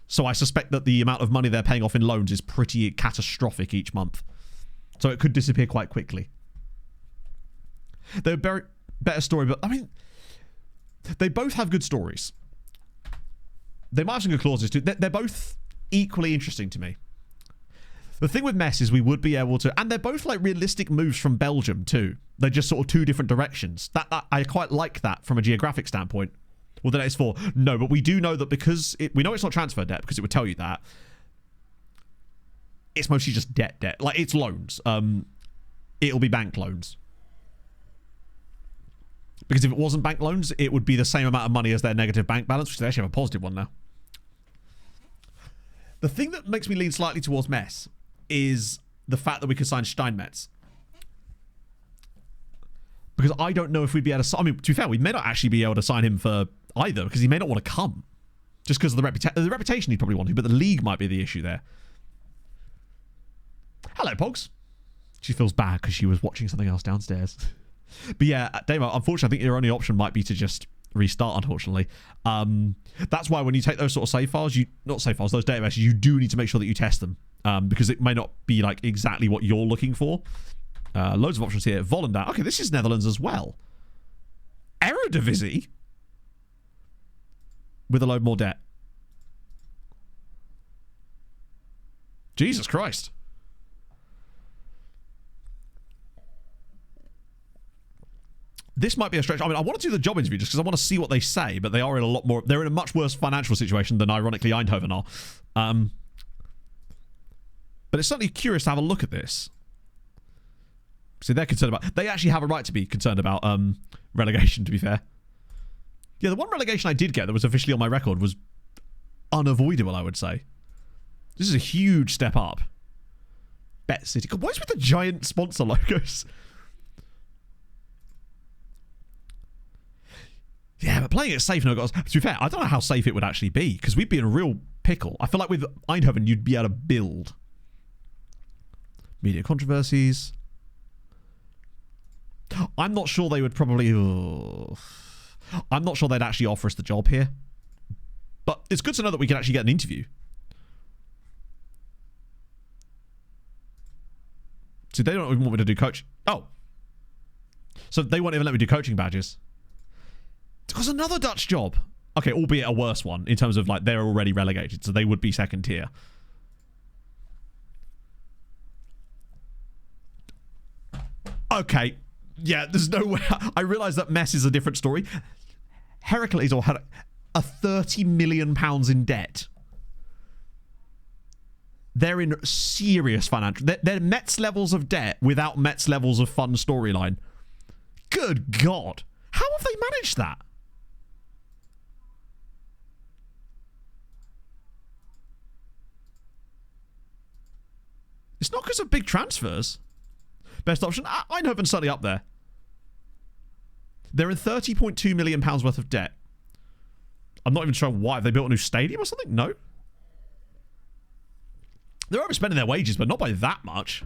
So I suspect that the amount of money they're paying off in loans is pretty catastrophic each month. So it could disappear quite quickly. They're a better story, but I mean, they both have good stories. They might have some good clauses too. They're both equally interesting to me. The thing with Metz is we would be able to... And they're both like realistic moves from Belgium too. They're just sort of two different directions. That I quite like that from a geographic standpoint. Well, the next 4. No, but we do know that because... we know it's not transfer debt because it would tell you that. It's mostly just debt. Like, it's loans. It'll be bank loans. Because if it wasn't bank loans, it would be the same amount of money as their negative bank balance, which they actually have a positive one now. The thing that makes me lean slightly towards Metz is the fact that we could sign Steinmetz. Because I don't know if we'd be able to... I mean, to be fair, we may not actually be able to sign him for either, because he may not want to come. Just because of the reputation he'd probably want to, but the league might be the issue there. Hello, Pogs. She feels bad because she was watching something else downstairs. But yeah, Damo, unfortunately, I think your only option might be to just restart, unfortunately. That's why when you take those sort of save files, those databases, you do need to make sure that you test them. Because it may not be like exactly what you're looking for. Loads of options here. Volendam. Okay, this is Netherlands as well. Eredivisie? With a load more debt. Jesus Christ. This might be a stretch. I mean, I want to do the job interview just because I want to see what they say, but they are in a lot more... They're in a much worse financial situation than, ironically, Eindhoven are. But it's certainly curious to have a look at this. See, they're concerned about... They actually have a right to be concerned about relegation, to be fair. Yeah, the one relegation I did get that was officially on my record was unavoidable, I would say. This is a huge step up. Bet City. God, what is with the giant sponsor logos? Yeah, but playing it safe, no, guys. To be fair, I don't know how safe it would actually be, because we'd be in a real pickle. I feel like with Eindhoven, you'd be able to build. Media controversies. I'm not sure they would probably... I'm not sure they'd actually offer us the job here. But it's good to know that we can actually get an interview. So they don't even want me to do coach... Oh. So they won't even let me do coaching badges. Because another Dutch job. Okay, albeit a worse one in terms of like they're already relegated, so they would be second tier. Okay. Yeah, there's no way. I realise that Metz is a different story. Heracles had a £30 million in debt. They're in serious financial... They're Metz levels of debt without Metz levels of fun storyline. Good God. How have they managed that? It's not because of big transfers. Best option? Eindhoven's certainly up there. They're in £30.2 million worth of debt. I'm not even sure why. Have they built a new stadium or something? No. They're overspending their wages, but not by that much.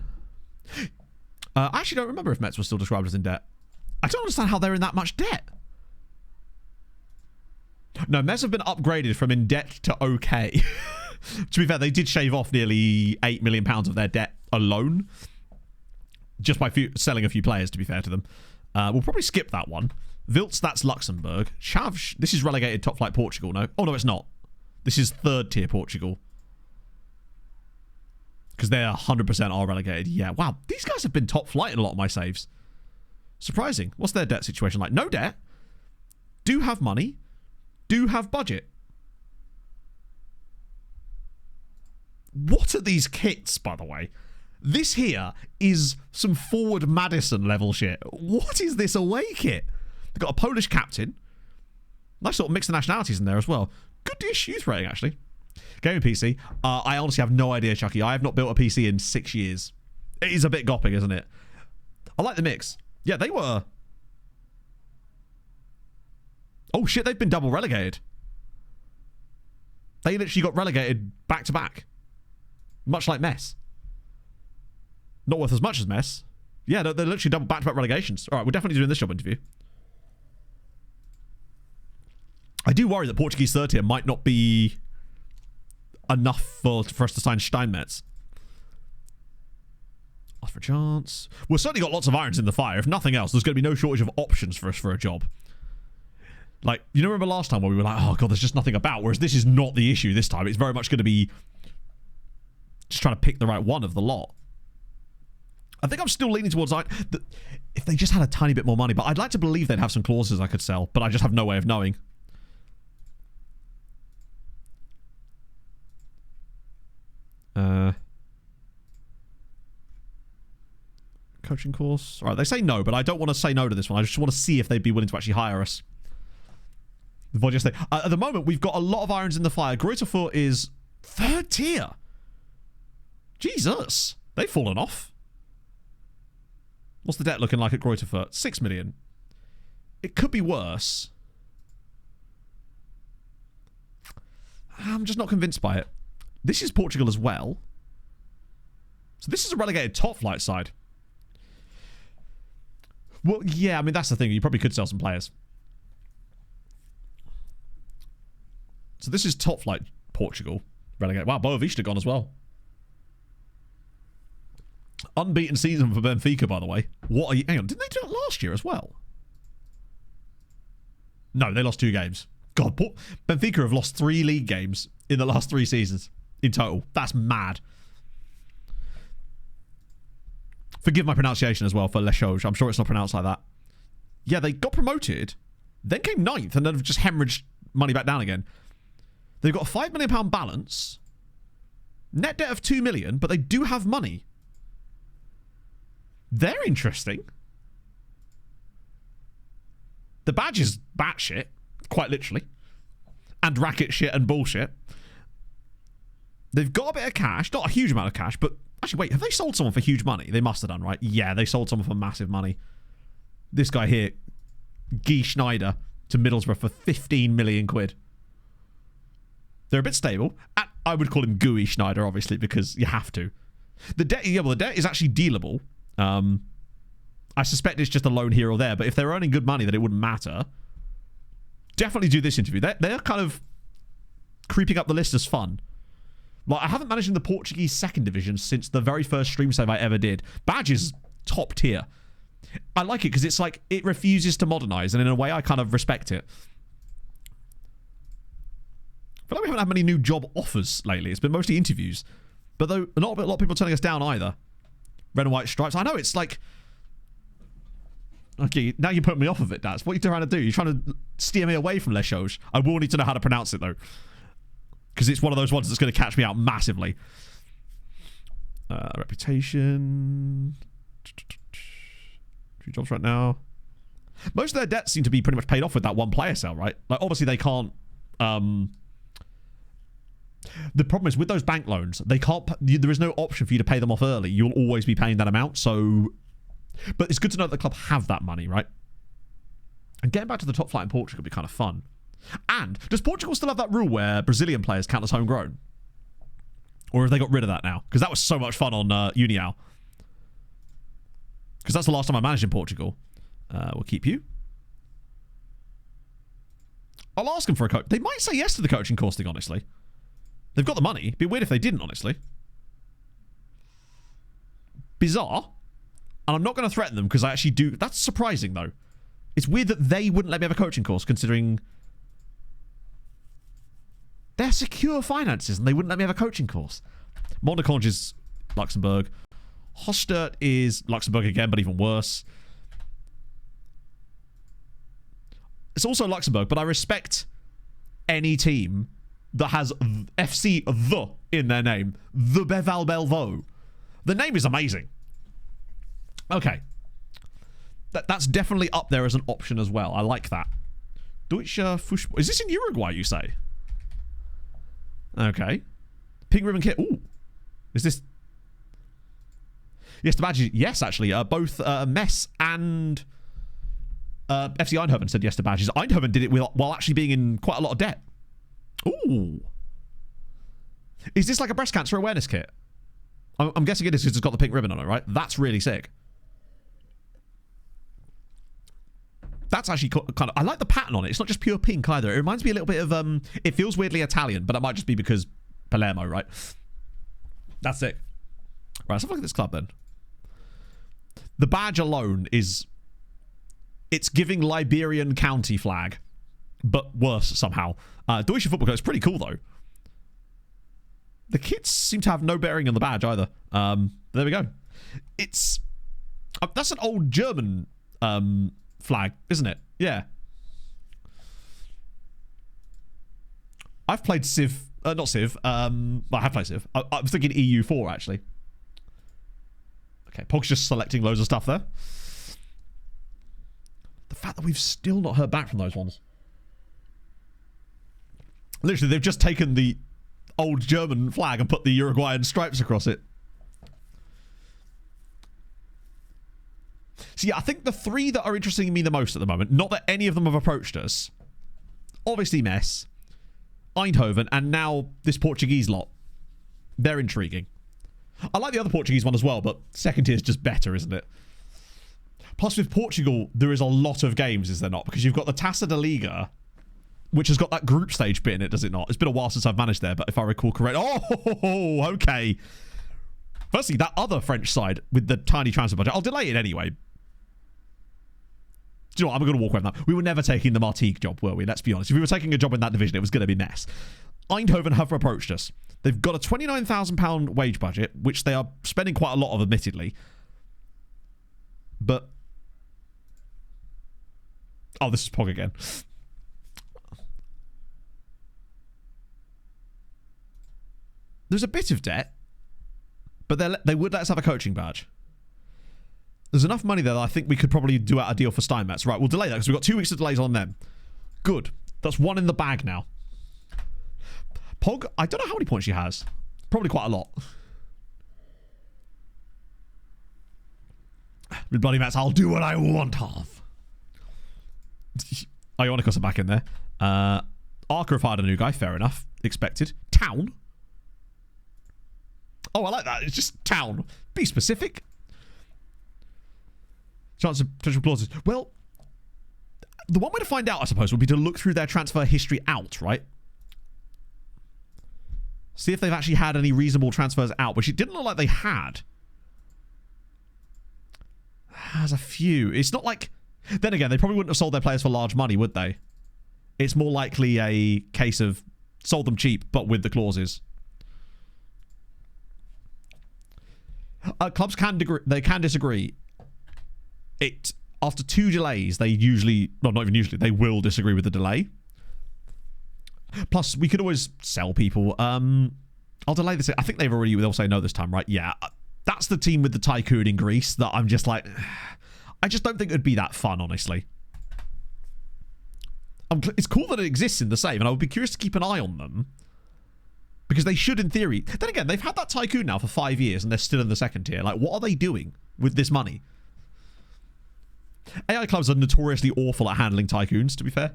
I actually don't remember if Metz was still described as in debt. I don't understand how they're in that much debt. No, Metz have been upgraded from in debt to okay. To be fair, they did shave off nearly £8 million of their debt alone. Just by selling a few players, to be fair to them. We'll probably skip that one. Wiltz, that's Luxembourg. Chaves, this is relegated top flight Portugal, no? Oh, no, it's not. This is third tier Portugal. Because they're 100% are relegated. Yeah, wow. These guys have been top flight in a lot of my saves. Surprising. What's their debt situation like? No debt. Do have money. Do have budget. What are these kits, by the way? This here is some forward Madison level shit. What is this away kit? They've got a Polish captain. Nice sort of mix of nationalities in there as well. Good-ish youth rating, actually. Gaming PC. I honestly have no idea, Chucky. I have not built a PC in 6 years. It is a bit gopping, isn't it? I like the mix. Yeah, they were... Oh, shit, they've been double relegated. They literally got relegated back-to-back. Much like Metz. Not worth as much as Metz. Yeah, they're literally double back-to-back relegations. All right, we're definitely doing this job interview. I do worry that Portuguese third tier might not be enough for us to sign Steinmetz. Ask for a chance. We've certainly got lots of irons in the fire. If nothing else, there's going to be no shortage of options for us for a job. Like, you remember last time where we were like, oh, God, there's just nothing about. Whereas this is not the issue this time. It's very much going to be just trying to pick the right one of the lot. I think I'm still leaning towards if they just had a tiny bit more money. But I'd like to believe they'd have some clauses I could sell. But I just have no way of knowing. Coaching course. All right, they say no, but I don't want to say no to this one. I just want to see if they'd be willing to actually hire us. At the moment, we've got a lot of irons in the fire. Greuterfurt is third tier. Jesus. They've fallen off. What's the debt looking like at Greuterfurt? 6 million. It could be worse. I'm just not convinced by it. This is Portugal as well. So this is a relegated top flight side. Well, yeah, I mean, that's the thing. You probably could sell some players. So this is top flight Portugal. Relegated. Wow, Boa Vista gone as well. Unbeaten season for Benfica, by the way. What are you... Hang on, didn't they do it last year as well? No, they lost 2 games. God, Benfica have lost 3 league games in the last 3 seasons in total. That's mad. Forgive my pronunciation as well for Les Choses. I'm sure it's not pronounced like that. Yeah, they got promoted, then came 9th, and then have just hemorrhaged money back down again. They've got a £5 million balance, net debt of 2 million, but they do have money. They're interesting. The badge is batshit, quite literally, and racket shit and bullshit. They've got a bit of cash, not a huge amount of cash, but actually, wait, have they sold someone for huge money? They must have done, right? Yeah, they sold someone for massive money. This guy here, Guy Schneider, to Middlesbrough for 15 million quid. They're a bit stable. I would call him Gooey Schneider, obviously, because you have to. The debt, yeah, well, the debt is actually dealable. I suspect it's just a loan here or there, but if they're earning good money, then it wouldn't matter. Definitely do this interview. They're kind of creeping up the list as fun. Like, I haven't managed in the Portuguese second division since the very first stream save I ever did. Badge is top tier. I like it because it's like it refuses to modernize, and in a way I kind of respect it. I feel like we haven't had many new job offers lately. It's been mostly interviews. But though, not a lot of people turning us down either. Red and white stripes. I know, it's like... Okay, now you put me off of it, Daz. What are you trying to do? You're trying to steer me away from Les Choses. I will need to know how to pronounce it, though. Because it's one of those ones that's going to catch me out massively. Reputation. 2 jobs right now. Most of their debts seem to be pretty much paid off with that one player sale, right? Like, obviously they can't... the problem is with those bank loans, they can't... There is no option for you to pay them off early. You'll always be paying that amount, so... But it's good to know that the club have that money, right? And getting back to the top flight in Portugal would be kind of fun. And does Portugal still have that rule where Brazilian players count as homegrown? Or have they got rid of that now? Because that was so much fun on Unial. Because that's the last time I managed in Portugal. We'll keep you. I'll ask them for a coach. They might say yes to the coaching course thing, honestly. They've got the money. It'd be weird if they didn't, honestly. Bizarre. And I'm not going to threaten them because I actually do... That's surprising, though. It's weird that they wouldn't let me have a coaching course, considering... They're secure finances, and they wouldn't let me have a coaching course. Mondeconge is Luxembourg. Hostert is Luxembourg again, but even worse. It's also Luxembourg, but I respect any team that has FC the in their name. The Beval Belvaux. The name is amazing. Okay. That's definitely up there as an option as well. I like that. Deutsche Fußball. Is this in Uruguay, you say? Okay. Pink ribbon kit. Ooh. Is this... Yes, the badges. Yes, actually. Both Metz and FC Eindhoven said yes to badges. Eindhoven did it while actually being in quite a lot of debt. Ooh. Is this like a breast cancer awareness kit? I'm guessing it is because it's got the pink ribbon on it, right? That's really sick. That's actually kind of... I like the pattern on it. It's not just pure pink either. It reminds me a little bit of... it feels weirdly Italian, but it might just be because Palermo, right? That's it. Right, let's have a look at this club then. The badge alone is... It's giving Liberian county flag, but worse somehow. Deutsche Football Club is pretty cool, though. The kits seem to have no bearing on the badge either. There we go. It's... that's an old German... flag, isn't it? Yeah. I've played Civ. Not Civ. Well, I have played Civ. I'm thinking EU4, actually. Okay, Pog's just selecting loads of stuff there. The fact that we've still not heard back from those ones. Literally, they've just taken the old German flag and put the Uruguayan stripes across it. So yeah, I think the 3 that are interesting me the most at the moment, not that any of them have approached us, obviously Metz, Eindhoven, and now this Portuguese lot. They're intriguing. I like the other Portuguese one as well, but second tier is just better, isn't it? Plus with Portugal, there is a lot of games, is there not? Because you've got the Taça da Liga, which has got that group stage bit in it, does it not? It's been a while since I've managed there, but if I recall correct... Oh, okay. Firstly, that other French side with the tiny transfer budget, I'll delay it anyway. Do you know what? I'm going to walk away from that. We were never taking the Martigues job, were we? Let's be honest. If we were taking a job in that division, it was going to be Metz. Eindhoven have approached us. They've got a £29,000 wage budget, which they are spending quite a lot of, admittedly. But... Oh, this is Pog again. There's a bit of debt, but they would let us have a coaching badge. There's enough money there that I think we could probably do out a deal for Steinmetz. Right, we'll delay that because we've got 2 weeks of delays on them. Good. That's 1 in the bag now. Pog, I don't know how many points she has. Probably quite a lot. With bloody Metz, I'll do what I want of. Ionicos are back in there. Arca have hired a new guy. Fair enough. Expected. Town. Oh, I like that. It's just town. Be specific. Chance of potential clauses. Well, the one way to find out, I suppose, would be to look through their transfer history out, right? See if they've actually had any reasonable transfers out, which it didn't look like they had. There's a few. It's not like... Then again, they probably wouldn't have sold their players for large money, would they? It's more likely a case of sold them cheap, but with the clauses. Clubs can disagree. After 2 delays, they usually... No, not even usually. They will disagree with the delay. Plus, we could always sell people. I'll delay this. I think they'll say no this time, right? Yeah. That's the team with the tycoon in Greece that I'm just like... I just don't think it'd be that fun, honestly. It's cool that it exists in the save, and I would be curious to keep an eye on them. Because they should, in theory... Then again, they've had that tycoon now for 5 years, and they're still in the second tier. Like, what are they doing with this money? AI clubs are notoriously awful at handling tycoons, to be fair.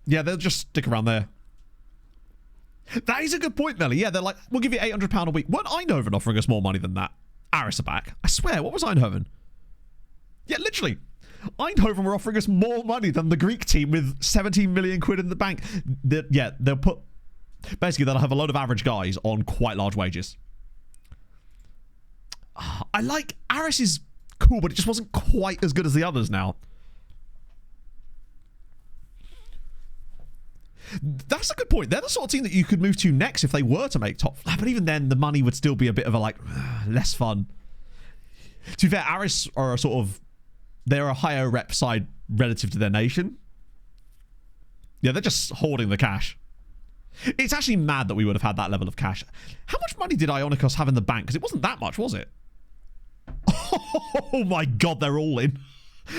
Yeah, they'll just stick around there. That is a good point, Nelly. Yeah, they're like, we'll give you £800 a week. Weren't Eindhoven offering us more money than that? Aris are back. I swear, what was Eindhoven? Yeah, literally. Eindhoven were offering us more money than the Greek team with 17 million quid in the bank. Yeah, they'll put... Basically, they'll have a load of average guys on quite large wages. I like... Aris is cool, but it just wasn't quite as good as the others now. That's a good point. They're the sort of team that you could move to next if they were to make top. But even then, the money would still be a bit of a, like, less fun. To be fair, Aris are a sort of... They're a higher rep side relative to their nation. Yeah, they're just hoarding the cash. It's actually mad that we would have had that level of cash. How much money did Ionikos have in the bank? Because it wasn't that much, was it? Oh my god, they're all in.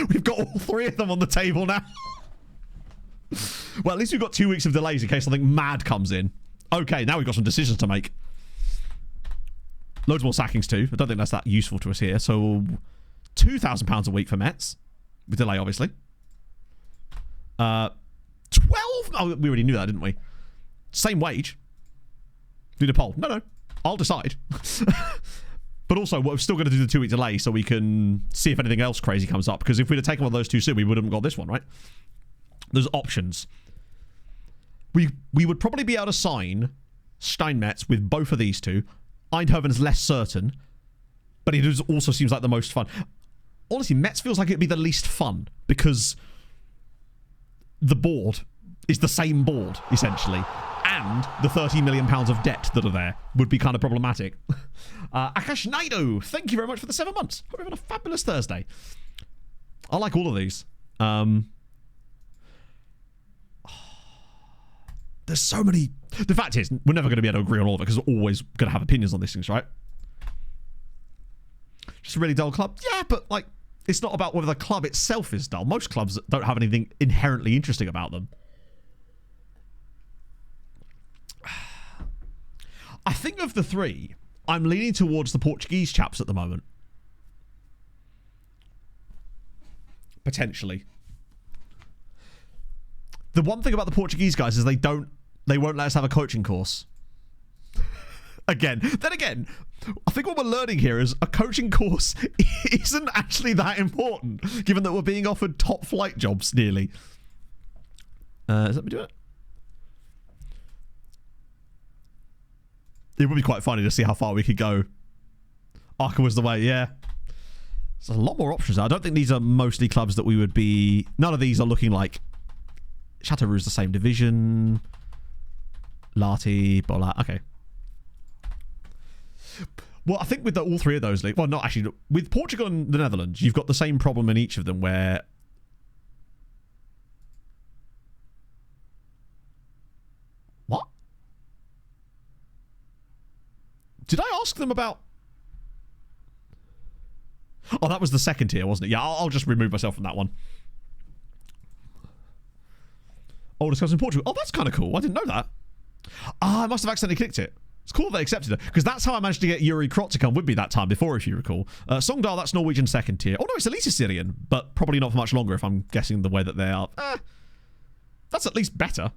We've got all three of them on the table now. Well, at least we've got 2 weeks of delays in case something mad comes in. Okay, now we've got some decisions to make. Loads more sackings too. I don't think that's that useful to us here. So, £2,000 a week for Metz. With delay, obviously. 12? Oh, we already knew that, didn't we? Same wage. Do the poll. No. I'll decide. But also, we're still going to do the 2 week delay so we can see if anything else crazy comes up. Because if we'd have taken one of those too soon, we wouldn't have got this one, right? There's options. We would probably be able to sign Steinmetz with both of these two. Eindhoven's less certain, but it also seems like the most fun. Honestly, Metz feels like it'd be the least fun because the board is the same board, essentially. And the £30 million of debt that are there would be kind of problematic. Akash Naido, thank you very much for the 7 months. Hope you're having a fabulous Thursday. I like all of these. There's so many... The fact is, we're never going to be able to agree on all of it because we're always going to have opinions on these things, right? Just a really dull club? Yeah, but, like, it's not about whether the club itself is dull. Most clubs don't have anything inherently interesting about them. I think of the three, I'm leaning towards the Portuguese chaps at the moment. Potentially. The one thing about the Portuguese guys is they won't let us have a coaching course. Then again, I think what we're learning here is a coaching course isn't actually that important, given that we're being offered top flight jobs nearly. Let me do it. It would be quite funny to see how far we could go. Arca was the way, yeah. There's a lot more options. I don't think these are mostly clubs that we would be... None of these are looking like... Chateauroux's the same division. Lati, Bola. Okay. Well, I think with all three of those... Well, not actually. With Portugal and the Netherlands, you've got the same problem in each of them where... What? Did I ask them about... Oh, that was the second tier, wasn't it? Yeah, I'll just remove myself from that one. Oldest cousin in Portugal. Oh, that's kind of cool. I didn't know that. I must have accidentally clicked it. It's cool they accepted it. Because that's how I managed to get Yuri Krot to come with me that time before, if you recall. Songdal, that's Norwegian second tier. Oh, no, it's Elite Syrian. But probably not for much longer if I'm guessing the way that they are. That's at least better.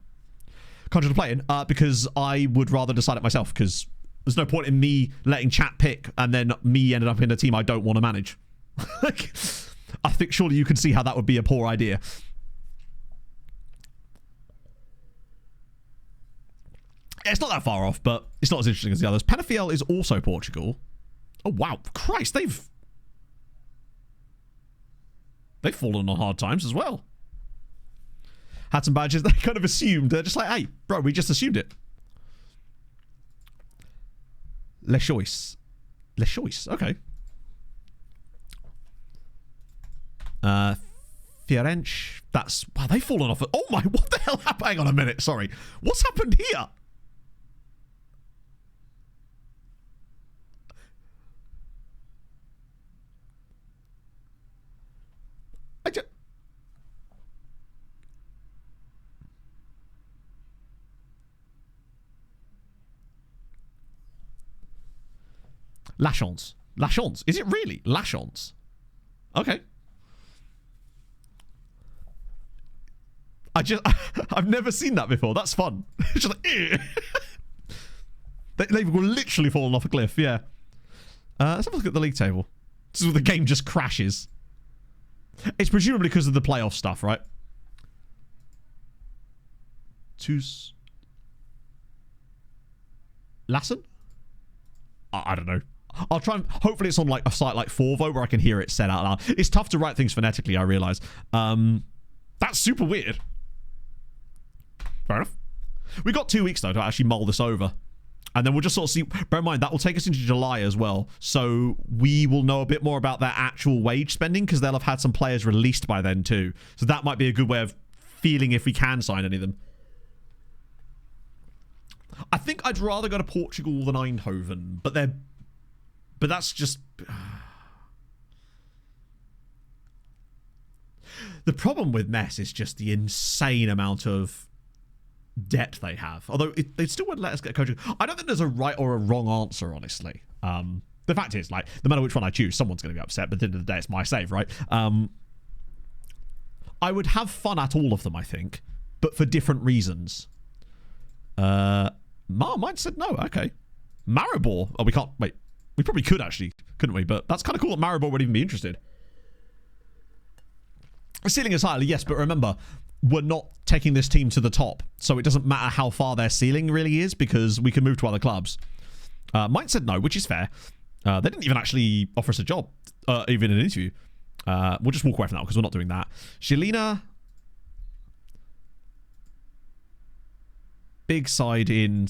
Conjure to play in. Because I would rather decide it myself. Because there's no point in me letting chat pick and then me ended up in a team I don't want to manage. I think surely you can see how that would be a poor idea. It's not that far off, but it's not as interesting as the others. Penafiel is also Portugal. Oh, wow. Christ, they've fallen on hard times as well. Had some badges. They kind of assumed. They're just like, hey, bro, we just assumed it. Le Choice. Okay. Fiorenche. That's... Wow, they've fallen off. Oh my... What the hell happened? Hang on a minute. Sorry. What's happened here? I just... Lachance. Lachance. Is it really? Lachance. Okay. I've never seen that before. That's fun. It's just like, they've literally fallen off a cliff, yeah. Let's have a look at the league table. This is where the game just crashes. It's presumably because of the playoff stuff, right? Lassen? I don't know. I'll try and... Hopefully it's on like a site like Forvo where I can hear it said out loud. It's tough to write things phonetically, I realise. That's super weird. Fair enough. We got 2 weeks, though, to actually mull this over. And then we'll just sort of see... Bear in mind, that will take us into July as well. So we will know a bit more about their actual wage spending because they'll have had some players released by then too. So that might be a good way of feeling if we can sign any of them. I think I'd rather go to Portugal than Eindhoven, but they're... But that's just... The problem with Metz is just the insane amount of debt they have. Although they still wouldn't let us get coaching. I don't think there's a right or a wrong answer, honestly. The fact is, like, no matter which one I choose, someone's going to be upset, but at the end of the day, it's my save, right? I would have fun at all of them, I think, but for different reasons. Mine said no. Okay. Maribor. Oh, we can't... Wait. We probably could, actually, couldn't we? But that's kind of cool that Maribor would even be interested. The ceiling is higher, yes, but remember, we're not taking this team to the top, so it doesn't matter how far their ceiling really is because we can move to other clubs. Mine said no, which is fair. They didn't even actually offer us a job, even an interview. We'll just walk away from that because we're not doing that. Shalina... Big side in...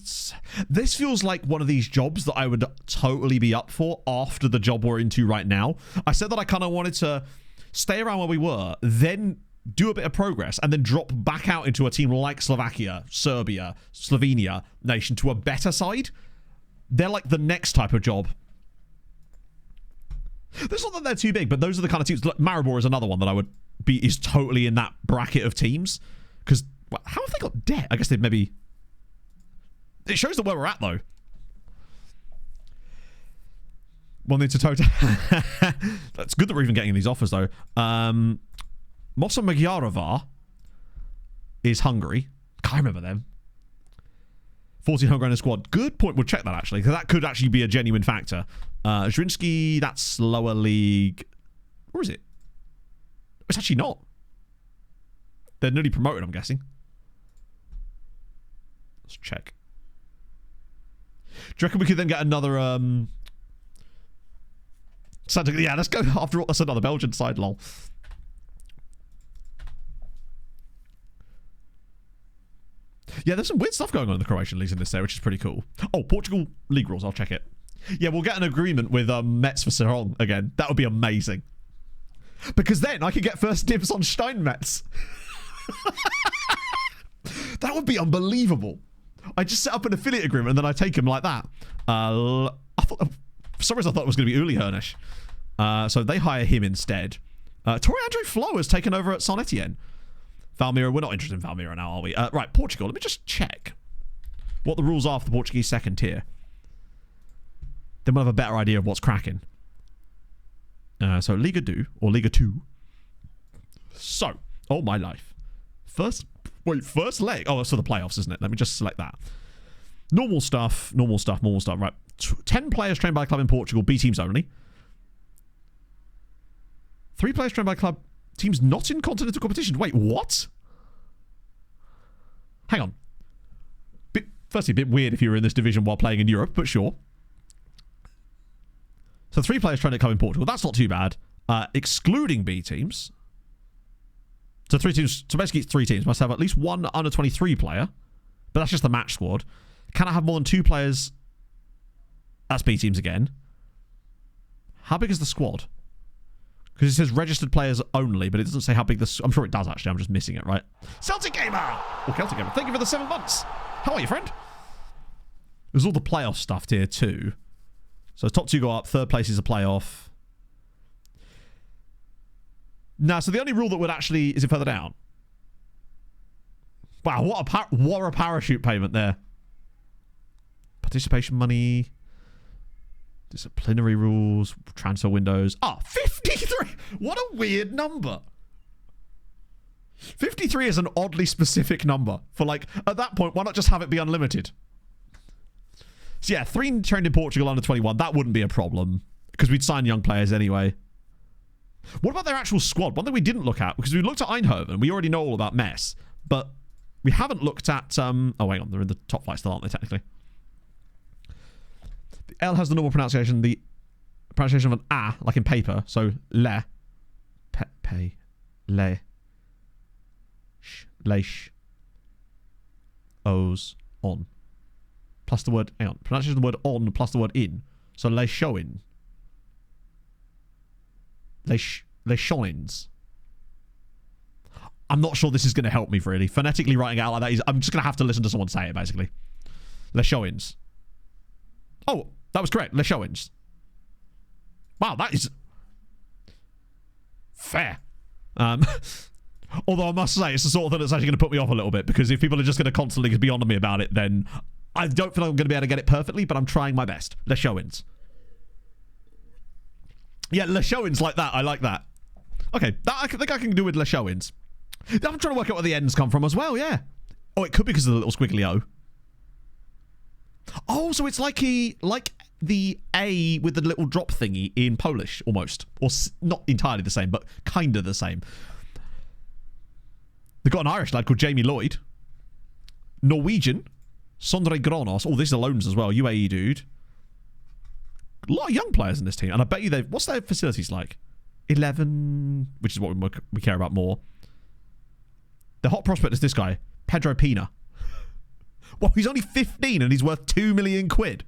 This feels like one of these jobs that I would totally be up for after the job we're into right now. I said that I kind of wanted to stay around where we were, then do a bit of progress, and then drop back out into a team like Slovakia, Serbia, Slovenia nation to a better side. They're like the next type of job. It's not that they're too big, but those are the kind of teams... Like Maribor is another one that I would be... is totally in that bracket of teams. Because, well, how have they got debt? I guess they've maybe... It shows that where we're at, though. One thing to total. That's good that we're even getting these offers, though. Mossa Magyarova is Hungary. Can't remember them. 14 Hungary in the squad. Good point. We'll check that, actually, because that could actually be a genuine factor. Zrinski, that's lower league. Or is it? It's actually not. They're newly promoted, I'm guessing. Let's check. Do you reckon we could then get another... Yeah, let's go. After all, that's another Belgian side, lol. Yeah, there's some weird stuff going on in the Croatian leagues in this day, which is pretty cool. Oh, Portugal league rules. I'll check it. Yeah, we'll get an agreement with Metz for Serong again. That would be amazing. Because then I could get first dibs on Steinmetz. That would be unbelievable. I just set up an affiliate agreement and then I take him like that. I thought, for some reason I thought it was going to be Uli Hernish. So they hire him instead. Tori Andrew Flo has taken over at Saint Etienne. Valmira, we're not interested in Valmira now, are we? Right, Portugal. Let me just check what the rules are for the Portuguese second tier. Then we'll have a better idea of what's cracking. So Liga 2 or Liga 2. So, oh my life. First leg. Oh, that's for the playoffs, isn't it? Let me just select that. Normal stuff. Right. 10 players trained by a club in Portugal. B teams only. 3 players trained by a club. Teams not in continental competition. Wait, what? Hang on. Firstly, a bit weird if you were in this division while playing in Europe, but sure. So 3 players trained at a club in Portugal. That's not too bad. Excluding B teams. So 3 teams. So basically, it's 3 teams. Must have at least 1 under 23 player. But that's just the match squad. Can I have more than 2 players? That's B teams again. How big is the squad? Because it says registered players only, but it doesn't say how big this... I'm sure it does, actually. I'm just missing it, right? Celtic Gamer! Or Celtic Gamer. Thank you for the 7 months. How are you, friend? There's all the playoff stuff here, too. So top 2 go up. 3rd place is a playoff. Now, so the only rule that would actually... Is it further down? Wow, what a parachute payment there. Participation money... Disciplinary rules, transfer windows. 53! What a weird number. 53 is an oddly specific number. For like, at that point, why not just have it be unlimited? So yeah, 3 trained in Portugal under 21. That wouldn't be a problem. Because we'd sign young players anyway. What about their actual squad? One thing we didn't look at, because we looked at Eindhoven. We already know all about Metz. But we haven't looked at... oh, hang on. They're in the top flight still, aren't they, technically? The L has the normal pronunciation. The pronunciation of an A, like in paper. So, le. Pe. Le. Sh. Leish. O's. On. Plus the word... Hang on. Pronunciation of the word on plus the word in. So, leishoin. Leishonins. I'm not sure this is going to help me, really. Phonetically writing it out like that is... I'm just going to have to listen to someone say it, basically. Leishowins. Oh, that was correct. Leishowins. Wow, that is... fair. Although I must say, it's the sort of thing that's actually going to put me off a little bit, because if people are just going to constantly be on me about it, then I don't feel like I'm going to be able to get it perfectly, but I'm trying my best. Leishowins. Yeah, Leishowins like that. I like that. Okay, that I think I can do with Leishowins. I'm trying to work out where the ends come from as well, yeah. Oh, it could be because of the little squiggly O. Oh, so it's like the A with the little drop thingy in Polish, almost. Or not entirely the same, but kind of the same. They've got an Irish lad called Jamie Lloyd. Norwegian. Sondre Gronos. Oh, this is a loans as well. UAE dude. A lot of young players in this team. And I bet you they've... What's their facilities like? 11... Which is what we care about more. The hot prospect is this guy. Pedro Pina. Well, he's only 15 and he's worth 2 million quid.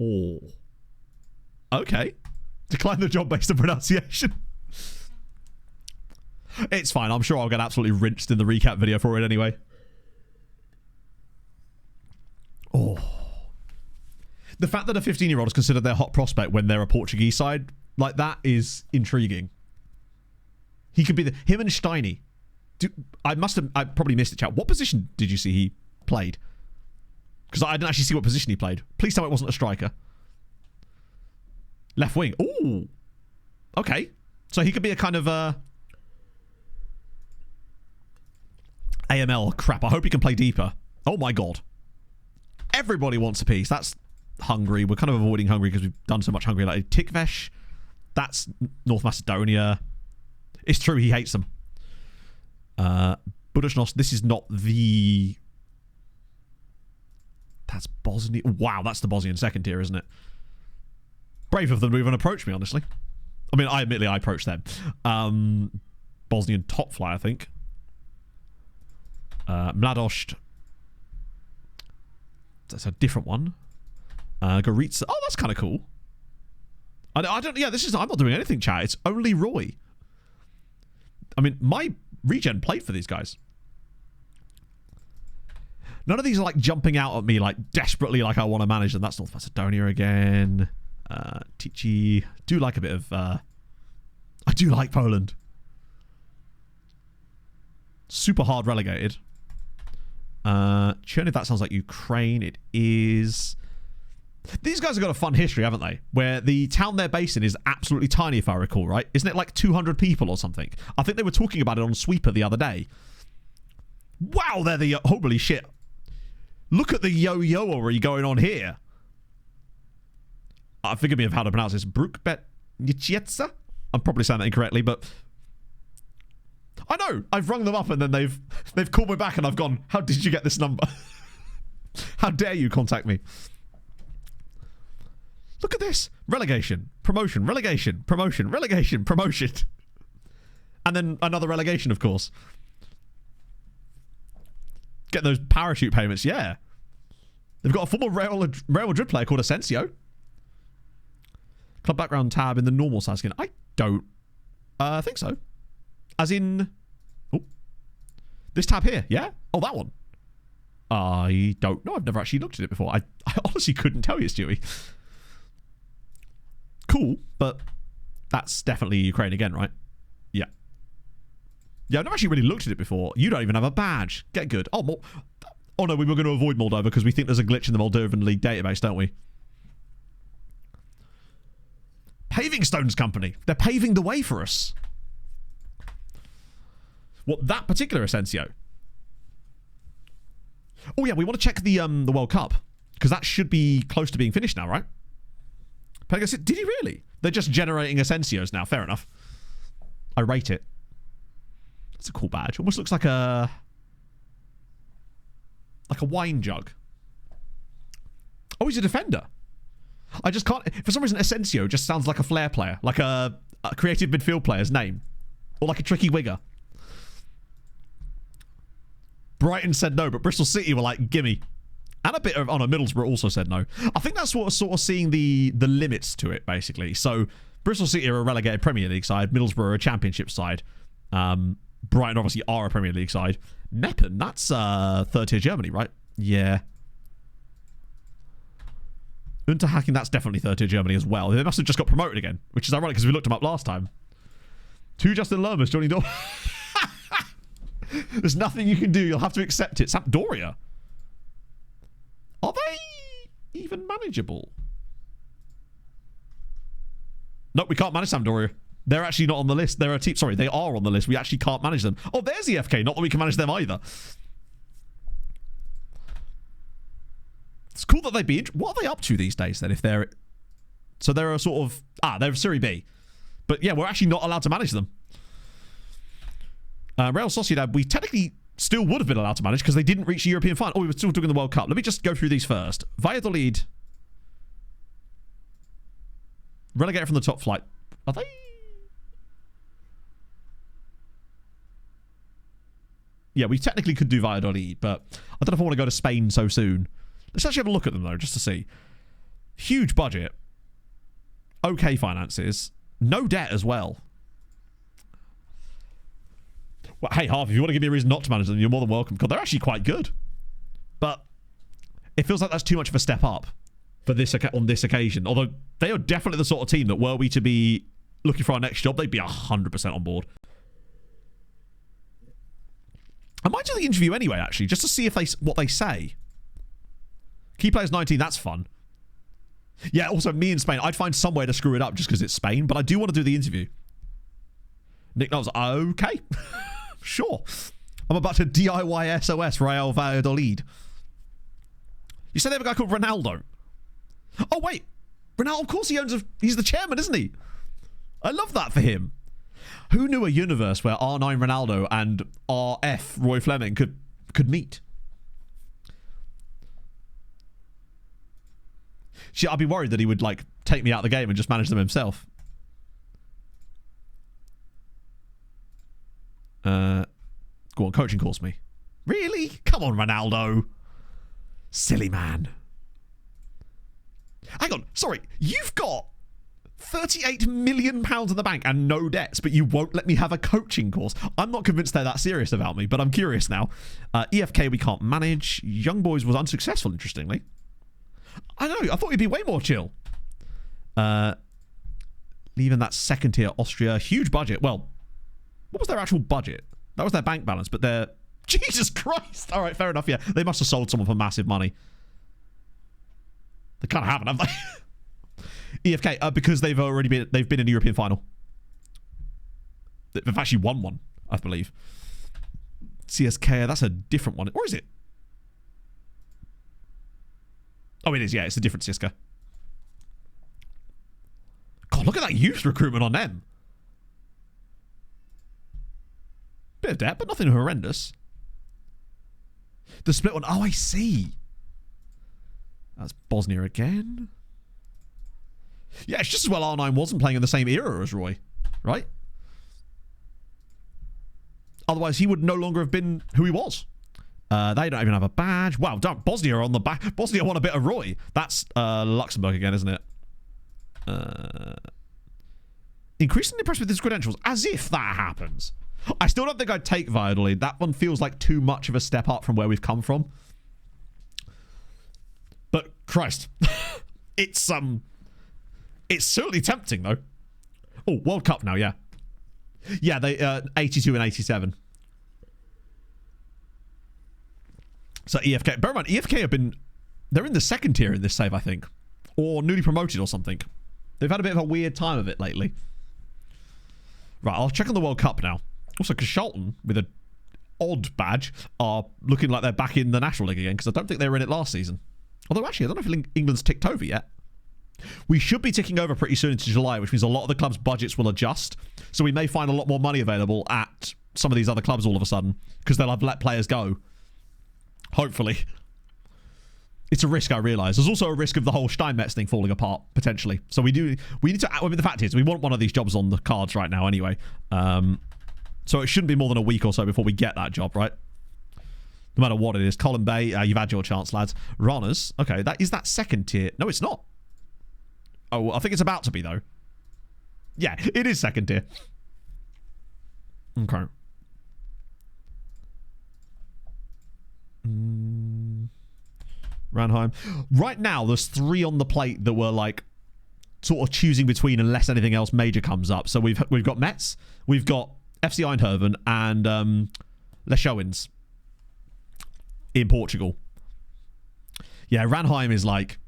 Oh. Okay. Decline the job based on pronunciation. It's fine. I'm sure I'll get absolutely rinsed in the recap video for it anyway. Oh. The fact that a 15-year-old is considered their hot prospect when they're a Portuguese side like that is intriguing. He could be him and Steiny. I probably missed it, chat. What position did you see he played? Because I didn't actually see what position he played. Please tell me it wasn't a striker. Left wing. Ooh. Okay. So he could be a kind of AML crap. I hope he can play deeper. Oh my god. Everybody wants a piece. That's Hungary. We're kind of avoiding Hungary because we've done so much Hungary. Like Tikvesh. That's North Macedonia. It's true, he hates them. Budusnos, this is not the... That's Bosnia. Wow, that's the Bosnian second tier, isn't it? Brave of them to even approach me, honestly. I mean, I approached them. Bosnian top fly, I think. Mladost. That's a different one. Goritza. Oh, that's kind of cool. I don't... Yeah, this is... I'm not doing anything, chat. It's only Roy. I mean, my regen played for these guys. None of these are like jumping out at me like desperately like I want to manage them. That's North Macedonia again. Tichy. Do like a bit of... I do like Poland. Super hard relegated. Cherniv, that sounds like Ukraine. It is... These guys have got a fun history, haven't they? Where the town they're based in is absolutely tiny, if I recall, right? Isn't it like 200 people or something? I think they were talking about it on Sweeper the other day. Wow, they're the... Holy shit. Look at the yo-yoery going on here. Forgive me of how to pronounce this. Brookbet Nichietsa? I'm probably saying that incorrectly, but... I know! I've rung them up and then they've called me back and I've gone, how did you get this number? How dare you contact me? Look at this. Relegation. Promotion. Relegation. Promotion. Relegation. Promotion. And then another relegation, of course. Get those parachute payments. Yeah. They've got a former Real Madrid player called Asensio. Club background tab in the normal size skin. I don't think so. As in... Oh. This tab here, yeah? Oh, that one. I don't know. I've never actually looked at it before. I honestly couldn't tell you, Stewie. Cool, but that's definitely Ukraine again, right? Yeah. Yeah, I've never actually really looked at it before. You don't even have a badge. Get good. Oh, oh no, we were going to avoid Moldova because we think there's a glitch in the Moldovan League database, don't we? Paving Stones Company. They're paving the way for us. What, that particular Asensio? Oh yeah, we want to check the World Cup because that should be close to being finished now, right? Pegasus, did he really? They're just generating Asensios now. Fair enough. I rate it. That's a cool badge. Almost looks like a wine jug. Oh, he's a defender. I just can't. For some reason, Asensio just sounds like a flair player, like a creative midfield player's name, or like a tricky wigger. Brighton said no, but Bristol City were like, gimme. And a bit of... Oh no, Middlesbrough also said no. I think that's what was sort of seeing the limits to it, basically. So, Bristol City are a relegated Premier League side. Middlesbrough are a Championship side. Brighton obviously are a Premier League side. Meppen, that's third-tier Germany, right? Yeah. Unterhaching, that's definitely third-tier Germany as well. They must have just got promoted again, which is ironic because we looked them up last time. 2 Justin Lermers, Johnny Dor... There's nothing you can do. You'll have to accept it. Sampdoria. Are they even manageable? Nope, we can't manage Sampdoria. They're actually not on the list. They're a team. Sorry, they are on the list. We actually can't manage them. Oh, there's the FK. Not that we can manage them either. It's cool that they'd be... What are they up to these days then? If they're... So they're a sort of... they're Serie B. But yeah, we're actually not allowed to manage them. Real Sociedad, we technically still would have been allowed to manage because they didn't reach the European final. Oh, we were still doing the World Cup. Let me just go through these first. Valladolid. Relegated from the top flight. Are they? Yeah, we technically could do Valladolid, but I don't know if I want to go to Spain so soon. Let's actually have a look at them, though, just to see. Huge budget. Okay finances. No debt as well. Well, hey, Harvey, if you want to give me a reason not to manage them, you're more than welcome. God, they're actually quite good. But it feels like that's too much of a step up for this on this occasion. Although they are definitely the sort of team that were we to be looking for our next job, they'd be 100% on board. I might do the interview anyway, actually, just to see if what they say. Key players 19, that's fun. Yeah, also, me in Spain, I'd find somewhere to screw it up just because it's Spain, but I do want to do the interview. Nick Knowles, okay. Sure. I'm about to DIY SOS Real Valladolid. You said they have a guy called Ronaldo. Oh, wait. Ronaldo, of course he owns he's the chairman, isn't he? I love that for him. Who knew a universe where R9 Ronaldo and RF Roy Fleming could meet? See, I'd be worried that he would, like, take me out of the game and just manage them himself. Go on, coaching course me. Really? Come on, Ronaldo. Silly man. Hang on, sorry. You've got £38 million in the bank and no debts, but you won't let me have a coaching course. I'm not convinced they're that serious about me, but I'm curious now. EFK we can't manage. Young Boys was unsuccessful, interestingly. I know, I thought you'd be way more chill. Leaving that second tier Austria. Huge budget. Well, what was their actual budget? That was their bank balance, but their... Jesus Christ! All right, fair enough, yeah. They must have sold someone for massive money. They kind of haven't, have they? EFK, because they've been in the European final. They've actually won one, I believe. CSK, that's a different one. Or is it? Oh, it is, yeah. It's a different CSK. God, look at that youth recruitment on them. Bit of debt, but nothing horrendous. The split one. Oh, I see. That's Bosnia again. Yeah, it's just as well R9 wasn't playing in the same era as Roy, right? Otherwise, he would no longer have been who he was. They don't even have a badge. Wow, Bosnia are on the back. Bosnia won a bit of Roy. That's Luxembourg again, isn't it? Increasingly impressed with his credentials. As if that happens. I still don't think I'd take Valladolid. That one feels like too much of a step up from where we've come from. But Christ, it's certainly tempting though. Oh, World Cup now, yeah. Yeah, they 82 and 87. So EFK, bear in mind, EFK have been, they're in the second tier in this save, I think, or newly promoted or something. They've had a bit of a weird time of it lately. Right, I'll check on the World Cup now. Also, Cashalton, with an odd badge, are looking like they're back in the National League again, because I don't think they were in it last season. Although, actually, I don't know if England's ticked over yet. We should be ticking over pretty soon into July, which means a lot of the clubs' budgets will adjust. So we may find a lot more money available at some of these other clubs all of a sudden, because they'll have let players go. Hopefully. It's a risk, I realise. There's also a risk of the whole Steinmetz thing falling apart, potentially. So we need to... I mean, the fact is, we want one of these jobs on the cards right now anyway. So it shouldn't be more than a week or so before we get that job, right? No matter what it is. Colin Bay, you've had your chance, lads. Runners. Okay, is that second tier? No, it's not. Oh, I think it's about to be, though. Yeah, it is second tier. Okay. Ranheim. Right now, there's 3 on the plate that were like sort of choosing between unless anything else major comes up. So we've got Metz, we've got FC Eindhoven, and Lechowens in Portugal. Yeah, Ranheim is like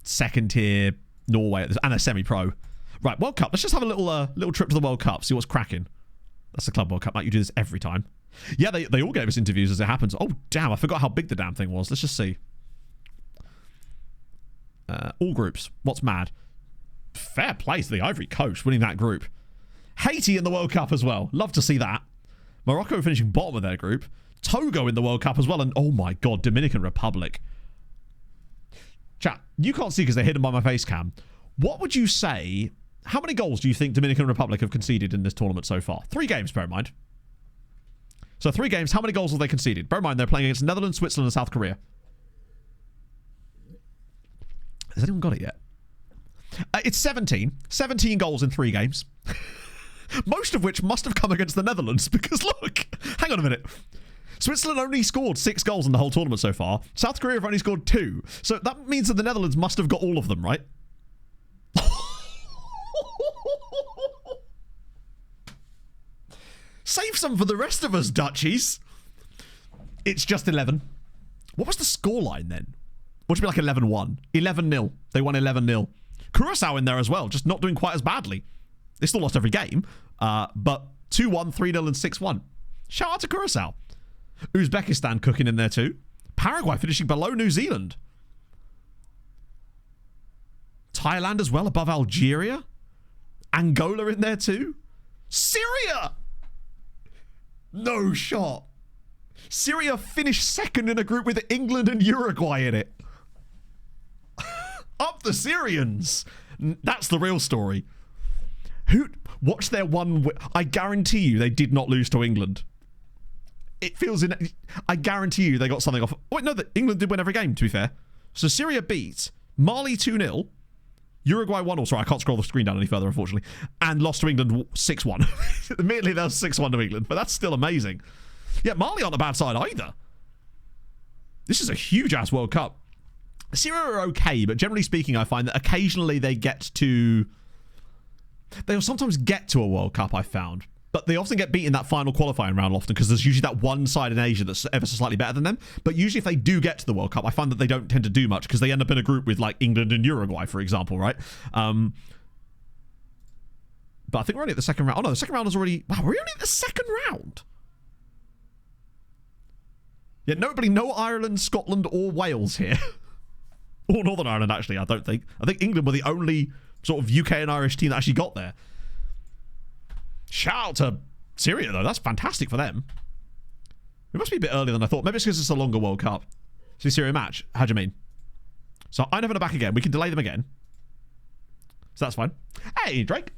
second tier Norway and a semi-pro. Right, World Cup. Let's just have a little trip to the World Cup. See what's cracking. That's the Club World Cup. Mate, you do this every time. Yeah, they all gave us interviews as it happens. Oh, damn. I forgot how big the damn thing was. Let's just see. All groups. What's mad? Fair play to the Ivory Coast winning that group. Haiti in the World Cup as well. Love to see that. Morocco finishing bottom of their group. Togo in the World Cup as well. And oh my God, Dominican Republic. Chat, you can't see because they're hidden by my face cam. What would you say... How many goals do you think Dominican Republic have conceded in this tournament so far? 3 games, bear in mind. So 3 games, how many goals have they conceded? Bear in mind, they're playing against Netherlands, Switzerland, and South Korea. Has anyone got it yet? It's 17. 17 goals in 3 games. Most of which must have come against the Netherlands, because look, hang on a minute. Switzerland only scored 6 goals in the whole tournament so far. South Korea have only scored 2. So that means that the Netherlands must have got all of them, right? Save some for the rest of us, Dutchies. It's just 11. What was the scoreline then? What should be like 11-1? 11-0. They won 11-0. Curacao in there as well, just not doing quite as badly. They still lost every game, but 2-1, 3-0, and 6-1. Shout out to Curacao. Uzbekistan cooking in there too. Paraguay finishing below New Zealand. Thailand as well, above Algeria. Angola in there too. Syria! No shot. Syria finished second in a group with England and Uruguay in it. Up the Syrians. That's the real story. Watch their one... I guarantee you they did not lose to England. It feels... I guarantee you they got something off... Wait, no, England did win every game, to be fair. So Syria beat Mali 2-0. Uruguay 1-0. Sorry, I can't scroll the screen down any further, unfortunately. And lost to England 6-1. Admittedly, that was 6-1 to England, but that's still amazing. Yeah, Mali aren't a bad side either. This is a huge-ass World Cup. Syria are okay, but generally speaking, I find that occasionally they get to... They'll sometimes get to a World Cup, I found. But they often get beat in that final qualifying round often because there's usually that one side in Asia that's ever so slightly better than them. But usually if they do get to the World Cup, I find that they don't tend to do much because they end up in a group with like England and Uruguay, for example, right? But I think we're only at the second round. Oh no, the second round is already... Wow, we're only at the second round. Yeah, nobody, no Ireland, Scotland or Wales here. Or Northern Ireland, actually, I don't think. I think England were the only sort of UK and Irish team that actually got there. Shout out to Syria, though. That's fantastic for them. It must be a bit earlier than I thought. Maybe it's because it's a longer World Cup. So Syria match. How do you mean? So Eindhoven are back again. We can delay them again. So that's fine. Hey, Drake.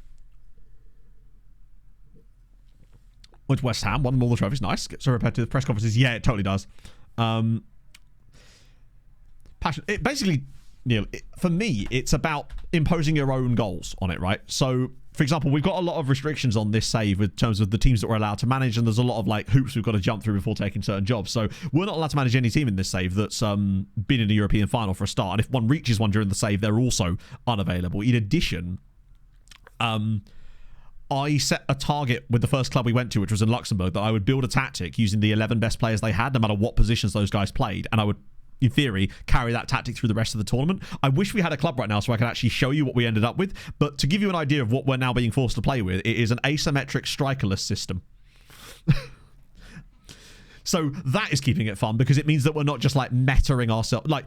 Went to West Ham. Won all the trophies. Nice. Gets so repetitive. Press conferences. Yeah, it totally does. Passion. It basically, for me, it's about imposing your own goals on it, right? So, for example, we've got a lot of restrictions on this save in terms of the teams that we're allowed to manage, and there's a lot of like hoops we've got to jump through before taking certain jobs. So we're not allowed to manage any team in this save that's been in a European final for a start. And if one reaches one during the save, they're also unavailable. In addition, I set a target with the first club we went to, which was in Luxembourg, that I would build a tactic using the 11 best players they had, no matter what positions those guys played, and I would, in theory, carry that tactic through the rest of the tournament. I wish we had a club right now so I could actually show you what we ended up with, but to give you an idea of what we're now being forced to play with, it is an asymmetric strikerless system. So that is keeping it fun, because it means that we're not just like metaing ourselves, like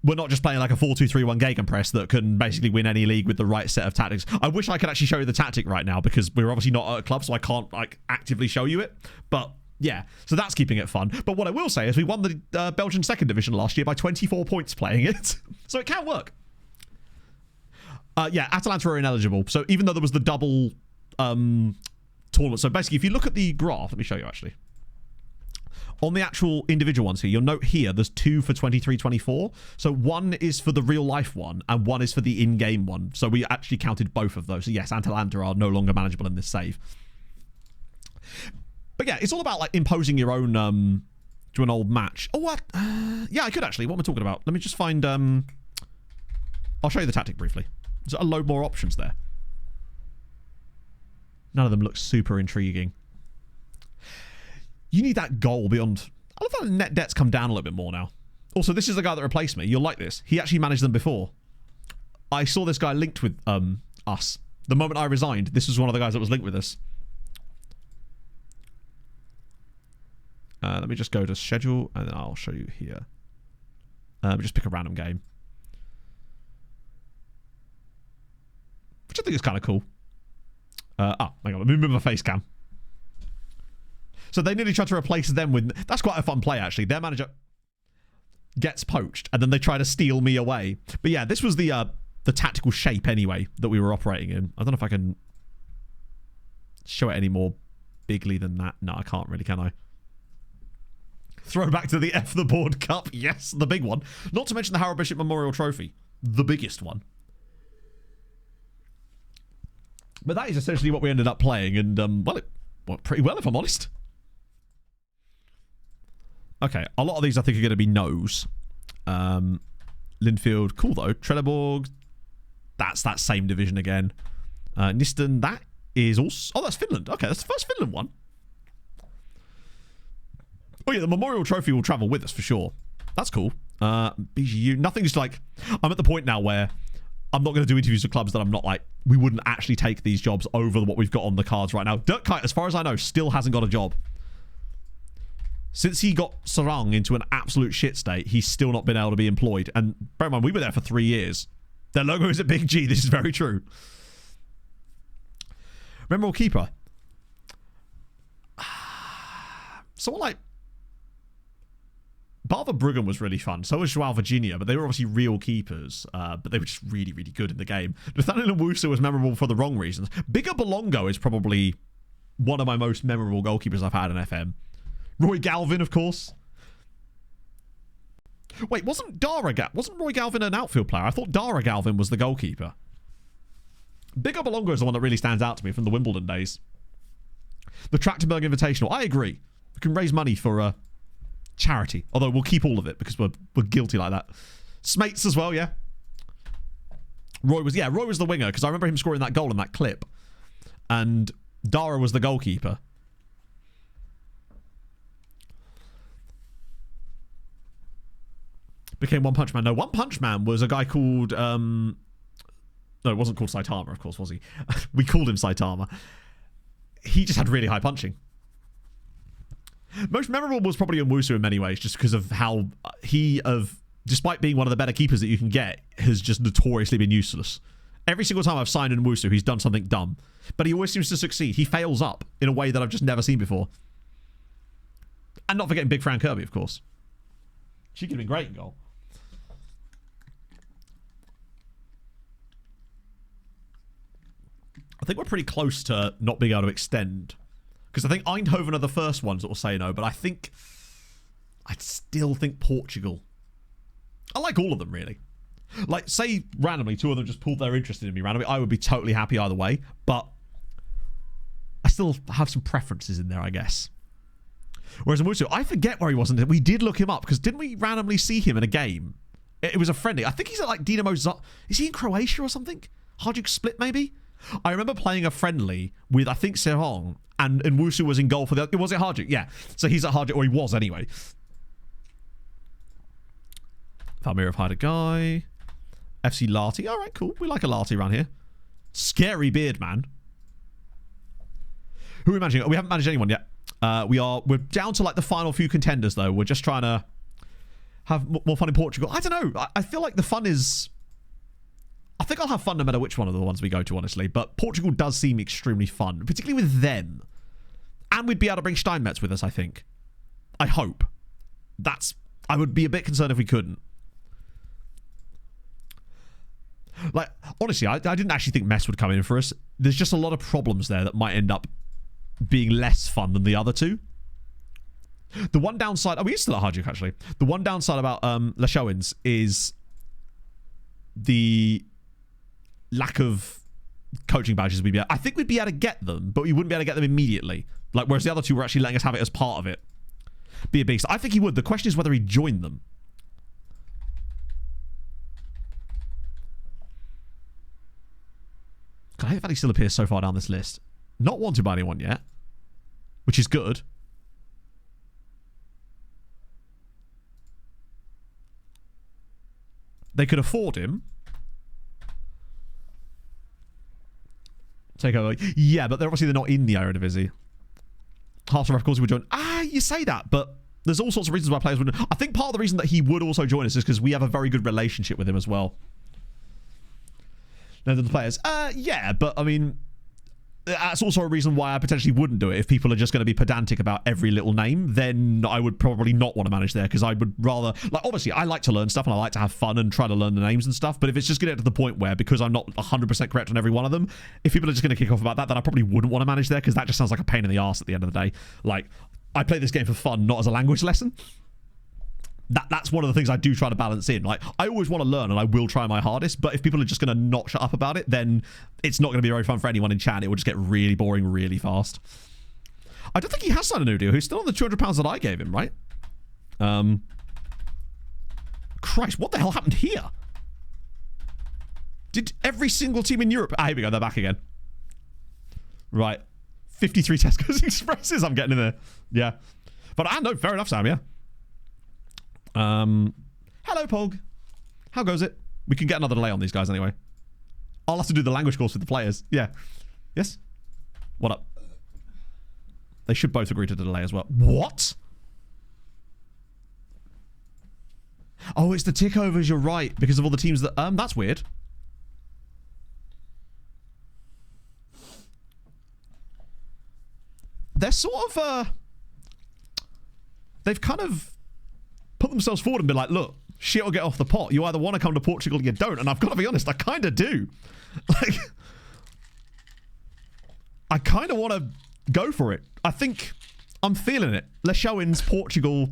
we're not just playing like a 4-2-3-1 gegenpress that can basically win any league with the right set of tactics. I wish I could actually show you the tactic right now, because we're obviously not at a club, so I can't like actively show you it, but yeah, so that's keeping it fun. But what I will say is we won the Belgian second division last year by 24 points playing it. So it can work. Yeah, Atalanta are ineligible. So even though there was the double tournament. So basically, if you look at the graph, let me show you actually. On the actual individual ones here, you'll note here there's 2 for 23-24. So one is for the real life one and one is for the in-game one. So we actually counted both of those. So yes, Atalanta are no longer manageable in this save. But yeah, it's all about like imposing your own to an old match. Oh, what? Yeah, I could actually. What am I talking about? Let me just find... I'll show you the tactic briefly. There's a load more options there. None of them look super intriguing. You need that goal beyond... I love that net debt's come down a little bit more now. Also, this is the guy that replaced me. You'll like this. He actually managed them before. I saw this guy linked with us. The moment I resigned, this was one of the guys that was linked with us. Let me just go to schedule, and then I'll show you here. Just pick a random game. Which I think is kind of cool. Hang on. Let me move my face cam. So they nearly tried to replace them with... That's quite a fun play, actually. Their manager gets poached, and then they try to steal me away. But yeah, this was the tactical shape, anyway, that we were operating in. I don't know if I can show it any more bigly than that. No, I can't really, can I? Throwback to the F the Board Cup. Yes, the big one. Not to mention the Harold Bishop Memorial Trophy. The biggest one. But that is essentially what we ended up playing, and, well, it went pretty well, if I'm honest. Okay, a lot of these I think are going to be no's. Linfield, cool though. Trelleborg, that's that same division again. Niston, that is also... Oh, that's Finland. Okay, that's the first Finland one. Oh yeah, the Memorial Trophy will travel with us for sure. That's cool. BGU, nothing's like... I'm at the point now where I'm not going to do interviews with clubs that I'm not like... We wouldn't actually take these jobs over what we've got on the cards right now. Dirk Kuyt, as far as I know, still hasn't got a job. Since he got Sarang into an absolute shit state, he's still not been able to be employed. And bear in mind, we were there for 3 years. Their logo is a big G. This is very true. Memorable keeper. Someone like... Barva Bruggen was really fun. So was Joao Virginia, but they were obviously real keepers. But they were just really, really good in the game. Nathaniel Nwusu was memorable for the wrong reasons. Bigger Bolongo is probably one of my most memorable goalkeepers I've had in FM. Roy Galvin, of course. Wait, wasn't Roy Galvin an outfield player? I thought Dara Galvin was the goalkeeper. Bigger Bolongo is the one that really stands out to me from the Wimbledon days. The Trachtenberg Invitational. I agree. We can raise money for charity. Although we'll keep all of it because we're guilty like that. Smates as well, yeah. Roy was the winger because I remember him scoring that goal in that clip. And Dara was the goalkeeper. Became One Punch Man. No, One Punch Man was a guy called... No, it wasn't called Saitama, of course, was he? We called him Saitama. He just had really high punching. Most memorable was probably Nwusu in many ways, just because of how despite being one of the better keepers that you can get, has just notoriously been useless. Every single time I've signed Nwusu, he's done something dumb. But he always seems to succeed. He fails up in a way that I've just never seen before. And not forgetting Big Fran Kirby, of course. She could have been great in goal. I think we're pretty close to not being able to extend. Because I think Eindhoven are the first ones that will say no, but I'd still think Portugal. I like all of them, really. Like, say randomly, two of them just pulled their interest in me randomly, I would be totally happy either way, but I still have some preferences in there, I guess. Whereas in Wusu, I forget where he was. We did look him up, because didn't we randomly see him in a game? It was a friendly. I think he's at like Dinamo Is he in Croatia or something? Hajduk Split, maybe? I remember playing a friendly with, I think, Sehong, and Wusu was in goal for the... Was it Hajduk? Yeah. So he's at Hajduk, or he was anyway. Valmir of Hajduk Guy. FC Lati. All right, cool. We like a Lati around here. Scary beard, man. Who are we managing? We haven't managed anyone yet. We're down to like the final few contenders, though. We're just trying to have more fun in Portugal. I don't know. I feel like the fun is... I think I'll have fun no matter which one of the ones we go to, honestly. But Portugal does seem extremely fun, particularly with them. And we'd be able to bring Steinmetz with us, I think. I hope. I would be a bit concerned if we couldn't. Like, honestly, I didn't actually think Metz would come in for us. There's just a lot of problems there that might end up being less fun than the other two. The one downside... Oh, we used to at Hajduk, actually. The one downside about Leshowins is the lack of coaching badges we'd be able... I think we'd be able to get them, but we wouldn't be able to get them immediately. Like, whereas the other two were actually letting us have it as part of it. Be a beast. I think he would. The question is whether he'd join them. I hate that he still appears so far down this list. Not wanted by anyone yet, which is good. They could afford him. Takeover. Yeah, but they're not in the Eredivisie. Half of course he would join. You say that, but there's all sorts of reasons why players would. I think part of the reason that he would also join us is because we have a very good relationship with him as well. No, the players. Yeah, but I mean, that's also a reason why I potentially wouldn't do it. If people are just going to be pedantic about every little name, then I would probably not want to manage there, because I would rather... Like, obviously, I like to learn stuff and I like to have fun and try to learn the names and stuff, but if it's just going to get to the point where, because I'm not 100% correct on every one of them, if people are just going to kick off about that, then I probably wouldn't want to manage there, because that just sounds like a pain in the arse at the end of the day. Like, I play this game for fun, not as a language lesson. That's one of the things I do try to balance in. Like, I always want to learn and I will try my hardest, but if people are just going to not shut up about it, then it's not going to be very fun for anyone in chat. It will just get really boring really fast. I don't think he has signed a new deal. He's still on the £200 that I gave him, right? Christ, what the hell happened here? Did every single team in Europe... here we go. They're back again. Right. 53 Tesco's Expresses I'm getting in there. Yeah. But I know, fair enough, Sam, yeah. Hello, Pog. How goes it? We can get another delay on these guys anyway. I'll have to do the language course with the players. Yeah. Yes? What up? They should both agree to the delay as well. What? Oh, it's the tickovers, you're right. Because of all the teams that... that's weird. They're sort of... they've kind of... put themselves forward and be like, look, shit will get off the pot. You either want to come to Portugal or you don't. And I've got to be honest, I kind of do. Like, I kind of want to go for it. I think I'm feeling it. Leshowins, Portugal,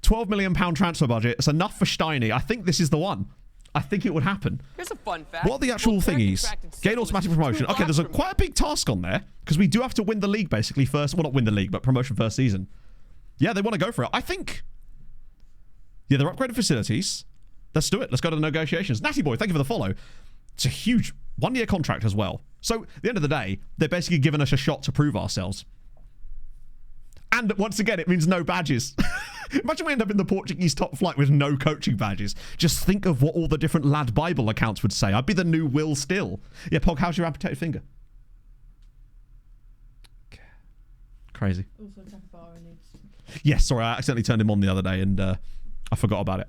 £12 million transfer budget. It's enough for Steiny. I think this is the one. I think it would happen. Here's a fun fact. What are the actual thingies? Gain automatic promotion. Okay, there's quite a big task on there, because we do have to win the league basically first. Well, not win the league, but promotion first season. Yeah, they want to go for it. I think... yeah, they're upgraded facilities. Let's do it. Let's go to the negotiations. Natty Boy, thank you for the follow. It's a huge one-year contract as well. So, at the end of the day, they're basically giving us a shot to prove ourselves. And once again, it means no badges. Imagine we end up in the Portuguese top flight with no coaching badges. Just think of what all the different Lad Bible accounts would say. I'd be the new Will Still. Yeah, Pog, how's your amputated finger? Crazy. Also, Takabara needs... Yes, sorry, I accidentally turned him on the other day and I forgot about it.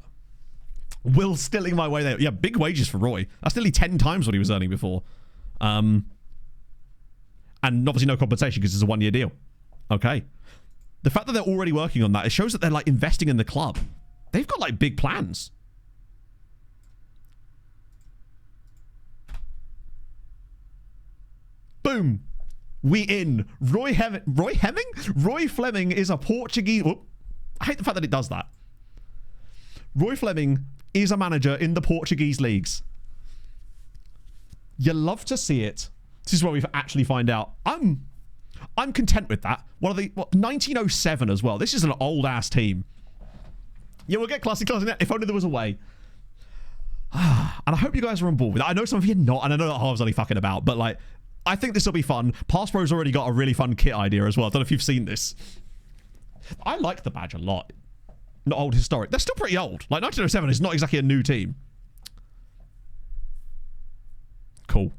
Will Stilling my way there. Yeah, big wages for Roy. That's nearly 10 times what he was earning before. And obviously no compensation because it's a one-year deal. Okay. The fact that they're already working on that, it shows that they're like investing in the club. They've got like big plans. Boom. We in. Roy Fleming is a Portuguese... Whoop. I hate the fact that it does that. Roy Fleming is a manager in the Portuguese leagues. You love to see it. This is where we actually find out. I'm content with that. 1907 as well. This is an old ass team. Yeah, we'll get classic class. If only there was a way. And I hope you guys are on board with that. I know some of you are not, and I know that Harv's only fucking about, but like, I think this will be fun. Pass Pro's already got a really fun kit idea as well. I don't know if you've seen this. I like the badge a lot. Not old historic. They're still pretty old. Like 1907 is not exactly a new team. Cool.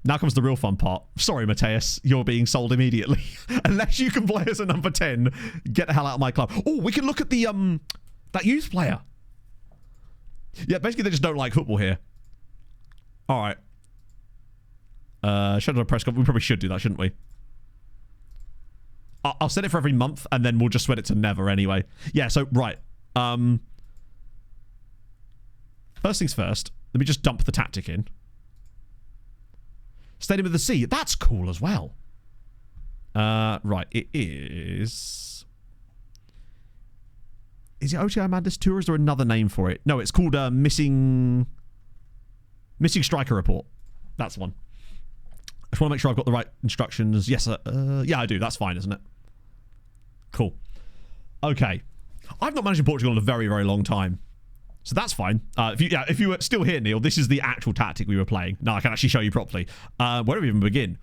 Now comes the real fun part. Sorry, Mateus, you're being sold immediately. Unless you can play as a number 10, get the hell out of my club. Oh, we can look at the that youth player. Yeah, basically they just don't like football here. All right. Should I press? We probably should do that, shouldn't we? I'll set it for every month, and then we'll just set it to never anyway. Yeah. So right. First things first. Let me just dump the tactic in. Stadium of the Sea. That's cool as well. Right. It is... Is it OTI Madness Tour? Or is there another name for it? No, it's called Missing Striker Report. That's the one. I just want to make sure I've got the right instructions. Yes, yeah, I do. That's fine, isn't it? Cool. Okay. I've not managed in Portugal in a very, very long time. So that's fine. If you were still here, Neil, this is the actual tactic we were playing. Now I can actually show you properly. Where do we even begin?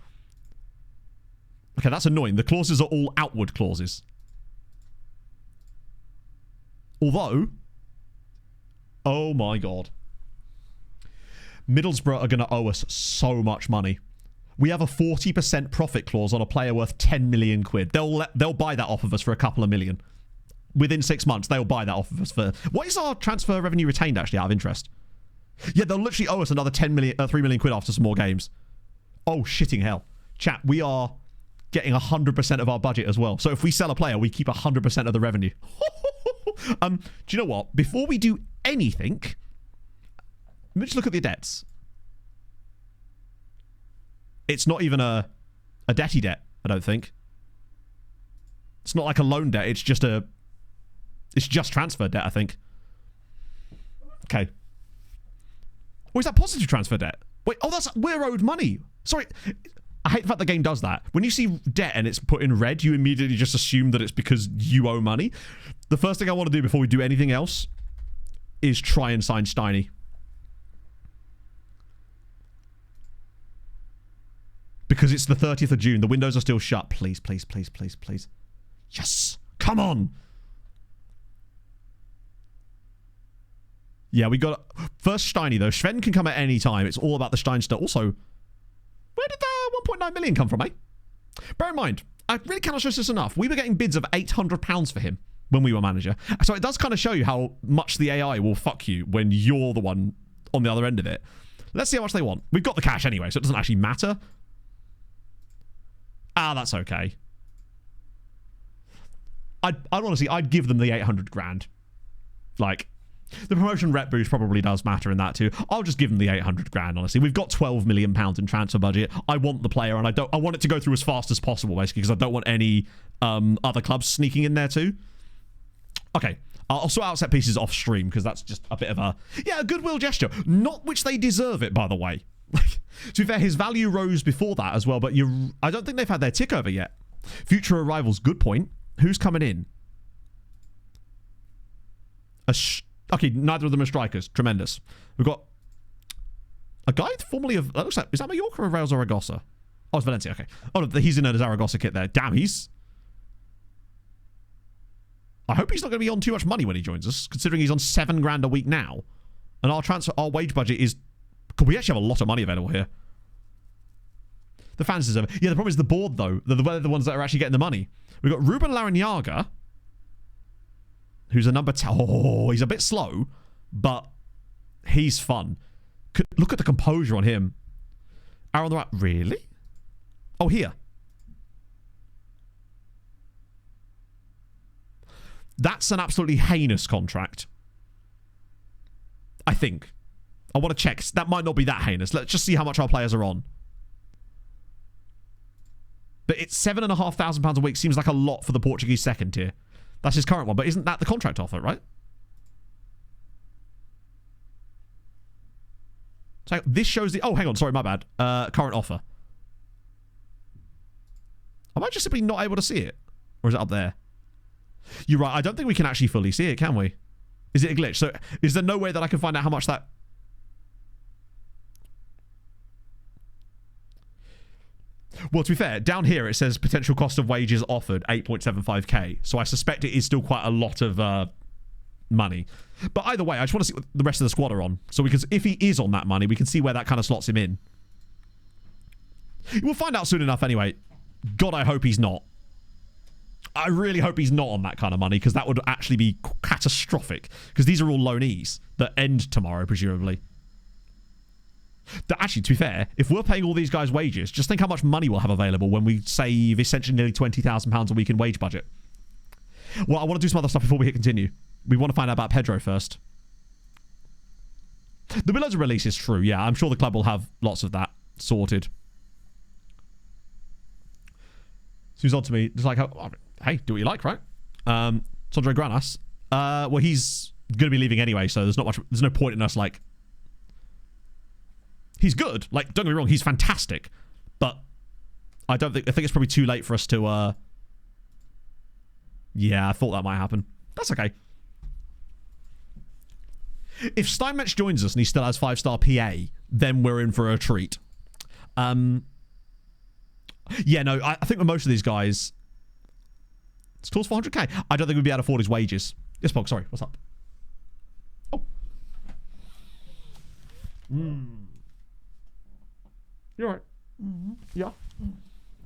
Okay, that's annoying. The clauses are all outward clauses. Although, oh my god. Middlesbrough are going to owe us so much money. We have a 40% profit clause on a player worth 10 million quid. They'll buy that off of us for a couple of million. Within 6 months, they'll buy that off of us for... What is our transfer revenue retained, actually, out of interest? Yeah, they'll literally owe us another 3 million quid after some more games. Oh, shitting hell. Chat, we are getting 100% of our budget as well. So if we sell a player, we keep 100% of the revenue. Do you know what? Before we do anything... Let me just look at the debts. It's not even a debty debt, I don't think. It's not like a loan debt. It's just transfer debt, I think. Okay. Or is that positive transfer debt? Wait, oh, we're owed money. Sorry. I hate the fact the game does that. When you see debt and it's put in red, you immediately just assume that it's because you owe money. The first thing I want to do before we do anything else is try and sign Steiny. Because it's the 30th of June. The windows are still shut. Please, please, please, please, please. Yes. Come on. Yeah, we got... First Steiny, though. Sven can come at any time. It's all about the Steinster. Also, where did the 1.9 million come from, eh? Bear in mind, I really cannot stress this enough. We were getting bids of £800 for him when we were manager. So it does kind of show you how much the AI will fuck you when you're the one on the other end of it. Let's see how much they want. We've got the cash anyway, so it doesn't actually matter. Ah, that's okay. I'd honestly, I'd give them the 800 grand. Like, the promotion rep boost probably does matter in that too. I'll just give them the 800 grand, honestly. We've got 12 million pounds in transfer budget. I want the player, and I want it to go through as fast as possible, basically, because I don't want any other clubs sneaking in there too. Okay. I'll sort out set pieces off stream, because that's just a bit of a goodwill gesture. Not which they deserve it, by the way. To be fair, his value rose before that as well, but I don't think they've had their tick over yet. Future arrivals, good point. Who's coming in? Okay, neither of them are strikers. Tremendous. We've got a guy formerly of... That looks like... Is that Mallorca or Real Zaragoza? Oh, it's Valencia, okay. Oh, no, he's in a Zaragoza kit there. Damn, I hope he's not going to be on too much money when he joins us, considering he's on 7 grand a week now. And our wage budget is... We actually have a lot of money available here. The fans deserve it. Yeah, the problem is the board, though. They're the ones that are actually getting the money. We've got Ruben Larrañaga, who's a number 10. Oh, he's a bit slow, but he's fun. Look at the composure on him. Arrow on the right. Really? Oh, here. That's an absolutely heinous contract. I think. I want to check. That might not be that heinous. Let's just see how much our players are on. But it's £7,500 a week. Seems like a lot for the Portuguese second tier. That's his current one. But isn't that the contract offer, right? So this shows the... Oh, hang on. Sorry, my bad. Current offer. Am I just simply not able to see it? Or is it up there? You're right. I don't think we can actually fully see it, can we? Is it a glitch? So is there no way that I can find out how much that... Well, to be fair, down here it says potential cost of wages offered 8.75k. So I suspect it is still quite a lot of money. But either way, I just want to see what the rest of the squad are on. So we can, if he is on that money, we can see where that kind of slots him in. We'll find out soon enough anyway. God, I hope he's not. I really hope he's not on that kind of money, because that would actually be catastrophic. Because these are all loanees that end tomorrow, presumably. Actually, to be fair, if we're paying all these guys wages, just think how much money we'll have available when we save essentially nearly £20,000 a week in wage budget. Well, I want to do some other stuff before we hit continue. We want to find out about Pedro first. The Willows release is true, yeah. I'm sure the club will have lots of that sorted. So he's on to me. It's like, hey, do what you like, right? Sondre Granas. Well, he's going to be leaving anyway, so there's no point in us, like... He's good. Like, don't get me wrong, he's fantastic. But I think it's probably too late for us to, Yeah, I thought that might happen. That's okay. If Steinmetz joins us and he still has 5-star PA, then we're in for a treat. Yeah, no, I think with most of these guys... It's close 400k. I don't think we'd be able to afford his wages. Yes, Pog, sorry. What's up? Oh. You're right. Yeah.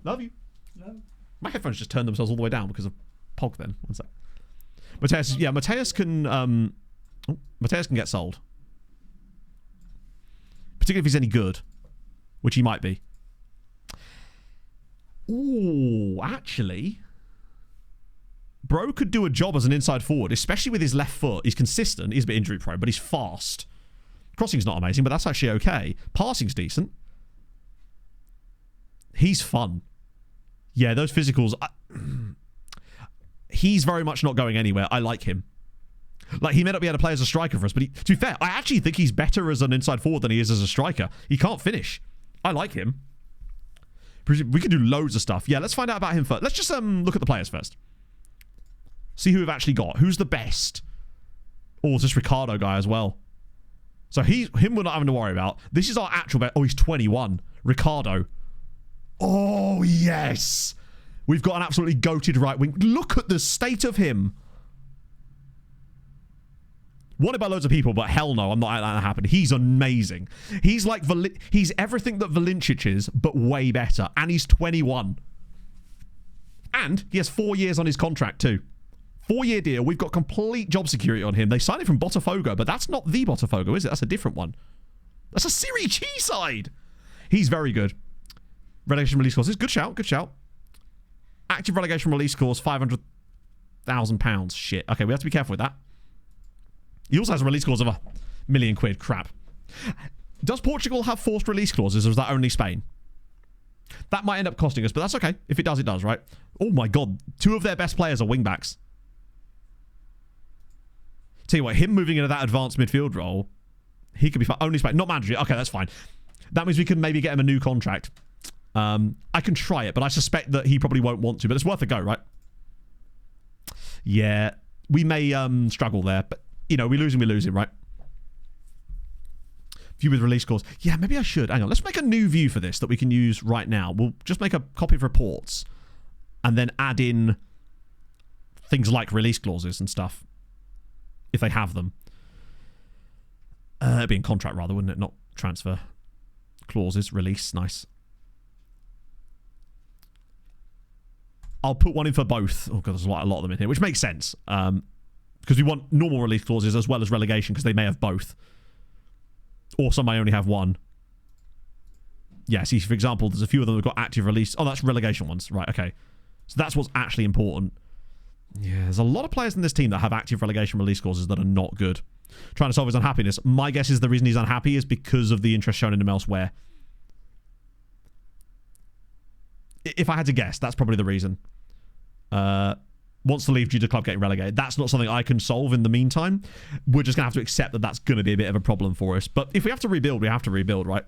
Love you. No. My headphones just turned themselves all the way down because of Pog then. One sec. Mateus, yeah, Mateus can get sold. Particularly if he's any good. Which he might be. Ooh, actually... Bro could do a job as an inside forward, especially with his left foot. He's consistent. He's a bit injury prone, but he's fast. Crossing's not amazing, but that's actually okay. Passing's decent. He's fun. Yeah, those physicals... He's very much not going anywhere. I like him. Like, he may not be able to play as a striker for us, but to be fair, I actually think he's better as an inside forward than he is as a striker. He can't finish. I like him. We can do loads of stuff. Yeah, let's find out about him first. Let's just look at the players first. See who we've actually got. Who's the best? Oh, it's this Ricardo guy as well. So him we're not having to worry about. This is our actual best. Oh, he's 21. Ricardo. Oh, yes. We've got an absolutely goated right wing. Look at the state of him. Wanted by loads of people, but hell no, I'm not letting that happen. He's amazing. He's like he's everything that Valincic is, but way better. And he's 21. And he has 4 years on his contract too. 4-year deal. We've got complete job security on him. They signed him from Botafogo, but that's not the Botafogo, is it? That's a different one. That's a Serie G side. He's very good. Relegation release clause. Good shout. Good shout. Active relegation release clause, £500,000. Shit. Okay, we have to be careful with that. He also has a release clause of £1 million. Crap. Does Portugal have forced release clauses, or is that only Spain? That might end up costing us, but that's okay. If it does, it does, right? Oh my god. 2 of their best players are wingbacks. Tell you what, him moving into that advanced midfield role, he could be fine. Only Spain. Not mandatory. Okay, that's fine. That means we can maybe get him a new contract. I can try it, but I suspect that he probably won't want to, but it's worth a go, right? Yeah. We may struggle there, but, you know, we lose him, right? View with release clause. Yeah, maybe I should. Hang on. Let's make a new view for this that we can use right now. We'll just make a copy of reports and then add in things like release clauses and stuff, if they have them. It'd be in contract rather, wouldn't it? Not transfer clauses. Release. Nice. I'll put one in for both. Oh god, there's a lot of them in here, which makes sense. Because we want normal release clauses as well as relegation, because they may have both. Or some may only have one. Yeah, see, for example, there's a few of them that have got active release. Oh, that's relegation ones. Right, okay. So that's what's actually important. Yeah, there's a lot of players in this team that have active relegation release clauses that are not good. Trying to solve his unhappiness. My guess is the reason he's unhappy is because of the interest shown in him elsewhere. If I had to guess, that's probably the reason. wants to leave due to club getting relegated. That's not something I can solve in the meantime. We're just going to have to accept that that's going to be a bit of a problem for us. But if we have to rebuild, we have to rebuild, right?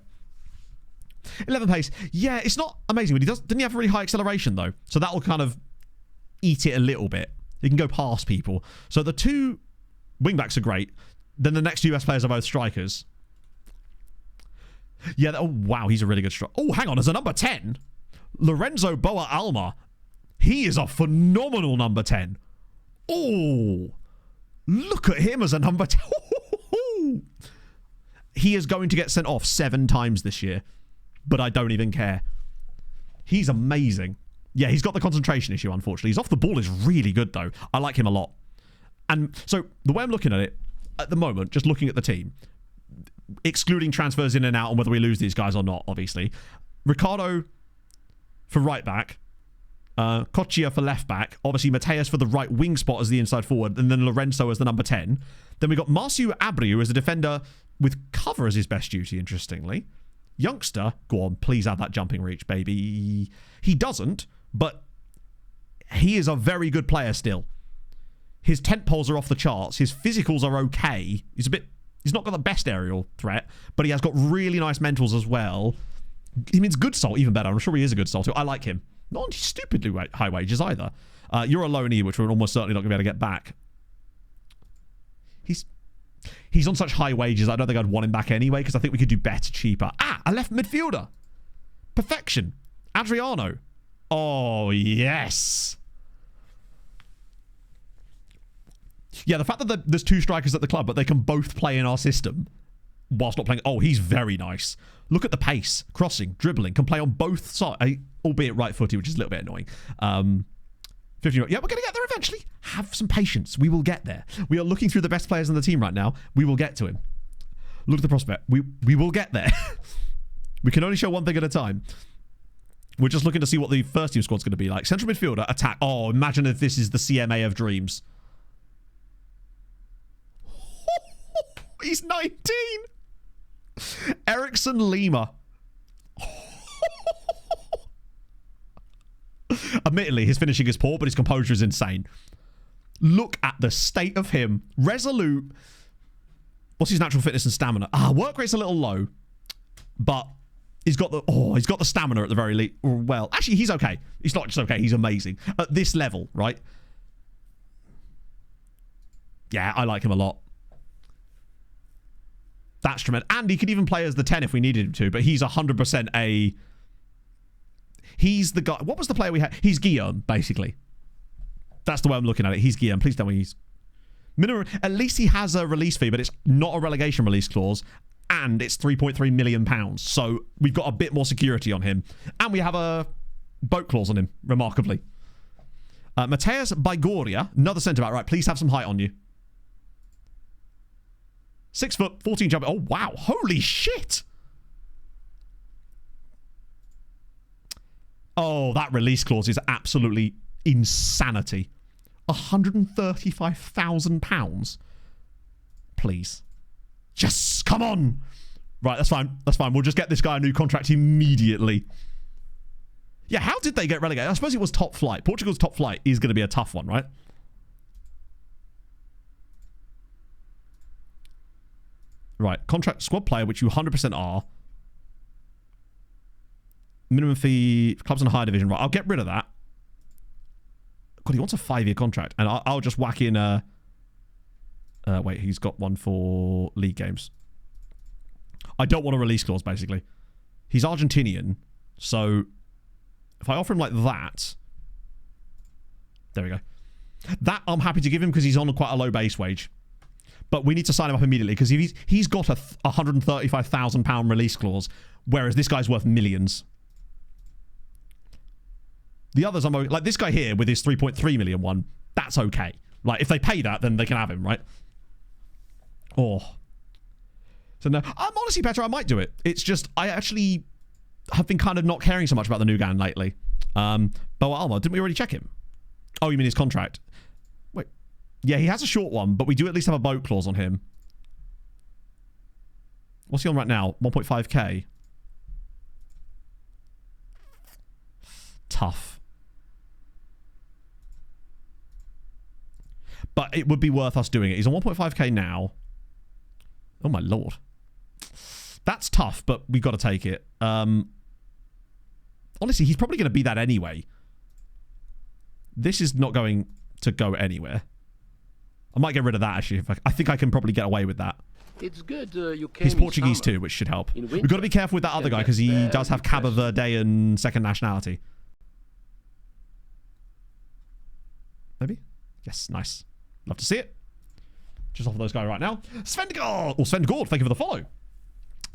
11 pace. Yeah, it's not amazing. Didn't he have really high acceleration, though? So that will kind of eat it a little bit. He can go past people. So the 2 wingbacks are great. Then the next 2 best players are both strikers. Yeah, oh, wow, he's a really good striker. Oh, hang on, as a number 10, Lorenzo Boa Alma. He is a phenomenal number 10. Oh, look at him as a number 10. He is going to get sent off 7 times this year, but I don't even care. He's amazing. Yeah, he's got the concentration issue, unfortunately. He's off the ball is really good, though. I like him a lot. And so the way I'm looking at it, at the moment, just looking at the team, excluding transfers in and out and whether we lose these guys or not, obviously. Ricardo for right back. Coccia for left back. Obviously, Mateus for the right wing spot as the inside forward. And then Lorenzo as the number 10. Then we got Marcio Abreu as a defender with cover as his best duty, interestingly. Youngster, go on, please add that jumping reach, baby. He doesn't, but he is a very good player still. His tent poles are off the charts. His physicals are okay. He's not got the best aerial threat, but he has got really nice mentals as well. He means good soul, even better. I'm sure he is a good soul too. I like him. Not on stupidly high wages either. You're a loanee, which we're almost certainly not going to be able to get back. He's on such high wages, I don't think I'd want him back anyway, because I think we could do better cheaper. A left midfielder. Perfection. Adriano. Oh, yes. Yeah, the fact that there's 2 strikers at the club, but they can both play in our system whilst not playing. Oh, he's very nice. Look at the pace. Crossing, dribbling, can play on both sides, albeit right-footed, which is a little bit annoying. 50. Yeah, we're going to get there eventually. Have some patience. We will get there. We are looking through the best players in the team right now. We will get to him. Look at the prospect. We will get there. We can only show one thing at a time. We're just looking to see what the first team squad's going to be like. Central midfielder, attack. Oh, imagine if this is the CMA of dreams. He's 19. Ericsson Lima. Admittedly, his finishing is poor, but his composure is insane. Look at the state of him. Resolute. What's his natural fitness and stamina? Work rate's a little low, but he's got the stamina at the very least. Well, actually, he's okay. He's not just okay. He's amazing at this level, right? Yeah, I like him a lot. That's tremendous. And he could even play as the 10 if we needed him to, but he's 100% a... He's the guy... What was the player we had? He's Guillaume, basically. That's the way I'm looking at it. He's Guillaume. Please tell me he's... Minimum... At least he has a release fee, but it's not a relegation release clause, and it's £3.3 million. So we've got a bit more security on him. And we have a boat clause on him, remarkably. Mateus Baigorria, another centre-back. Right, please have some height on you. 6 foot, 14 jump. Oh, wow. Holy shit. Oh, that release clause is absolutely insanity. £135,000. Please. Just come on. Right, that's fine. That's fine. We'll just get this guy a new contract immediately. Yeah, how did they get relegated? I suppose it was top flight. Portugal's top flight is going to be a tough one, right? Right, contract squad player, which you 100% are. Minimum fee, clubs in a higher division. Right, I'll get rid of that. God, he wants a 5-year contract. And I'll just whack in wait, he's got one for league games. I don't want a release clause, basically. He's Argentinian, so if I offer him like that... There we go. That I'm happy to give him because he's on quite a low base wage. But we need to sign him up immediately because he's got a £135,000 release clause, whereas this guy's worth millions. The others, I'm like this guy here with his 3.3 million one. That's okay. Like if they pay that, then they can have him, right? Oh, so no, I'm honestly better. I might do it. It's just I actually have been kind of not caring so much about the Nugan lately. Boa Alma, didn't we already check him? Oh, you mean his contract? Yeah, he has a short one, but we do at least have a boat clause on him. What's he on right now? 1.5k. Tough. But it would be worth us doing it. He's on 1.5k now. Oh, my lord. That's tough, but we've got to take it. Honestly, he's probably going to be that anyway. This is not going to go anywhere. I might get rid of that, actually. I think I can probably get away with that. It's good you came. He's Portuguese too, which should help. We've got to be careful with that other guy because he does have Cabo Verdean second nationality. Maybe? Yes, nice. Love to see it. Just offer those guys right now. Svengard! Or Svengard, thank you for the follow.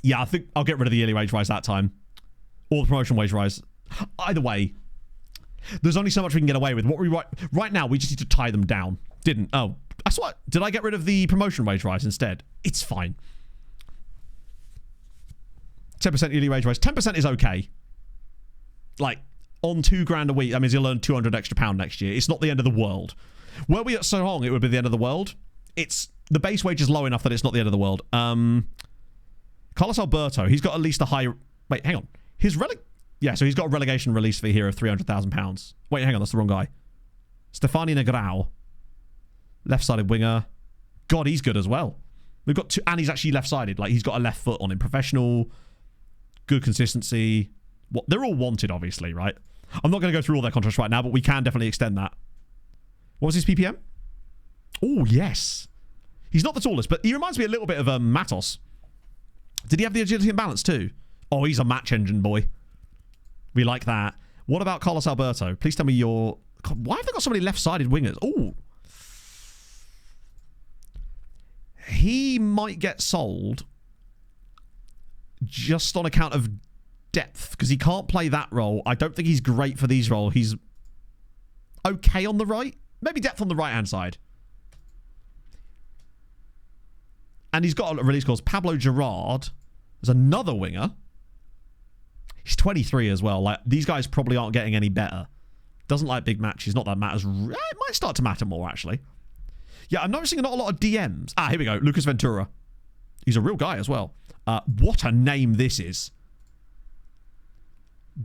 Yeah, I think I'll get rid of the yearly wage rise that time. Or the promotion wage rise. Either way, there's only so much we can get away with. What we right now, we just need to tie them down. Didn't. Oh, I swear. Did I get rid of the promotion wage rise instead? It's fine. 10% yearly wage rise. 10% is okay. Like, on $2,000 a week, that means you'll earn £200 extra next year. It's not the end of the world. Were we at so long, it would be the end of the world. The base wage is low enough that it's not the end of the world. Carlos Alberto, he's got at least a high... Wait, hang on. Yeah, so he's got a relegation release fee here of £300,000. Wait, hang on, that's the wrong guy. Stefani Negrao. Left-sided winger. God, he's good as well. We've got two... And he's actually left-sided. Like, he's got a left foot on him. Professional. Good consistency. They're all wanted, obviously, right? I'm not going to go through all their contracts right now, but we can definitely extend that. What was his PPM? Oh, yes. He's not the tallest, but he reminds me a little bit of Matos. Did he have the agility and balance too? Oh, he's a match engine boy. We like that. What about Carlos Alberto? Please tell me your... God, why have they got so many left-sided wingers? Oh. He might get sold just on account of depth, because he can't play that role. I don't think he's great for these roles. He's okay on the right. Maybe depth on the right-hand side. And he's got a release clause. Pablo Gerard. There's another winger. He's 23 as well. Like, these guys probably aren't getting any better. Doesn't like big matches. Not that matters. It might start to matter more, actually. Yeah, I'm noticing not a lot of DMs. Here we go. Lucas Ventura. He's a real guy as well. What a name this is.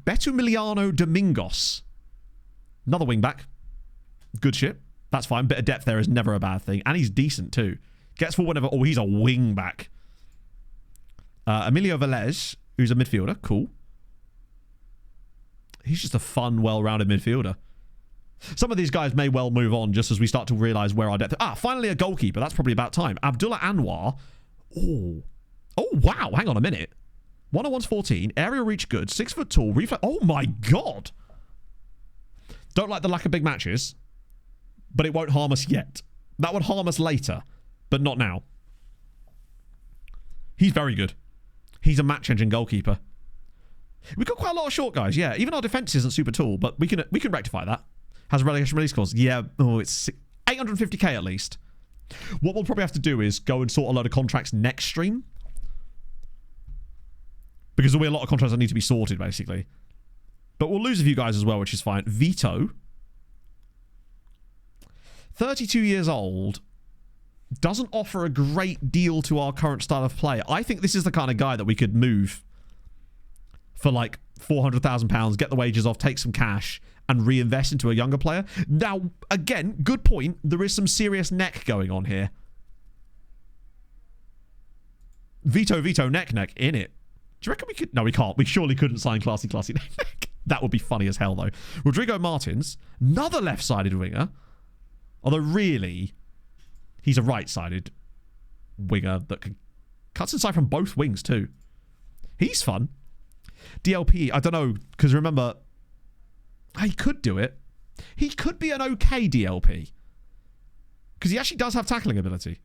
Betumiliano Domingos. Another wing-back. Good shit. That's fine. Bit of depth there is never a bad thing. And he's decent, too. Gets for whenever... Oh, he's a wing-back. Emilio Velez, who's a midfielder. Cool. He's just a fun, well-rounded midfielder. Some of these guys may well move on just as we start to realise where our depth... finally a goalkeeper. That's probably about time. Abdullah Anwar. Oh, wow. Hang on a minute. 101's 14. Aerial reach good. 6 foot tall. Reflex... Oh, my God. Don't like the lack of big matches, but it won't harm us yet. That would harm us later, but not now. He's very good. He's a match engine goalkeeper. We've got quite a lot of short guys, yeah. Even our defence isn't super tall, but we can rectify that. Has a relegation release clause. Yeah, it's 850k at least. What we'll probably have to do is go and sort a load of contracts next stream. Because there'll be a lot of contracts that need to be sorted, basically. But we'll lose a few guys as well, which is fine. Vito. 32 years old. Doesn't offer a great deal to our current style of play. I think this is the kind of guy that we could move for like £400,000, get the wages off, take some cash, and reinvest into a younger player. Now, again, good point. There is some serious neck going on here. Vito, neck, in it. Do you reckon we could... No, we can't. We surely couldn't sign Classy, neck. That would be funny as hell, though. Rodrigo Martins, another left-sided winger. Although, really, he's a right-sided winger that cuts inside from both wings, too. He's fun. DLP, I don't know, because remember... He could do it. He could be an okay DLP. Because he actually does have tackling ability.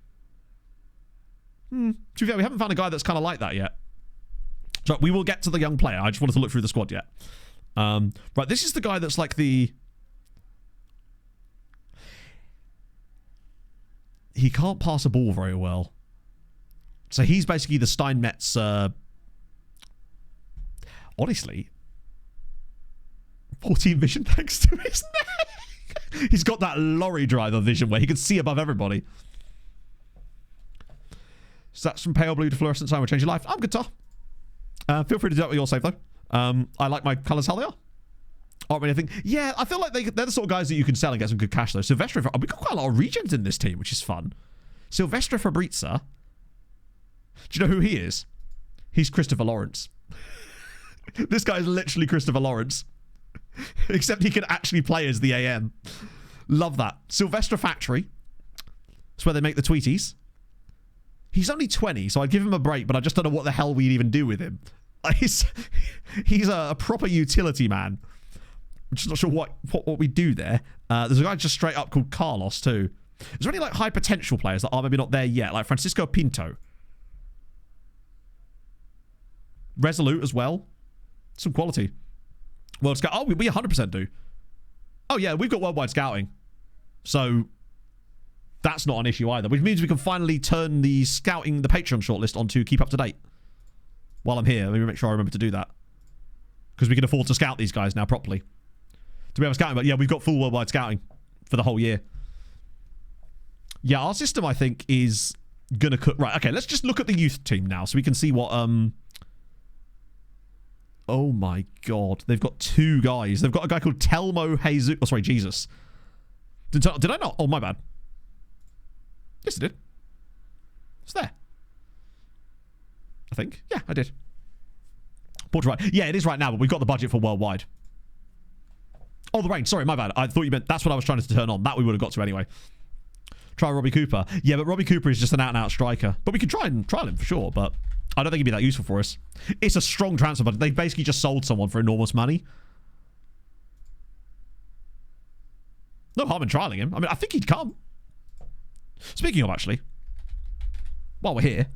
To be fair, we haven't found a guy that's kind of like that yet. So we will get to the young player. I just wanted to look through the squad yet. Right, this is the guy that's like the... He can't pass a ball very well. So he's basically the Steinmetz... Honestly... 14 vision thanks to his neck. He's got that lorry driver vision where he can see above everybody. So that's from pale blue to fluorescent sign will change your life. I'm good, Tar. Feel free to do that with your save, though. I like my colours how they are. aren't really a thing. Yeah, I feel like they're the sort of guys that you can sell and get some good cash, though. Silvestre, we've got quite a lot of regens in this team, which is fun. Silvestre Fabrizza. Do you know who he is? He's Christopher Lawrence. This guy is literally Christopher Lawrence. Except he can actually play as the AM. Love that. Silvestre Factory. That's where they make the Tweeties. He's only 20, so I'd give him a break, but I just don't know what the hell we'd even do with him. He's a proper utility man. I'm just not sure what we do there. There's a guy just straight up called Carlos, too. Is there any, like, high potential players that are maybe not there yet? Like Francisco Pinto. Resolute as well. Some quality. World Scout. Oh, we 100% do. Oh, yeah, we've got worldwide scouting. So that's not an issue either, which means we can finally turn the scouting, the Patreon shortlist onto keep up to date. While I'm here, let me make sure I remember to do that. Because we can afford to scout these guys now properly. Do we have a scouting? But yeah, we've got full worldwide scouting for the whole year. Yeah, our system, I think, is going to cook. Right, okay, let's just look at the youth team now so we can see what... Oh my god. They've got two guys. They've got a guy called Telmo Jesus. Oh, sorry, Jesus. Did I not? Oh, my bad. Yes, I did. It's there. I think. Yeah, I did. Portugal. Yeah, it is right now, but we've got the budget for worldwide. Oh, the rain. Sorry, my bad. I thought you meant that's what I was trying to turn on. That we would have got to anyway. Try Robbie Cooper. Yeah, but Robbie Cooper is just an out-and-out striker. But we could try him for sure, but I don't think he'd be that useful for us. It's a strong transfer, but they basically just sold someone for enormous money. No harm in trialing him. I mean, I think he'd come. Speaking of, actually, while we're here.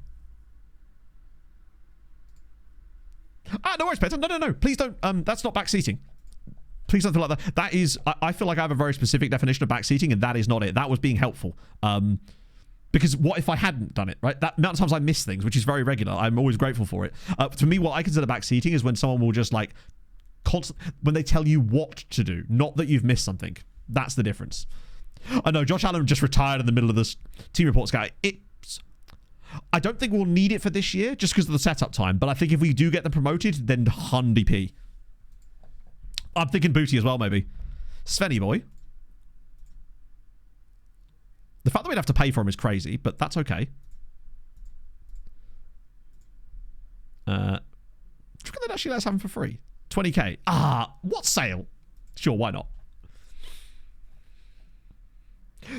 No worries, Peter. No. Please don't. That's not backseating. Please don't feel like that. That is, I feel like I have a very specific definition of backseating, and that is not it. That was being helpful. Because what if I hadn't done it, right? That amount of times I miss things, which is very regular. I'm always grateful for it. To me, what I consider backseating is when someone will just like, when they tell you what to do, not that you've missed something. That's the difference. I know Josh Allen just retired in the middle of this team reports guy. I don't think we'll need it for this year just because of the setup time. But I think if we do get them promoted, then Hundy P. I'm thinking Booty as well, maybe. Svenny boy. The fact that we'd have to pay for him is crazy, but that's okay. Do you think they'd actually let us have him for free? 20k. What sale? Sure, why not?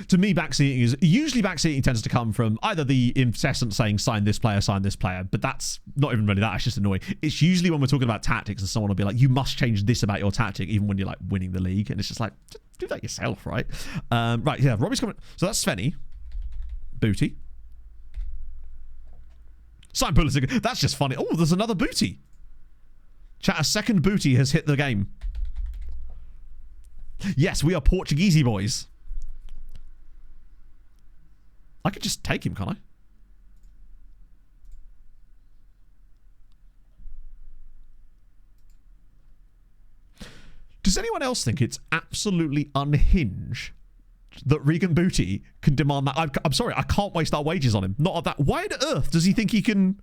To me, backseating is... Usually backseating tends to come from either the incessant saying, sign this player, but that's not even really that. It's just annoying. It's usually when we're talking about tactics and someone will be like, you must change this about your tactic, even when you're like winning the league. And it's just like, do that yourself, right? Right, yeah, Robbie's coming... So that's Svenny. Booty. Sign Pulisic. That's just funny. Oh, there's another Booty. Chat, a second Booty has hit the game. Yes, we are Portuguese boys. I could just take him, can't I? Does anyone else think it's absolutely unhinged that Regan Booty can demand that? I'm sorry, I can't waste our wages on him. Not on that. Why on earth does he think he can...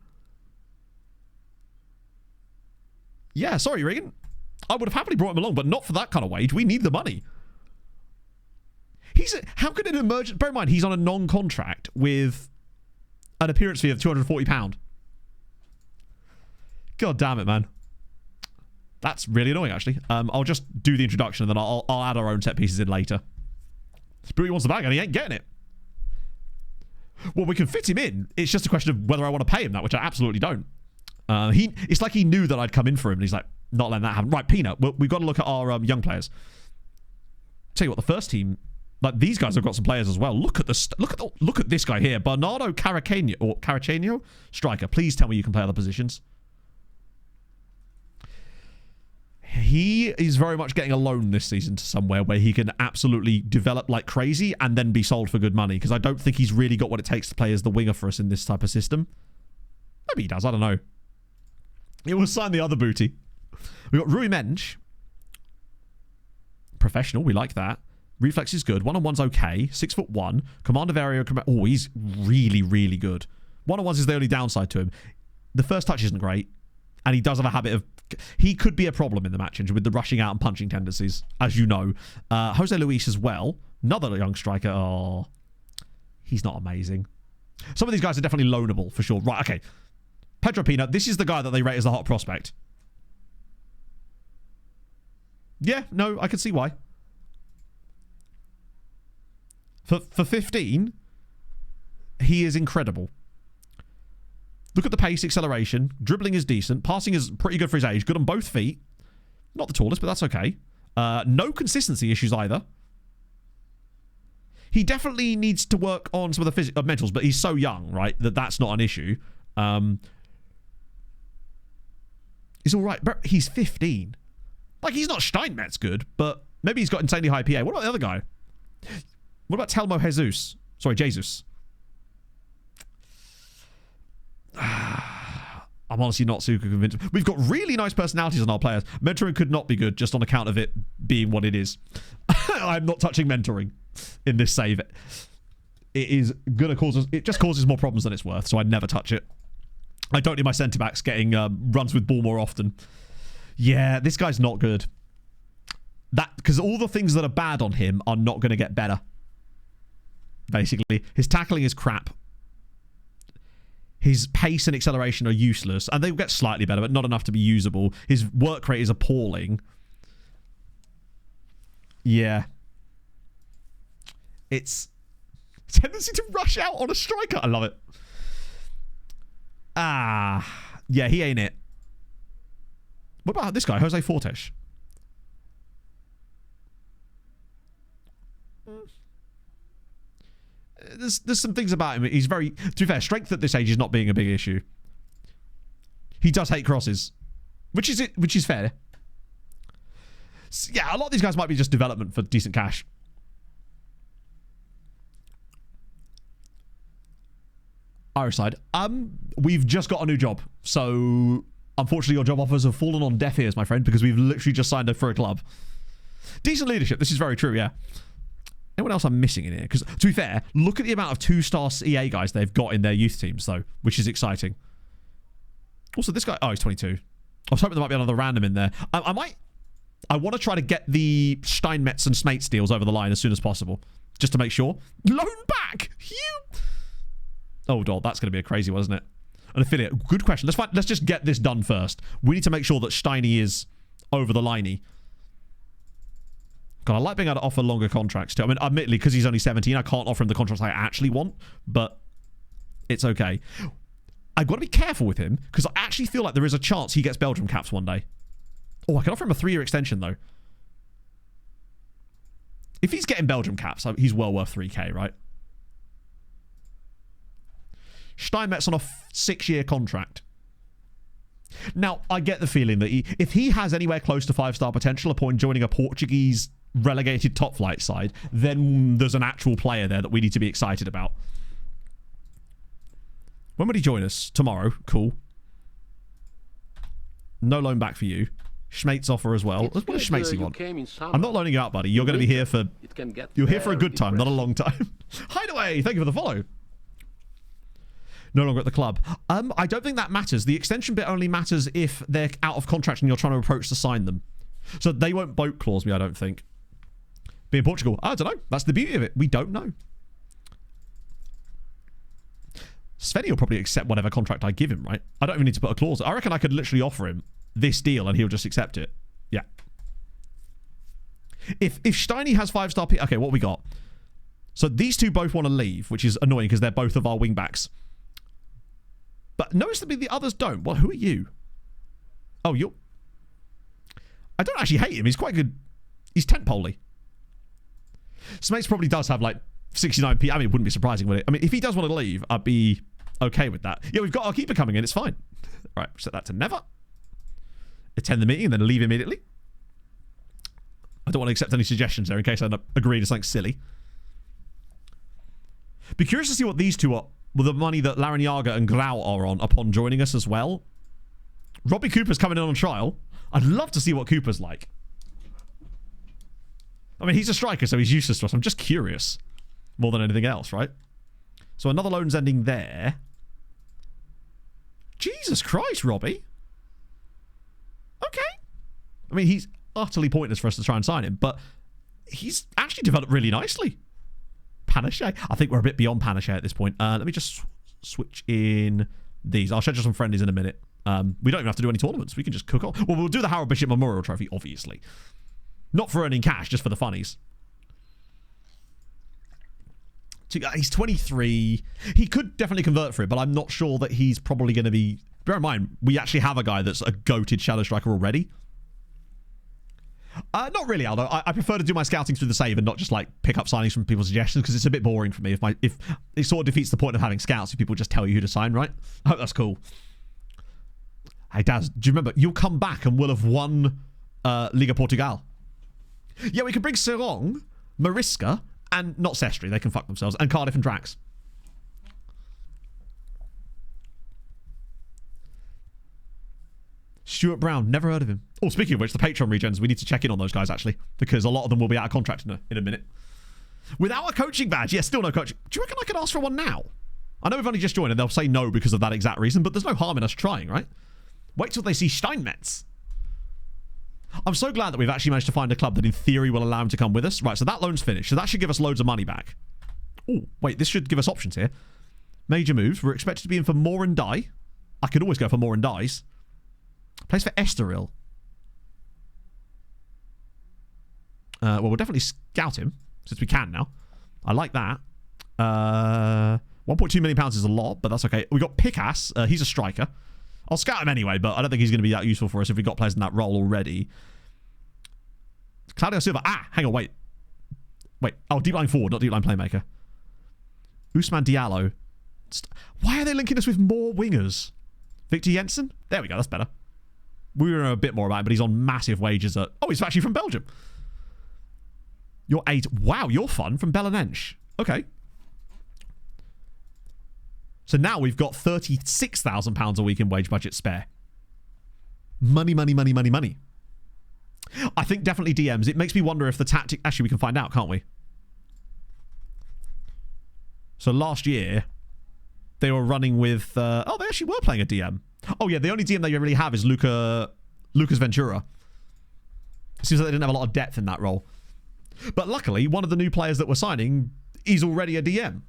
Yeah, sorry, Regan. I would have happily brought him along, but not for that kind of wage. We need the money. How could an emergent... Bear in mind, he's on a non-contract with an appearance fee of £240. God damn it, man. That's really annoying, actually. I'll just do the introduction, and then I'll add our own set pieces in later. But he wants the bag, and he ain't getting it. Well, we can fit him in. It's just a question of whether I want to pay him that, which I absolutely don't. It's like he knew that I'd come in for him, and he's like, not letting that happen. Right, Peanut, we've got to look at our young players. Tell you what, the first team... Like, these guys have got some players as well. Look at this guy here. Bernardo Caraceno, striker. Please tell me you can play other positions. He is very much getting a loan this season to somewhere where he can absolutely develop like crazy and then be sold for good money, because I don't think he's really got what it takes to play as the winger for us in this type of system. Maybe he does. I don't know. It will sign the other Booty. We've got Rui Mensch. Professional. We like that. Reflex is good. One-on-one's okay. 6'1". Command of area. Oh, he's really, really good. One-on-ones is the only downside to him. The first touch isn't great, and he does have a habit of he could be a problem in the match engine with the rushing out and punching tendencies, as you know. Jose Luis as well. Another young striker. Oh, he's not amazing. Some of these guys are definitely loanable, for sure. Right, okay. Pedro Pina, this is the guy that they rate as the hot prospect. Yeah, no, I can see why. For 15, he is incredible. Look at the pace, acceleration. Dribbling is decent. Passing is pretty good for his age. Good on both feet. Not the tallest, but that's okay. No consistency issues either. He definitely needs to work on some of the mentals, but he's so young, right, that that's not an issue. He's all right, but he's 15. Like, he's not Steinmetz good, but maybe he's got insanely high PA. What about the other guy? What about Telmo Jesus? Sorry, Jesus. I'm honestly not super convinced. We've got really nice personalities on our players. Mentoring could not be good just on account of it being what it is. I'm not touching mentoring in this save. It is gonna cause us. It just causes more problems than it's worth, so I'd never touch it. I don't need my centre backs getting runs with ball more often. Yeah, this guy's not good. Because all the things that are bad on him are not going to get better. Basically, his tackling is crap. His pace and acceleration are useless, and they'll get slightly better, but not enough to be usable. His work rate is appalling. Yeah. It's tendency to rush out on a striker. I love it. Yeah, he ain't it. What about this guy, Jose Fortes? There's some things about him. He's very, to be fair, strength at this age is not being a big issue. He does hate crosses, which is fair. Yeah, a lot of these guys might be just development for decent cash. Irish side. We've just got a new job, so unfortunately your job offers have fallen on deaf ears, my friend, because we've literally just signed up for a club. Decent leadership. This is very true, yeah. Anyone else I'm missing in here? Because, to be fair, look at the amount of 2-star EA guys they've got in their youth teams, though, which is exciting. Also, this guy... Oh, he's 22. I was hoping there might be another random in there. I want to try to get the Steinmetz and Smates deals over the line as soon as possible, just to make sure. Loan back! Oh, God, that's going to be a crazy one, isn't it? An affiliate. Good question. Let's just get this done first. We need to make sure that Steiny is over the liney. God, I like being able to offer longer contracts too. I mean, admittedly, because he's only 17, I can't offer him the contracts I actually want, but it's okay. I've got to be careful with him, because I actually feel like there is a chance he gets Belgium caps one day. Oh, I can offer him a 3-year extension, though. If he's getting Belgium caps, he's well worth 3k, right? Steinmetz on a 6-year contract. Now, I get the feeling that if he has anywhere close to 5-star potential upon joining a Portuguese relegated top flight side, then there's an actual player there that we need to be excited about. When would he join us? Tomorrow. Cool. No loan back for you. Schmate's offer as well. What does Schmate's want? I'm not loaning you out, buddy. You're going to be here for... You're here for a good time, not a long time. Hideaway! Thank you for the follow. No longer at the club. I don't think that matters. The extension bit only matters if they're out of contract and you're trying to approach to sign them. So they won't boat clause me, I don't think. Be in Portugal. I don't know. That's the beauty of it. We don't know. Svenny will probably accept whatever contract I give him, right? I don't even need to put a clause. I reckon I could literally offer him this deal and he'll just accept it. Yeah. If Steiny has 5-star... Okay, what we got? So these two both want to leave, which is annoying because they're both of our wing-backs. But notice that the others don't. Well, who are you? Oh, you're... I don't actually hate him. He's quite good. He's tent-poley. Smates probably does have, like, 69p. I mean, it wouldn't be surprising, would it? I mean, if he does want to leave, I'd be okay with that. Yeah, we've got our keeper coming in. It's fine. Right, set that to never. Attend the meeting and then leave immediately. I don't want to accept any suggestions there in case I end up agreeing to something silly. Be curious to see what these two are. With the money that Larinaga and Grau are on upon joining us as well. Robbie Cooper's coming in on trial. I'd love to see what Cooper's like. I mean, he's a striker, so he's useless to us. I'm just curious. More than anything else, right? So another loan's ending there. Jesus Christ, Robbie. I mean, he's utterly pointless for us to try and sign him, but he's actually developed really nicely. Panache. I think we're a bit beyond Panache at this point. Let me just switch in these. I'll schedule some friendlies in a minute. We don't even have to do any tournaments. We can just cook on. Well, we'll do the Harold Bishop Memorial Trophy, obviously. Not for earning cash, just for the funnies. He's 23. He could definitely convert for it, but I'm not sure that he's probably going to be... Bear in mind, we actually have a guy that's a goated Shadow Striker already. Not really, Aldo. I prefer to do my scouting through the save and not just like pick up signings from people's suggestions, because it's a bit boring for me. If it sort of defeats the point of having scouts if people just tell you who to sign, right? I hope that's cool. Hey, Daz, do you remember? You'll come back and we'll have won Liga Portugal. Yeah, we can bring Serong, Mariska, and not Sestri, they can fuck themselves, and Cardiff and Drax. Stuart Brown, never heard of him. Oh, speaking of which, the Patreon regens, we need to check in on those guys, actually, because a lot of them will be out of contract in a minute. Without a coaching badge, yeah, still no coaching. Do you reckon I could ask for one now? I know we've only just joined and they'll say no because of that exact reason, but there's no harm in us trying, right? Wait till they see Steinmetz. I'm so glad that we've actually managed to find a club that in theory will allow him to come with us. Right, so that loan's finished. So that should give us loads of money back. Oh, wait, this should give us options here. Major moves. We're expected to be in for Moore and Die. I could always go for Moore and Dies. Place for Estoril. Well, we'll definitely scout him, since we can now. I like that. £1.2 million is a lot, but that's okay. We got Pickass. He's a striker. I'll scout him anyway, but I don't think he's going to be that useful for us if we've got players in that role already. Claudio Silva. Hang on, wait. Oh, deep line forward, not deep line playmaker. Usman Diallo. Why are they linking us with more wingers? Victor Jensen? There we go, that's better. We know a bit more about him, but he's on massive wages at... Oh, he's actually from Belgium. You're 8. Wow, you're fun. From Belenensch. Okay. So now we've got £36,000 a week in wage budget spare. Money, money, money, money, money. I think definitely DMs. It makes me wonder if the tactic... Actually, we can find out, can't we? So last year, they were running with... oh, they actually were playing a DM. Oh, yeah, the only DM they really have is Lucas Ventura. It seems like they didn't have a lot of depth in that role. But luckily, one of the new players that we're signing is already a DM.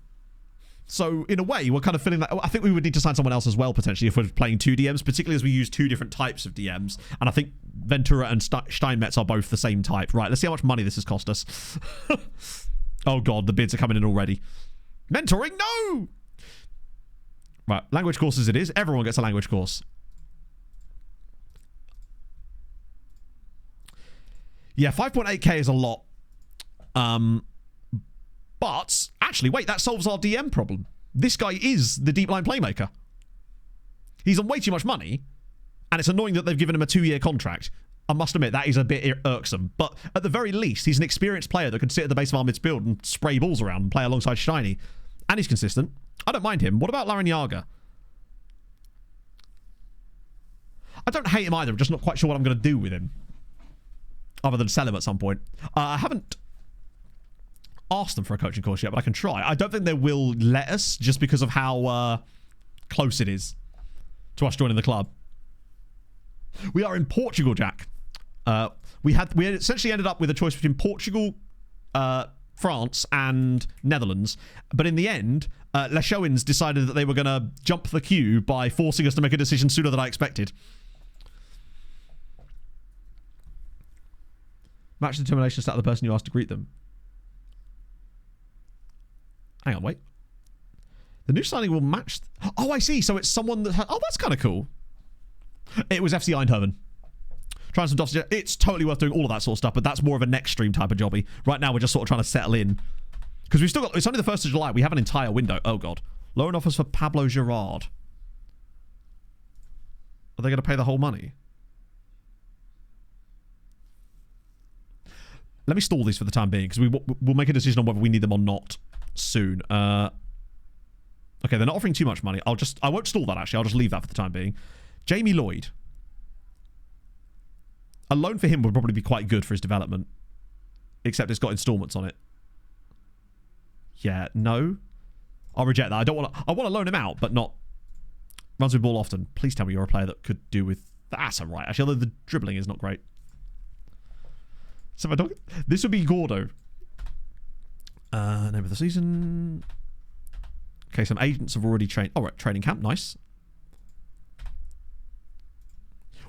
So, in a way, we're kind of feeling that... I think we would need to sign someone else as well, potentially, if we're playing 2 DMs, particularly as we use 2 different types of DMs. And I think Ventura and Steinmetz are both the same type. Right, let's see how much money this has cost us. Oh, God, the bids are coming in already. Mentoring? No! Right, language courses it is. Everyone gets a language course. Yeah, 5.8k is a lot. But, actually, wait, that solves our DM problem. This guy is the deep line playmaker. He's on way too much money, and it's annoying that they've given him a 2-year contract. I must admit, that is a bit irksome. But at the very least, he's an experienced player that can sit at the base of our midfield and spray balls around and play alongside Shiny. And he's consistent. I don't mind him. What about Larrañaga? I don't hate him either. I'm just not quite sure what I'm going to do with him. Other than sell him at some point. I haven't asked them for a coaching course yet, but I can try. I don't think they will let us just because of how close it is to us joining the club. We are in Portugal, Jack. We essentially ended up with a choice between Portugal, France, and Netherlands. But in the end, Les Showins decided that they were going to jump the queue by forcing us to make a decision sooner than I expected. Match determination stat of the person you asked to greet them. Hang on, wait. The new signing will match... Oh, I see. So it's someone that... Oh, that's kind of cool. It was FC Eindhoven. Trying some dots. It's totally worth doing all of that sort of stuff, but that's more of a next stream type of jobby. Right now, we're just sort of trying to settle in. Because we've still got... It's only the 1st of July. We have an entire window. Oh, God. Loan offers for Pablo Gerard. Are they going to pay the whole money? Let me stall these for the time being, because we'll make a decision on whether we need them or not soon. Okay, they're not offering too much money. I won't stall that, actually. I'll just leave that for the time being. Jamie Lloyd. A loan for him would probably be quite good for his development. Except it's got installments on it. Yeah, no. I'll reject that. I want to loan him out, but not... Runs with ball often. Please tell me you're a player that could do with... That's alright. Actually, although the dribbling is not great. So my dog. This would be Gordo. Name of the season. Okay, some agents have already trained. All right, training camp. Nice.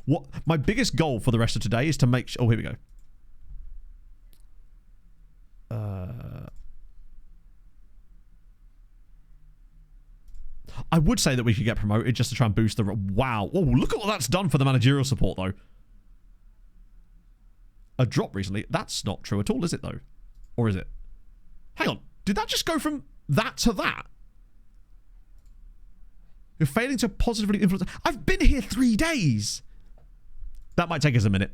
What my biggest goal for the rest of today is to make sure. Oh, here we go. I would say that we could get promoted just to try and boost the... Wow. Oh, look at what that's done for the managerial support, though. A drop recently. That's not true at all, is it, though? Or is it? Hang on. Did that just go from that to that? You're failing to positively influence... I've been here 3 days. That might take us a minute.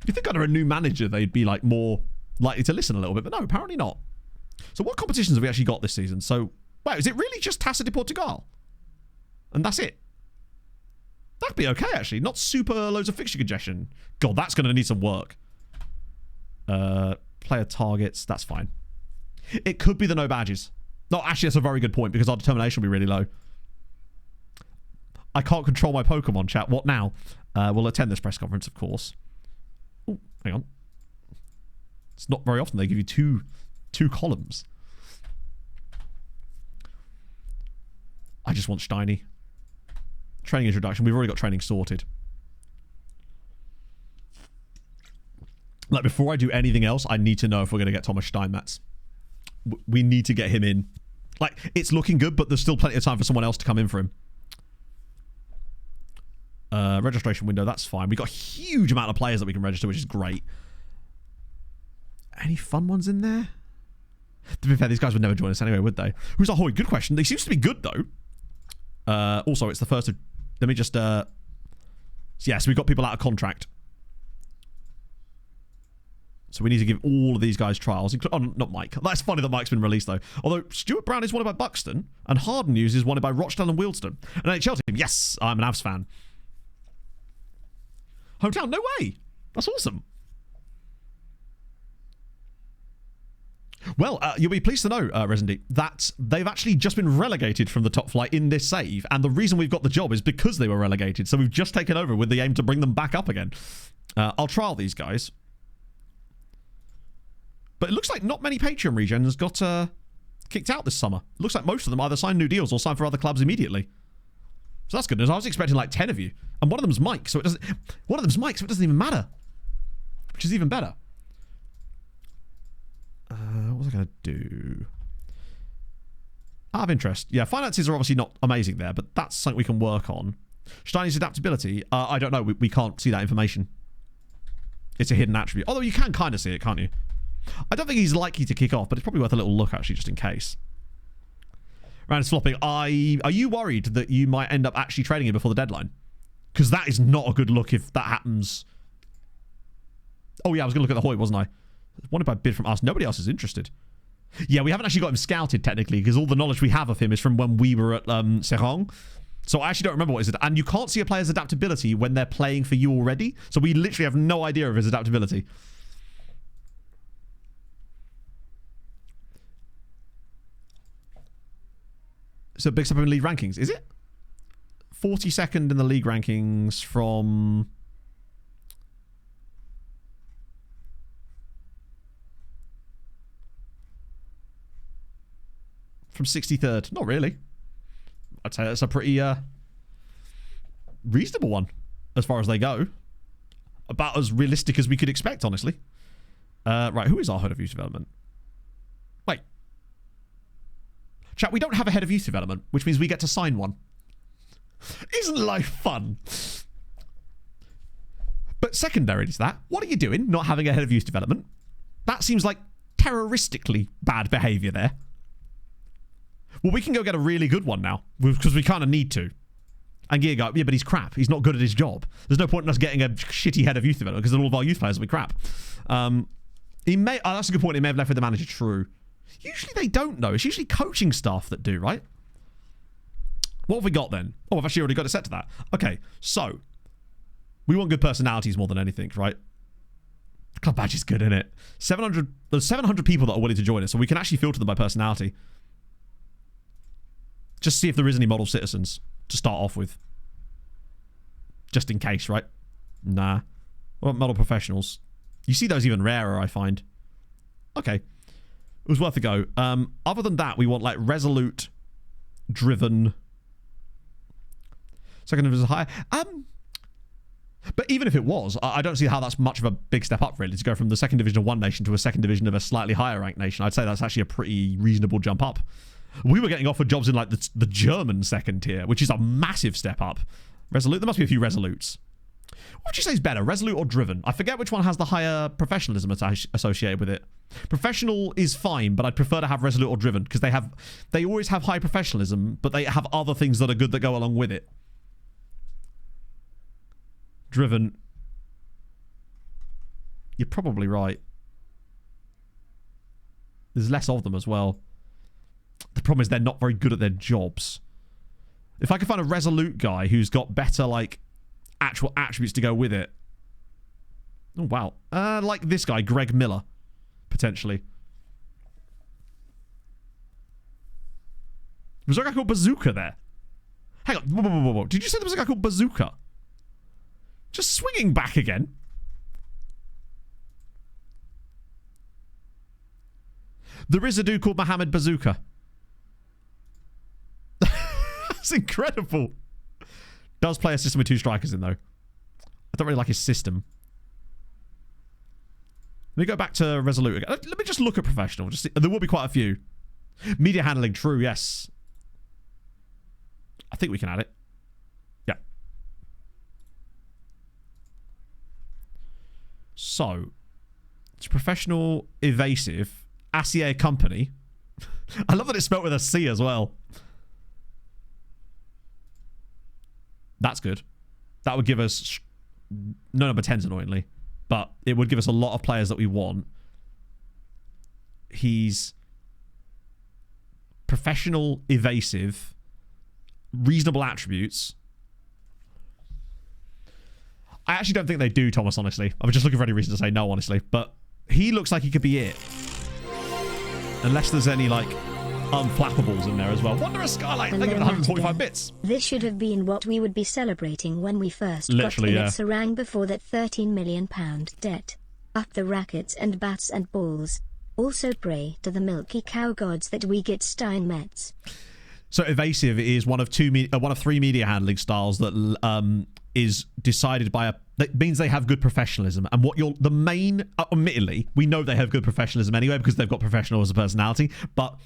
You think under a new manager they'd be like more likely to listen a little bit, but no, apparently not. So what competitions have we actually got this season? So, wow, is it really just Taça de Portugal? And that's it? That'd be okay, actually. Not super loads of fixture congestion. God, that's going to need some work. Player targets, that's fine. It could be the no badges. No, actually, that's a very good point because our determination will be really low. I can't control my Pokemon, chat. What now? We'll attend this press conference, of course. Oh, hang on. It's not very often they give you two columns. I just want Steiny. Training introduction. We've already got training sorted. Like, before I do anything else, I need to know if we're going to get Thomas Steinmetz. We need to get him in. Like, it's looking good, but there's still plenty of time for someone else to come in for him. Registration window, that's fine. We've got a huge amount of players that we can register, which is great. Any fun ones in there? To be fair, these guys would never join us anyway, would they? Who's Ahoy? Good question. They seems to be good, though. Also, it's the first of... Let me just... Yes, we've got people out of contract. So we need to give all of these guys trials. Oh, not Mike. That's funny that Mike's been released, though. Although Stuart Brown is wanted by Buxton, and Harden News is wanted by Rochdale and Wealdstone. An NHL team. Yes, I'm an Avs fan. Hometown? No way. That's awesome. Well, you'll be pleased to know, Resident, that they've actually just been relegated from the top flight in this save, and the reason we've got the job is because they were relegated, so we've just taken over with the aim to bring them back up again. I'll trial these guys. But it looks like not many Patreon regions got kicked out this summer. It looks like most of them either signed new deals or signed for other clubs immediately. So that's good news. I was expecting like 10 of you. And one of them's Mike, so it doesn't... One of them's Mike, so it doesn't even matter. Which is even better. What was I going to do? Out of interest. Yeah, finances are obviously not amazing there, but that's something we can work on. Steiny's adaptability. I don't know. We can't see that information. It's a hidden attribute. Although you can kind of see it, can't you? I don't think he's likely to kick off, but it's probably worth a little look, actually, just in case. Round is flopping. Are you worried that you might end up actually trading him before the deadline? Because that is not a good look if that happens. Oh, yeah, I was going to look at the Hoy, wasn't I? Wanted by bid from us. Nobody else is interested. Yeah, we haven't actually got him scouted, technically, because all the knowledge we have of him is from when we were at Serang. So I actually don't remember what his... And you can't see a player's adaptability when they're playing for you already. So we literally have no idea of his adaptability. So big step up in league rankings, is it? 42nd in the league rankings from 63rd. Not really. I'd say that's a pretty reasonable one as far as they go. About as realistic as we could expect, honestly. Right, who is our head of youth development? Wait. Chat, we don't have a head of youth development, which means we get to sign one. Isn't life fun? But secondary to that, what are you doing not having a head of youth development? That seems like terroristically bad behaviour there. Well, we can go get a really good one now, because we kind of need to. And Gear go, yeah, but he's crap. He's not good at his job. There's no point in us getting a shitty head of youth development, because all of our youth players will be crap. He may... Oh, that's a good point. He may have left with the manager. True. Usually they don't, though. It's usually coaching staff that do, right? What have we got, then? Oh, I've actually already got it set to that. Okay, so... We want good personalities more than anything, right? Club badge is good, isn't it? 700... There's 700 people that are willing to join us, so we can actually filter them by personality. Just see if there is any model citizens to start off with. Just in case, right? Nah. What about model professionals? You see those even rarer, I find. Okay. It was worth a go. Other than that, we want like resolute, driven. Second division higher. But even if it was, I don't see how that's much of a big step up, really, to go from the second division of one nation to a second division of a slightly higher ranked nation. I'd say that's actually a pretty reasonable jump up. We were getting offered jobs in like the German second tier, which is a massive step up. Resolute, there must be a few resolutes. What would you say is better, resolute or driven? I forget which one has the higher professionalism associated with it. Professional is fine, but I'd prefer to have resolute or driven because they always have high professionalism, but they have other things that are good that go along with it. Driven. You're probably right. There's less of them as well. The problem is they're not very good at their jobs. If I could find a resolute guy who's got better, like, actual attributes to go with it. Oh, wow. Like this guy, Greg Miller, potentially. Was there a guy called Bazooka there? Hang on. Whoa, whoa, whoa, whoa. Did you say there was a guy called Bazooka? Just swinging back again. There is a dude called Mohammed Bazooka. That's incredible. Does play a system with 2 strikers in, though. I don't really like his system. Let me go back to Resolute again. Let me just look at Professional. Just see. There will be quite a few. Media handling, true, yes. I think we can add it. Yeah. So, it's Professional, Evasive, Acier Company. I love that it's spelled with a C as well. That's good. That would give us no number 10s, annoyingly. But it would give us a lot of players that we want. He's professional, evasive, reasonable attributes. I actually don't think they do, Thomas, honestly. I was just looking for any reason to say no, honestly. But he looks like he could be it. Unless there's any, like, unflappables in there as well. Wondrous Skylight, thank you for the 145 bits. This should have been what we would be celebrating when we first Literally, got in Sarang before that £13 million debt. Up the rackets and bats and balls. Also pray to the milky cow gods that we get Stein Metz. So evasive is one of 3 media handling styles that is decided by a. That means they have good professionalism, and what the main. Admittedly, we know they have good professionalism anyway because they've got professional as a personality, but.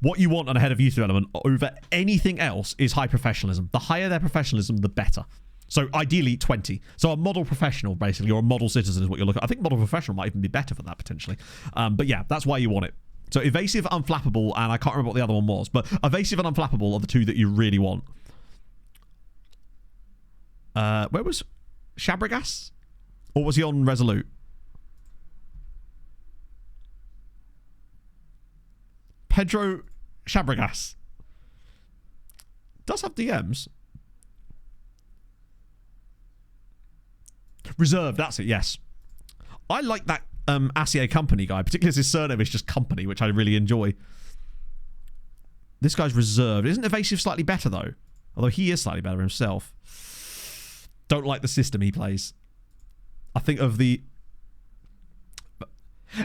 What you want on a head of youth development over anything else is high professionalism. The higher their professionalism, the better. So ideally 20. So a model professional, basically, or a model citizen is what you're looking at. I think model professional might even be better for that, potentially. But yeah, that's why you want it. So evasive, unflappable, and I can't remember what the other one was, but evasive and unflappable are the 2 that you really want. Where was Shabregas? Or was he on Resolute? Pedro Shabregas does have DMs. Reserved, that's it, yes. I like that Acier Company guy, particularly as his surname is just Company, which I really enjoy. This guy's reserved. Isn't evasive slightly better, though? Although he is slightly better himself. Don't like the system he plays. I think of the...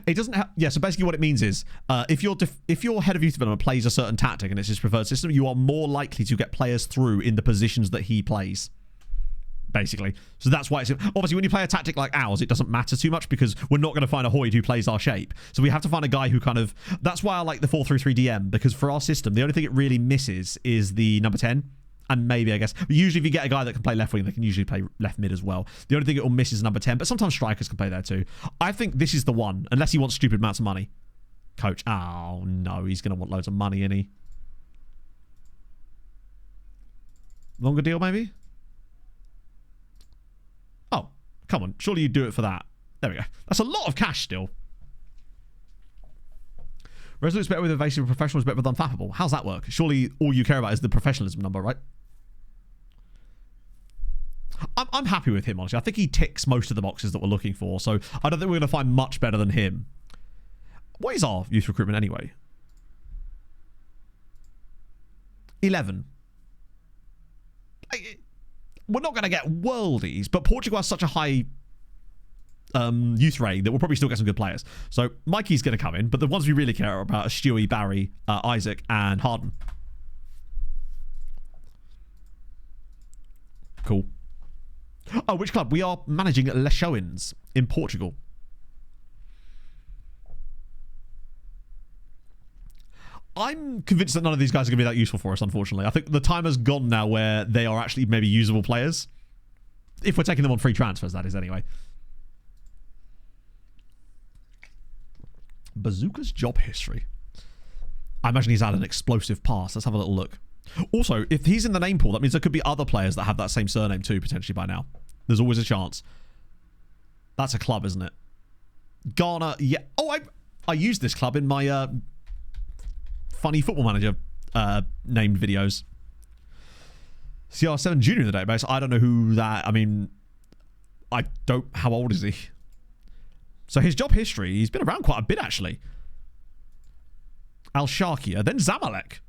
It doesn't have... Yeah, so basically what it means is if your head of youth development plays a certain tactic and it's his preferred system, you are more likely to get players through in the positions that he plays. Basically. So that's why it's... Obviously, when you play a tactic like ours, it doesn't matter too much because we're not going to find a Hoyd who plays our shape. So we have to find a guy who kind of... That's why I like the 4-3-3 DM, because for our system, the only thing it really misses is the number 10. And maybe, I guess, usually if you get a guy that can play left wing, they can usually play left mid as well. The only thing it will miss is number 10, but sometimes strikers can play there too. I think this is the one, unless he wants stupid amounts of money. Coach, oh no, he's going to want loads of money, isn't he? Longer deal, maybe? Oh, come on, surely you'd do it for that. There we go. That's a lot of cash still. Resolute's better with evasive, professional is better with unflappable. How's that work? Surely all you care about is the professionalism number, right? I'm happy with him, honestly. I think he ticks most of the boxes that we're looking for, so I don't think we're going to find much better than him. What is our youth recruitment anyway? 11. We're not going to get worldies, but Portugal has such a high youth raid that will probably still get some good players. So Mikey's going to come in, but the ones we really care about are Stewie, Barry, Isaac, and Harden. Cool. Oh, which club? We are managing Les Showins in Portugal. I'm convinced that none of these guys are going to be that useful for us, unfortunately. I think the time has gone now where they are actually maybe usable players. If we're taking them on free transfers, that is, anyway. Bazooka's job history. I imagine he's had an explosive past. Let's have a little look. Also, if he's in the name pool, that means there could be other players that have that same surname too, potentially by now. There's always a chance. That's a club, isn't it? Ghana, yeah. Oh, I used this club in my funny football manager named videos. CR7 Junior in the database. I don't know who that... I mean, I don't... How old is he? So his job history, he's been around quite a bit, actually. Al-Sharkia, then Zamalek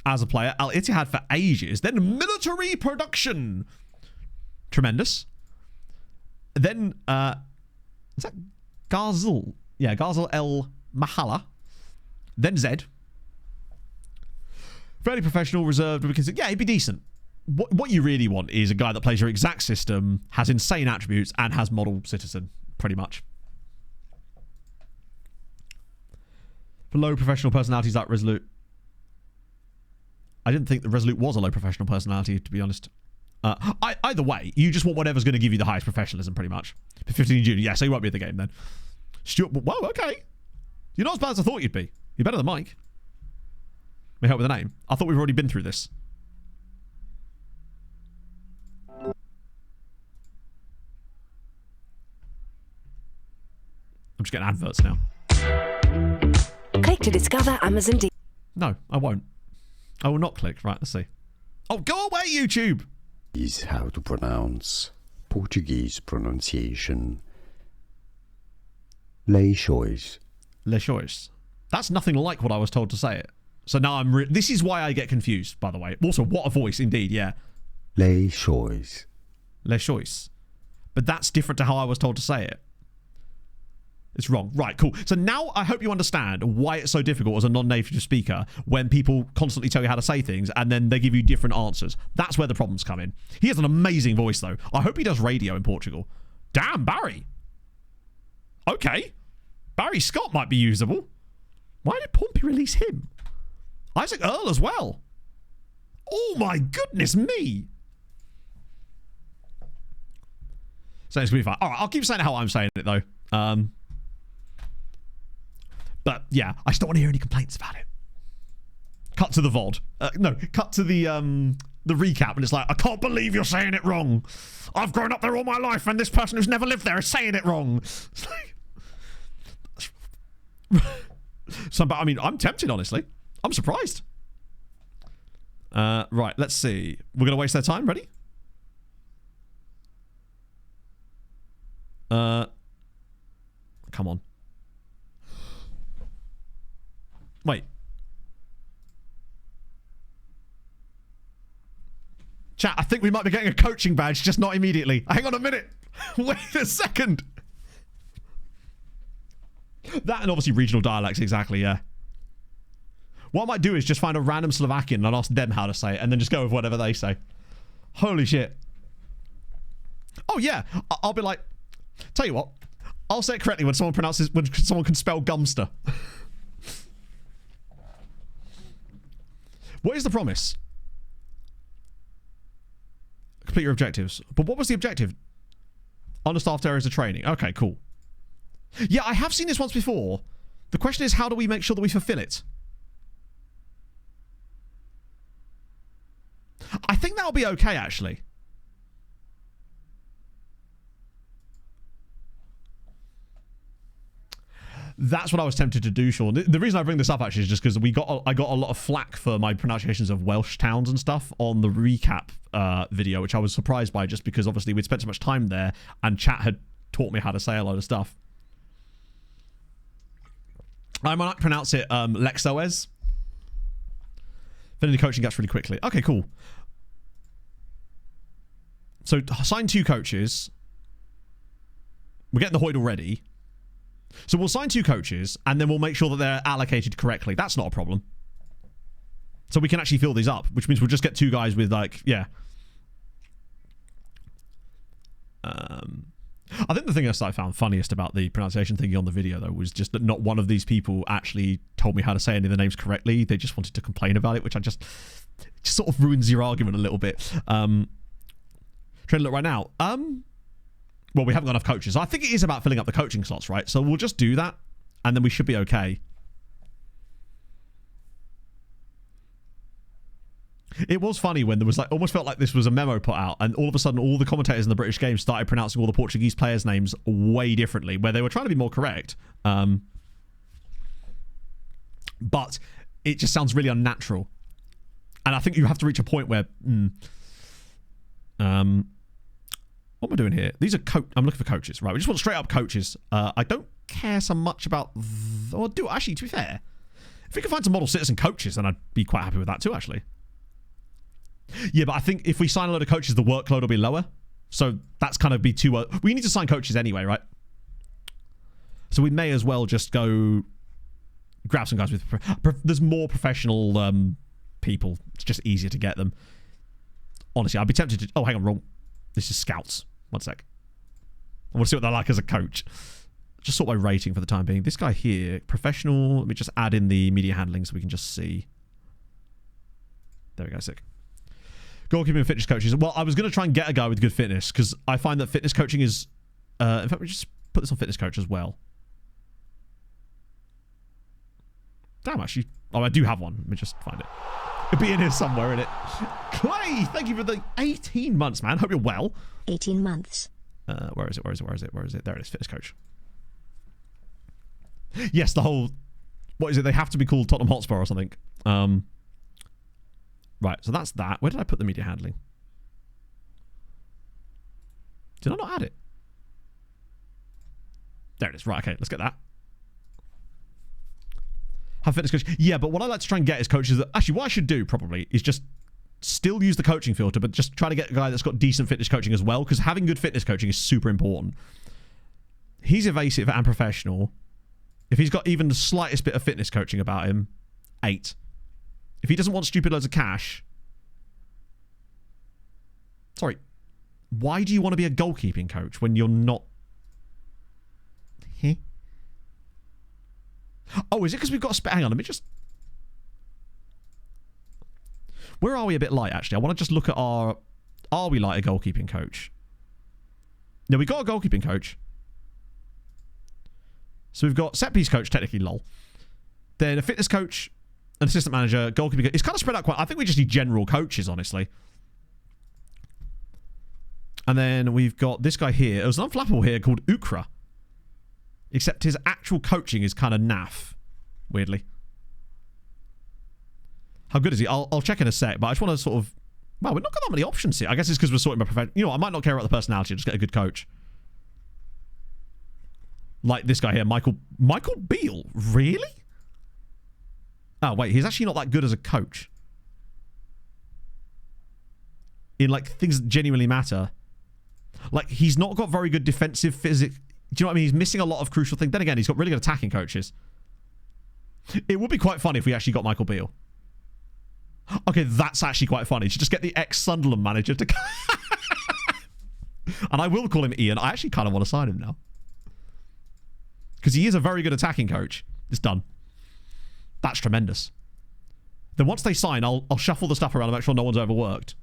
as a player. Al-Ittihad for ages. Then military production. Tremendous. Then, is that Ghazal? Yeah, Ghazal El Mahala. Then Zed. Fairly professional, reserved. We can say, yeah, he'd be decent. What you really want is a guy that plays your exact system, has insane attributes, and has model citizen, pretty much. For low professional personalities like Resolute. I didn't think that Resolute was a low professional personality, to be honest. Either way, you just want whatever's going to give you the highest professionalism, pretty much. 15 junior, yeah, so you won't be at the game then. Stuart, whoa, okay. You're not as bad as I thought you'd be. You're better than Mike. May help with the name. I thought we've already been through this. I'm just getting adverts now. Click to discover Amazon. No, I won't. I will not click. Right, let's see. Oh, go away, YouTube! Is how to pronounce Portuguese pronunciation. Les Choix. Les Choix. That's nothing like what I was told to say it. So now this is why I get confused, by the way. Also, what a voice, indeed, yeah. Les Choix. Les Choix. But that's different to how I was told to say it. It's wrong. Right, cool. So now I hope you understand why it's so difficult as a non-native speaker when people constantly tell you how to say things and then they give you different answers. That's where the problems come in. He has an amazing voice, though. I hope he does radio in Portugal. Damn, Barry. Okay. Barry Scott might be usable. Why did Pompey release him? Isaac Earl as well. Oh my goodness me. So it's going to be fine. All right, I'll keep saying how I'm saying it, though. But yeah, I just don't want to hear any complaints about it. Cut to the VOD. No, cut to the recap, and it's like, I can't believe you're saying it wrong. I've grown up there all my life, and this person who's never lived there is saying it wrong. It's like... So, but I mean, I'm tempted, honestly. I'm surprised. Right, let's see. We're going to waste their time. Ready? Come on. Wait. Chat, I think we might be getting a coaching badge, just not immediately. Hang on a minute. Wait a second. That and obviously regional dialects, exactly, yeah. What I might do is just find a random Slovakian and ask them how to say it, and then just go with whatever they say. Holy shit. Oh, yeah. I'll be like, tell you what, I'll say it correctly when someone can spell Gumster. What is the promise? Complete your objectives. But what was the objective? Understaffed areas of training. Okay, cool. Yeah, I have seen this once before. The question is, how do we make sure that we fulfill it? I think that'll be okay, actually. That's what I was tempted to do, Sean. The reason I bring this up actually is just because I got a lot of flack for my pronunciations of Welsh towns and stuff on the recap video, which I was surprised by just because obviously we'd spent so much time there and chat had taught me how to say a lot of stuff. I might pronounce it Lexoes. Filling the coaching gaps really quickly. Okay, cool. So sign 2 coaches. We're getting the Hoydle ready. So we'll sign 2 coaches, and then we'll make sure that they're allocated correctly. That's not a problem. So we can actually fill these up, which means we'll just get 2 guys with, like, yeah. I think the thing that I found funniest about the pronunciation thingy on the video, though, was just that not one of these people actually told me how to say any of the names correctly. They just wanted to complain about it, which it just sort of ruins your argument a little bit. Trying to look right now. Well, we haven't got enough coaches. I think it is about filling up the coaching slots, right? So we'll just do that, and then we should be okay. It was funny when there was, like, almost felt like this was a memo put out, and all of a sudden all the commentators in the British game started pronouncing all the Portuguese players' names way differently, where they were trying to be more correct. But it just sounds really unnatural. And I think you have to reach a point where... what am I doing here? These are I'm looking for coaches, right? We just want straight up coaches. I don't care so much about... Or do actually, to be fair, if we can find some model citizen coaches, then I'd be quite happy with that too, actually. Yeah, but I think if we sign a load of coaches, the workload will be lower. So that's kind of be too... we need to sign coaches anyway, right? So we may as well just go grab some guys with... There's more professional people. It's just easier to get them. Honestly, I'd be tempted to... Oh, hang on, wrong. This is scouts. 1 sec. I want to see what they're like as a coach. Just sort by rating for the time being. This guy here, professional. Let me just add in the media handling so we can just see. There we go, sick. Goalkeeping and fitness coaches. Well, I was going to try and get a guy with good fitness because I find that fitness coaching is... in fact, we just put this on fitness coach as well. Damn, actually. Oh, I do have one. Let me just find it. It'll be in here somewhere, innit? Clay, thank you for the 18 months, man. Hope you're well. 18 months. Where is it? There it is, fitness coach. Yes, the whole... What is it? They have to be called Tottenham Hotspur or something. Right, so that's that. Where did I put the media handling? Did I not add it? There it is. Right, okay, let's get that. Have fitness coach. Yeah, but what I like to try and get is coaches that... Actually, what I should do, probably, is just still use the coaching filter, but just try to get a guy that's got decent fitness coaching as well, because having good fitness coaching is super important. He's evasive and professional. If he's got even the slightest bit of fitness coaching about him, 8. If he doesn't want stupid loads of cash... Sorry. Why do you want to be a goalkeeping coach when you're not... Heh? Oh, is it because we've got a... Hang on, let me just... Where are we a bit light, actually? I want to just look at our... Are we light a goalkeeping coach? No, we got a goalkeeping coach. So we've got set-piece coach, technically, lol. Then a fitness coach, an assistant manager, goalkeeping coach. It's kind of spread out quite... I think we just need general coaches, honestly. And then we've got this guy here. There's an unflappable here called Ukra. Except his actual coaching is kind of naff, weirdly. How good is he? I'll check in a sec, but I just want to sort of... Wow, we've not got that many options here. I guess it's because we're sorting by profession. You know what? I might not care about the personality. Just get a good coach. Like this guy here, Michael Beale. Really? Oh, wait. He's actually not that good as a coach. In, like, things that genuinely matter. Like, he's not got very good defensive physics. Do you know what I mean? He's missing a lot of crucial things. Then again, he's got really good attacking coaches. It would be quite funny if we actually got Michael Beale. Okay, that's actually quite funny. You should just get the ex-Sunderland manager to... And I will call him Ian. I actually kind of want to sign him now. Because he is a very good attacking coach. It's done. That's tremendous. Then once they sign, I'll shuffle the stuff around and make sure no one's overworked.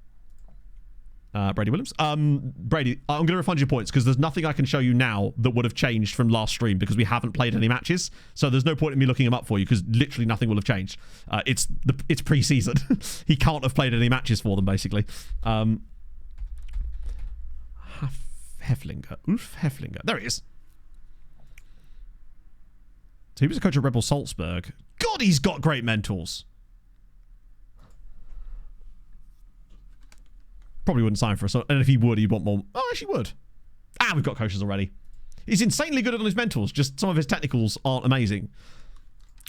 Brady Williams. Brady, I'm going to refund your points because there's nothing I can show you now that would have changed from last stream because we haven't played any matches. So there's no point in me looking him up for you because literally nothing will have changed. It's pre-season. He can't have played any matches for them, basically. Heflinger. Oof, Heflinger. There he is. So he was a coach at Rebel Salzburg. God, he's got great mentors. Probably wouldn't sign for us. And if he would, he'd want more. Oh, actually would. Ah, we've got coaches already. He's insanely good on his mentors. Just some of his technicals aren't amazing.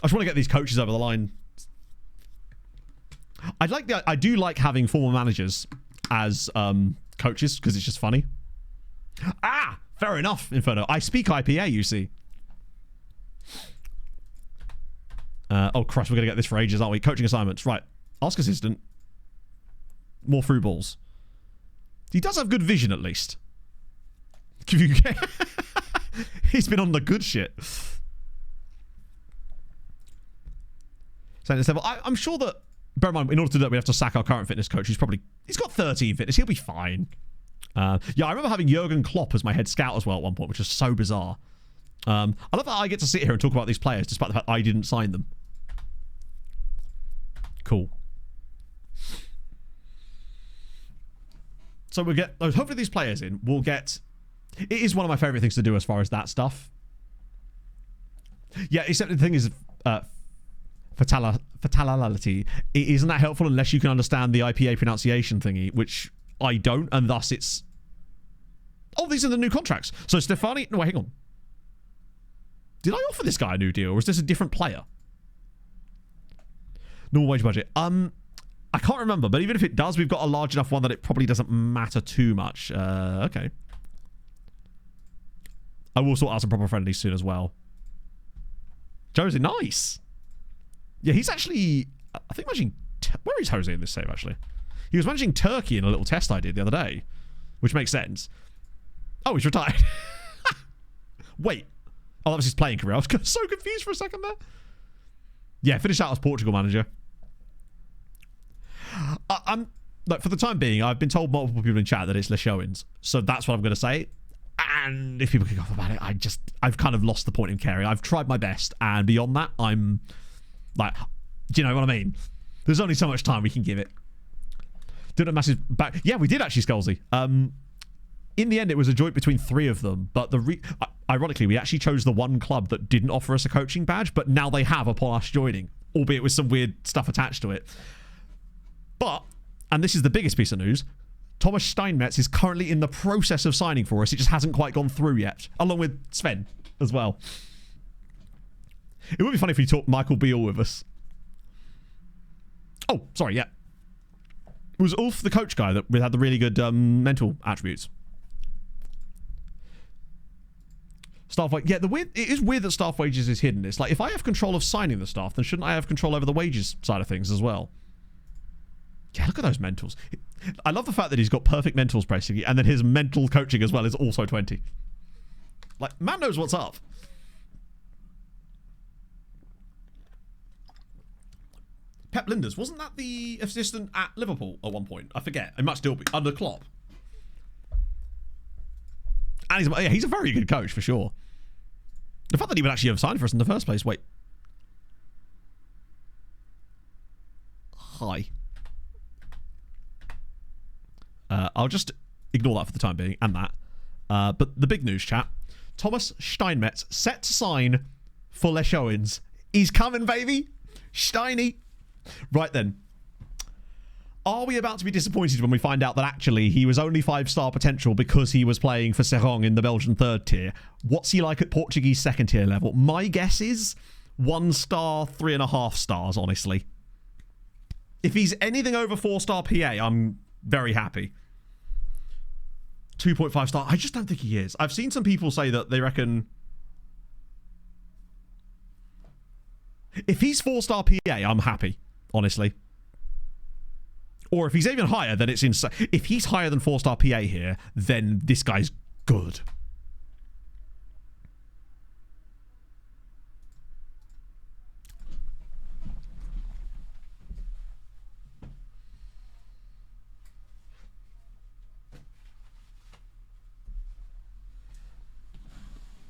I just want to get these coaches over the line. I do like having former managers as coaches because it's just funny. Ah, Fair enough, Inferno. I speak IPA, you see. Oh, Christ, we're going to get this for ages, aren't we? Coaching assignments. Right. Ask assistant. More through balls. He does have good vision, at least. He's been on the good shit. Saying level. I'm sure that, bear in mind, in order to do that, we have to sack our current fitness coach. He's got 13 fitness. He'll be fine. Yeah, I remember having Jurgen Klopp as my head scout as well at one point, which is so bizarre. I love that I get to sit here and talk about these players despite the fact I didn't sign them. Cool. So we'll get, hopefully these players in, we'll get, it is one of my favourite things to do as far as that stuff. Yeah, except the thing is, fatality, it isn't that helpful unless you can understand the IPA pronunciation thingy, which I don't, and thus it's, oh, these are the new contracts. So Stefani, no, wait, hang on. Did I offer this guy a new deal, or is this a different player? Normal wage budget. I can't remember, but even if it does, we've got a large enough one that it probably doesn't matter too much. Okay. I will sort out some proper friendlies soon as well. Jose, nice. Yeah, he's actually, I think, managing, where is Jose in this save, actually? He was managing Turkey in a little test I did the other day, which makes sense. Oh, he's retired. Wait. Oh, that was his playing career. I was so confused for a second there. Yeah, finished out as Portugal manager. I'm like, for the time being, I've been told multiple people in chat that it's Les Showings, so that's what I'm going to say. And if people kick off about it, I've kind of lost the point in caring. I've tried my best, and beyond that, I'm like, do you know what I mean? There's only so much time we can give it. Did a massive back. Yeah, we did actually, Skullsy. In the end, it was a joint between 3 of them, but ironically, we actually chose the one club that didn't offer us a coaching badge, but now they have upon us joining, albeit with some weird stuff attached to it. But, and this is the biggest piece of news, Thomas Steinmetz is currently in the process of signing for us. It just hasn't quite gone through yet, along with Sven as well. It would be funny if he talked Michael Beale with us. Oh, sorry, yeah. It was Ulf, the coach guy, that had the really good mental attributes. Staff wage, yeah, it is weird that staff wages is hidden. It's like, if I have control of signing the staff, then shouldn't I have control over the wages side of things as well? Yeah, look at those mentals. I love the fact that he's got perfect mentals, basically, and then his mental coaching as well is also 20. Like, man knows what's up. Pep Linders, wasn't that the assistant at Liverpool at one point? I forget. It might still be. Under Klopp. And he's a very good coach, for sure. The fact that he would actually have signed for us in the first place. Wait. Hi. I'll just ignore that for the time being, and that. But the big news, chat. Thomas Steinmetz set to sign for Les Showings. He's coming, baby. Steiny. Right then. Are we about to be disappointed when we find out that actually he was only 5-star potential because he was playing for Serong in the Belgian 3rd tier? What's he like at Portuguese 2nd tier level? My guess is 1 star, 3.5 stars, honestly. If he's anything over 4-star PA, I'm very happy. 2.5 star. I just don't think he is. I've seen some people say that they reckon if he's 4-star PA, I'm happy, honestly. Or if he's even higher, then it's insane. If he's higher than 4-star PA here, then this guy's good.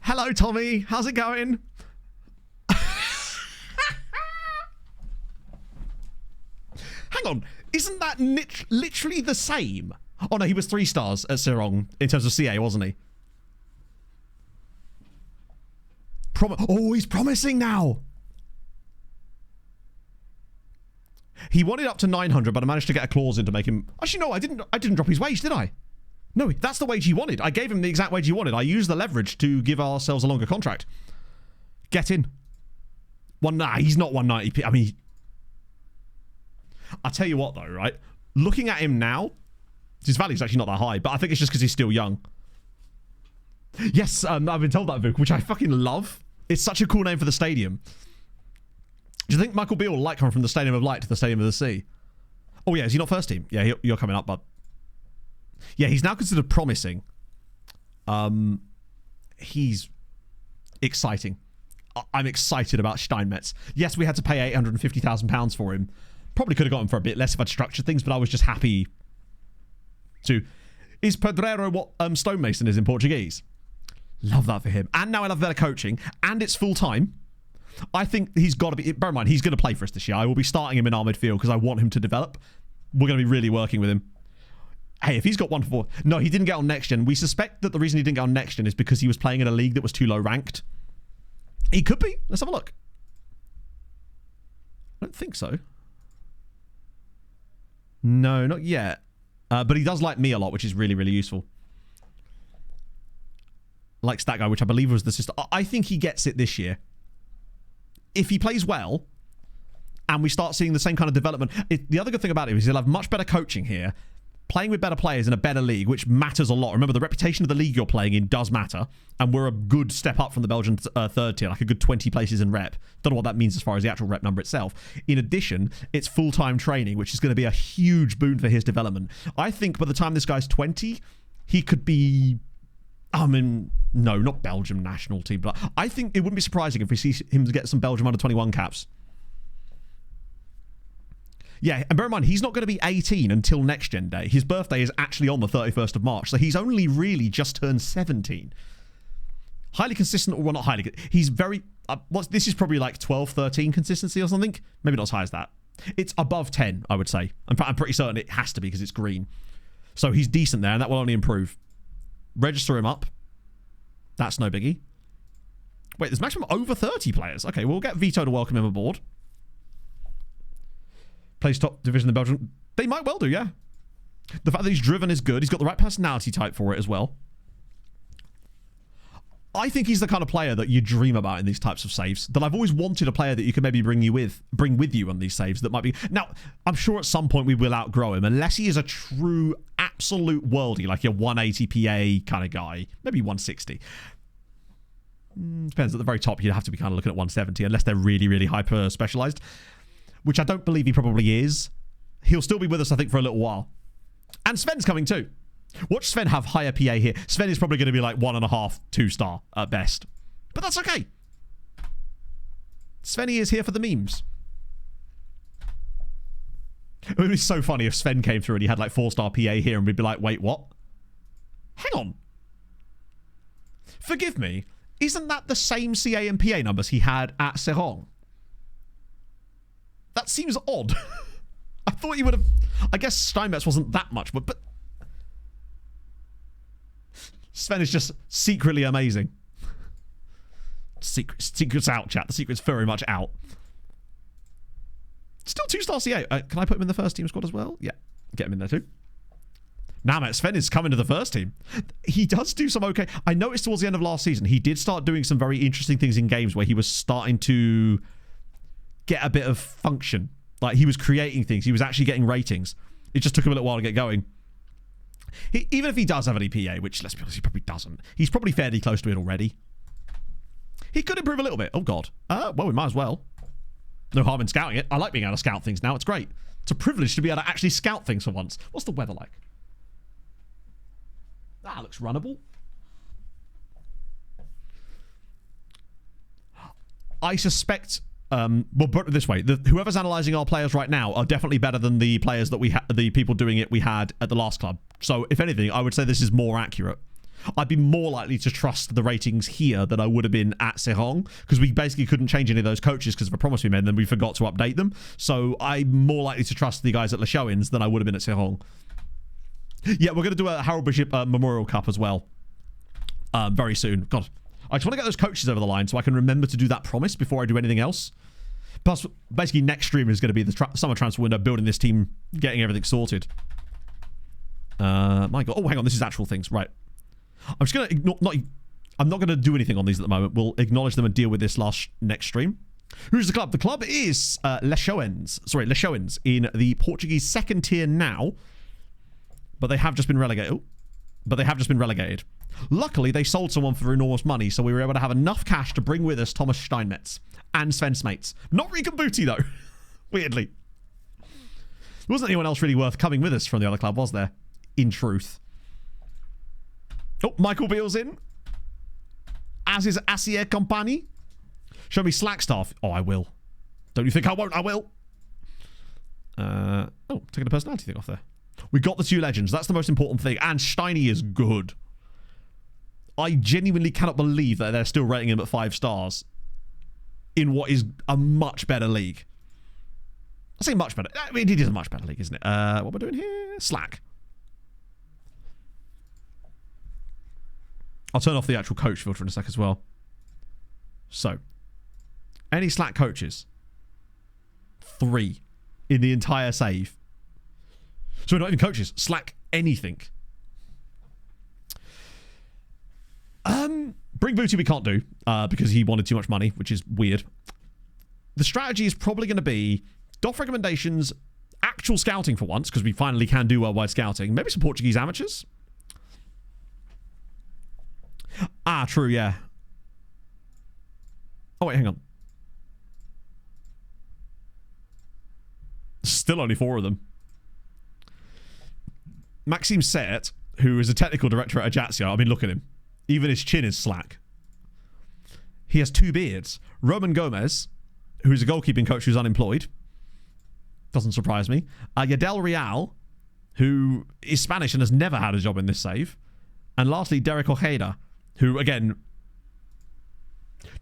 Hello, Tommy. How's it going? Hang on. Isn't that literally the same? Oh, no, he was 3 stars at Serong in terms of CA, wasn't he? Oh, he's promising now. He wanted up to 900, but I managed to get a clause in to make him... Actually, no, I didn't drop his wage, did I? No, that's the wage he wanted. I gave him the exact wage he wanted. I used the leverage to give ourselves a longer contract. Get in. Nah, he's not 190p. I mean... I'll tell you what, though, right? Looking at him now, his value's actually not that high, but I think it's just because he's still young. Yes, I've been told that, Vuk, which I fucking love. It's such a cool name for the stadium. Do you think Michael Beale will like coming from the Stadium of Light to the Stadium of the Sea? Oh, yeah, is he not first team? Yeah, you're coming up, bud. Yeah, he's now considered promising. He's exciting. I'm excited about Steinmetz. Yes, we had to pay £850,000 for him. Probably could have got him for a bit less if I'd structured things, but I was just happy to... Is Pedreiro what stonemason is in Portuguese? Love that for him. And now I love better coaching. And it's full-time. I think he's got to be... Bear in mind, he's going to play for us this year. I will be starting him in our midfield because I want him to develop. We're going to be really working with him. Hey, if he's got 1-4... No, he didn't get on next gen. We suspect that the reason he didn't get on next gen is because he was playing in a league that was too low ranked. He could be. Let's have a look. I don't think so. No, not yet. But he does like me a lot, which is really, really useful. Likes that guy, which I believe was the sister. I think he gets it this year. If he plays well, and we start seeing the same kind of development. The other good thing about him is he'll have much better coaching here, playing with better players in a better league, which matters a lot. Remember, the reputation of the league you're playing in does matter, and we're a good step up from the Belgian third tier, like a good 20 places in rep. Don't know what that means as far as the actual rep number itself. In addition, it's full-time training, which is going to be a huge boon for his development. I think by the time this guy's 20, he could be... I mean, no, not Belgium national team, but I think it wouldn't be surprising if we see him get some Belgium under-21 caps. Yeah, and bear in mind, he's not going to be 18 until next gen day. His birthday is actually on the 31st of March, so he's only really just turned 17. Highly consistent, or well, not highly... He's very... this is probably like 12, 13 consistency or something. Maybe not as high as that. It's above 10, I would say. I'm pretty certain it has to be because it's green. So he's decent there, and that will only improve. Register him up. That's no biggie. Wait, there's maximum over 30 players. Okay, we'll get Vito to welcome him aboard. Plays top division in Belgium. They might well do, yeah. The fact that he's driven is good. He's got the right personality type for it as well. I think he's the kind of player that you dream about in these types of saves. That I've always wanted a player that you can maybe bring with you on these saves that might be... Now, I'm sure at some point we will outgrow him, unless he is a true, absolute worldie, like your 180 PA kind of guy. Maybe 160. Depends. At the very top, you'd have to be kind of looking at 170, unless they're really, really hyper-specialized. Which I don't believe he probably is. He'll still be with us, I think, for a little while. And Sven's coming too. Watch Sven have higher PA here. Sven is probably going to be like 1.5, 2-star at best. But that's okay. Svenny is here for the memes. It would be so funny if Sven came through and he had like 4-star PA here and we'd be like, wait, what? Hang on. Forgive me. Isn't that the same CA and PA numbers he had at Serong? That seems odd. I thought you would have... I guess Steinmetz wasn't that much, but... Sven is just secretly amazing. Secret's out, chat. The secret's very much out. Still 2-star CA. Can I put him in the first team squad as well? Yeah. Get him in there too. Now, Matt, Sven is coming to the first team. He does do some okay... I noticed towards the end of last season, he did start doing some very interesting things in games where he was starting to get a bit of function. Like, he was creating things. He was actually getting ratings. It just took him a little while to get going. Even if he does have an EPA, which, let's be honest, he probably doesn't. He's probably fairly close to it already. He could improve a little bit. Oh, God. Well, we might as well. No harm in scouting it. I like being able to scout things now. It's great. It's a privilege to be able to actually scout things for once. What's the weather like? That looks runnable. I suspect... well, put it this way, whoever's analysing our players right now are definitely better than the players that the people doing it we had at the last club. So, if anything, I would say this is more accurate. I'd be more likely to trust the ratings here than I would have been at Serong, because we basically couldn't change any of those coaches because of a promise we made, and then we forgot to update them. So, I'm more likely to trust the guys at Le Showins than I would have been at Serong. Yeah, we're going to do a Harold Bishop Memorial Cup as well. Very soon. God, I just want to get those coaches over the line so I can remember to do that promise before I do anything else. Plus, basically, next stream is going to be the summer transfer window, building this team, getting everything sorted. My God. Oh, hang on. This is actual things. Right. I'm just going to ignore... I'm not going to do anything on these at the moment. We'll acknowledge them and deal with this next stream. Who's the club? The club is Le Showins. Sorry, Le Showins in the Portuguese second tier now. But they have just been relegated. Oh. but they have just been relegated. Luckily, they sold someone for enormous money, so we were able to have enough cash to bring with us Thomas Steinmetz and Sven Smates. Not Rican Booty, though. Weirdly. There wasn't anyone else really worth coming with us from the other club, was there? In truth. Oh, Michael Beale's in. As is Assier Company. Show me Slack staff. Oh, I will. Don't you think I won't? I will. Oh, taking the personality thing off there. We got the 2 legends. That's the most important thing. And Steiny is good. I genuinely cannot believe that they're still rating him at 5 stars in what is a much better league. I say much better. I mean, it is a much better league, isn't it? What am I doing here? Slack. I'll turn off the actual coach filter in a sec as well. So, any Slack coaches? 3 in the entire save. So we're not even coaches. Slack anything. Bring Booty we can't do because he wanted too much money, which is weird. The strategy is probably going to be DOF recommendations, actual scouting for once, because we finally can do worldwide scouting. Maybe some Portuguese amateurs. Ah, true, yeah. Oh, wait, hang on. Still only 4 of them. Maxime Set, who is a technical director at Ajaccio, I mean, look at him. Even his chin is slack. He has 2 beards. Roman Gomez, who's a goalkeeping coach who's unemployed. Doesn't surprise me. Yadel Real, who is Spanish and has never had a job in this save. And lastly, Derek Ojeda, who, again,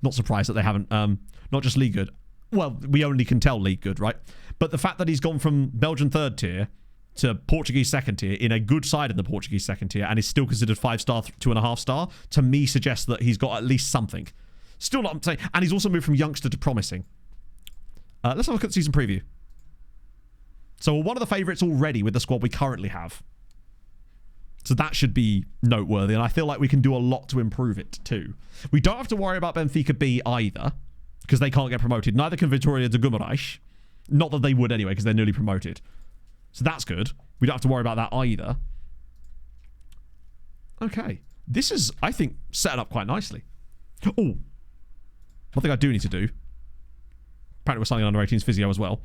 not surprised that they haven't, not just League Good. Well, we only can tell League Good, right? But the fact that he's gone from Belgian 3rd tier to Portuguese 2nd tier in a good side in the Portuguese 2nd tier and is still considered 5-star, 2.5-star, to me suggests that he's got at least something. Still not saying, and he's also moved from youngster to promising. Let's have a look at the season preview. So we're one of the favourites already with the squad we currently have. So that should be noteworthy, and I feel like we can do a lot to improve it too. We don't have to worry about Benfica B either, because they can't get promoted. Neither can Vitória de Guimarães. Not that they would anyway, because they're newly promoted. So that's good. We don't have to worry about that either. Okay. This is, I think, set up quite nicely. Oh. One thing I do need to do. Apparently we're signing under 18s physio as well.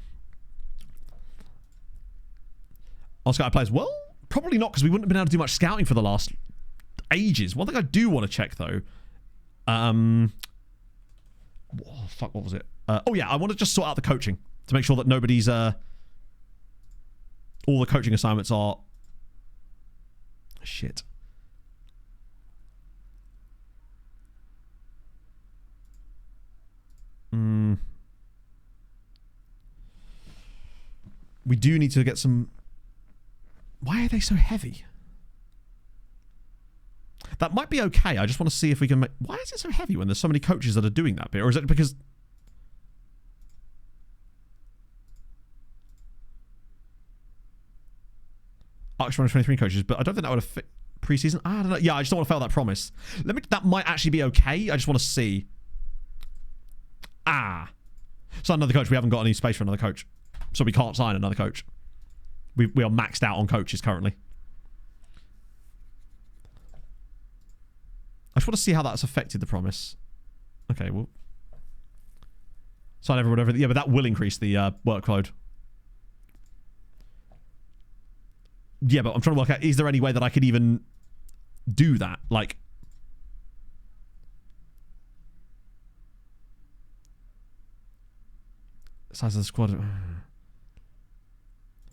I'll scout players. Well, probably not, because we wouldn't have been able to do much scouting for the last ages. One thing I do want to check, though. Oh, fuck, what was it? Oh, yeah, I want to just sort out the coaching to make sure that nobody's... all the coaching assignments are... Shit. We do need to get some... Why are they so heavy? That might be okay. I just want to see if we can make... Why is it so heavy when there's so many coaches that are doing that bit? Or is it because... Arcs 23 coaches, but I don't think that would have fit preseason. I don't know. Yeah, I just don't want to fail that promise. That might actually be okay. I just want to see. So another coach. We haven't got any space for another coach. So we can't sign another coach. We are maxed out on coaches currently. I just want to see how that's affected the promise. Okay, well. Sign everyone over. Yeah, but that will increase the workload. Yeah, but I'm trying to work out, is there any way that I could even do that? Like... Size of the squad...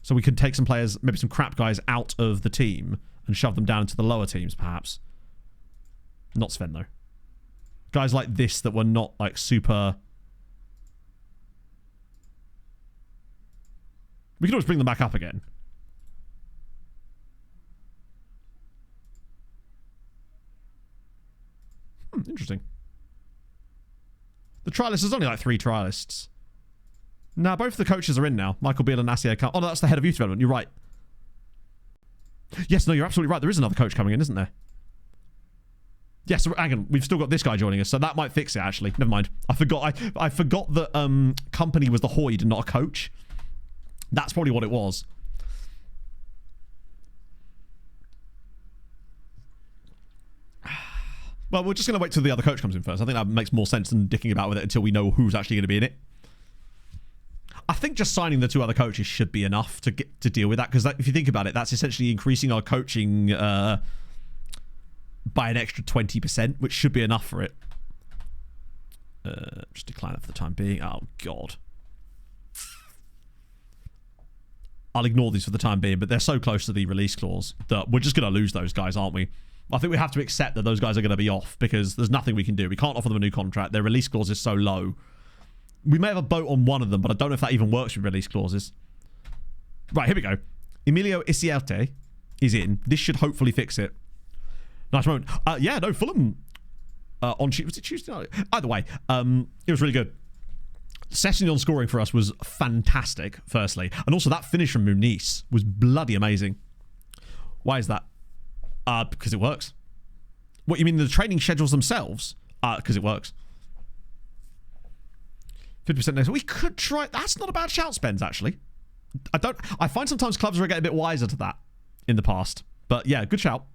So we could take some players, maybe some crap guys, out of the team and shove them down into the lower teams, perhaps. Not Sven, though. Guys like this that were not, like, super... We can always bring them back up again. Interesting. The trialists, there's only like 3 trialists. Nah, both the coaches are in now. Michael Beale and Assier. Oh, no, that's the head of youth development. You're right. Yes, no, you're absolutely right. There is another coach coming in, isn't there? Yes, hang on. We've still got this guy joining us, so that might fix it, actually. Never mind. I forgot that company was the Hoyd and not a coach. That's probably what it was. Well, we're just going to wait till the other coach comes in first. I think that makes more sense than dicking about with it until we know who's actually going to be in it. I think just signing the 2 other coaches should be enough to deal with that, because if you think about it, that's essentially increasing our coaching by an extra 20%, which should be enough for it. Just decline it for the time being. Oh, God. I'll ignore these for the time being, but they're so close to the release clause that we're just going to lose those guys, aren't we? I think we have to accept that those guys are going to be off because there's nothing we can do. We can't offer them a new contract. Their release clause is so low. We may have a boat on one of them, but I don't know if that even works with release clauses. Right, here we go. Emilio Isierte is in. This should hopefully fix it. Nice moment. Yeah, no, Fulham on Tuesday. Was it Tuesday night? Either way, it was really good. Sessignon scoring for us was fantastic, firstly. And also that finish from Muniz was bloody amazing. Why is that? Because it works. What, you mean the training schedules themselves? Because it works. 50% next. We could try. That's not a bad shout, Spence, actually. I find sometimes clubs are getting a bit wiser to that in the past. But yeah, good shout.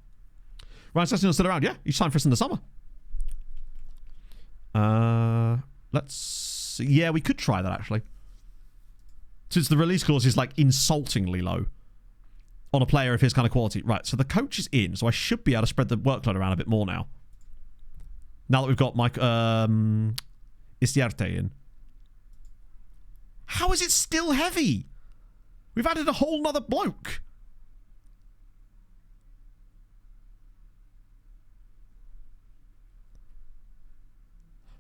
Ryan Session's still around. Yeah, you signed for us in the summer. Let's see. Yeah, we could try that, actually. Since the release clause is like insultingly low on a player of his kind of quality. Right, so the coach is in, so I should be able to spread the workload around a bit more now. Now that we've got Mike Isiarte in. How is it still heavy? We've added a whole nother bloke.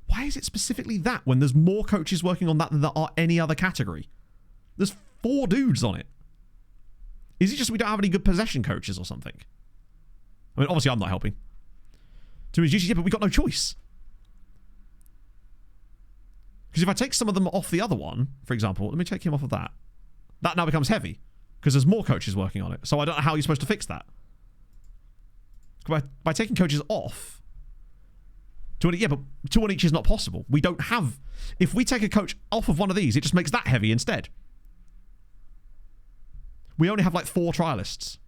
Why is it specifically that when there's more coaches working on that than there are any other category? There's 4 dudes on it. Is it just we don't have any good possession coaches or something? I mean, obviously I'm not helping. To his duties, yeah, but we got no choice. Because if I take some of them off the other one, for example, let me take him off of that. That now becomes heavy. Because there's more coaches working on it. So I don't know how you're supposed to fix that. By taking coaches off... 2 on each, yeah, but 2 on each is not possible. We don't have... If we take a coach off of one of these, it just makes that heavy instead. We only have like 4 trialists.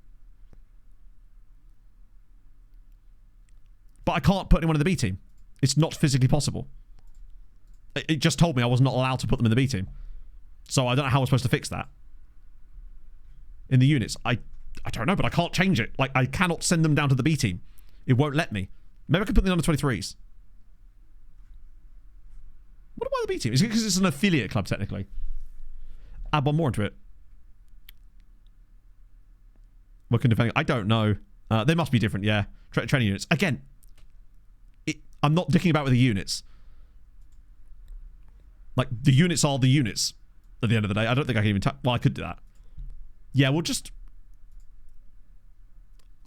But I can't put anyone in the B team. It's not physically possible. It just told me I was not allowed to put them in the B team. So I don't know how we're supposed to fix that. In the units. I don't know, but I can't change it. Like, I cannot send them down to the B team. It won't let me. Maybe I can put them on the 23s. What about the B team? Is it because it's an affiliate club, technically? Add one more into it. Working defending. I don't know. They must be different, yeah. Training units. Again, I'm not dicking about with the units. Like, the units are the units at the end of the day. I don't think I can even... Well, I could do that. Yeah, we'll just...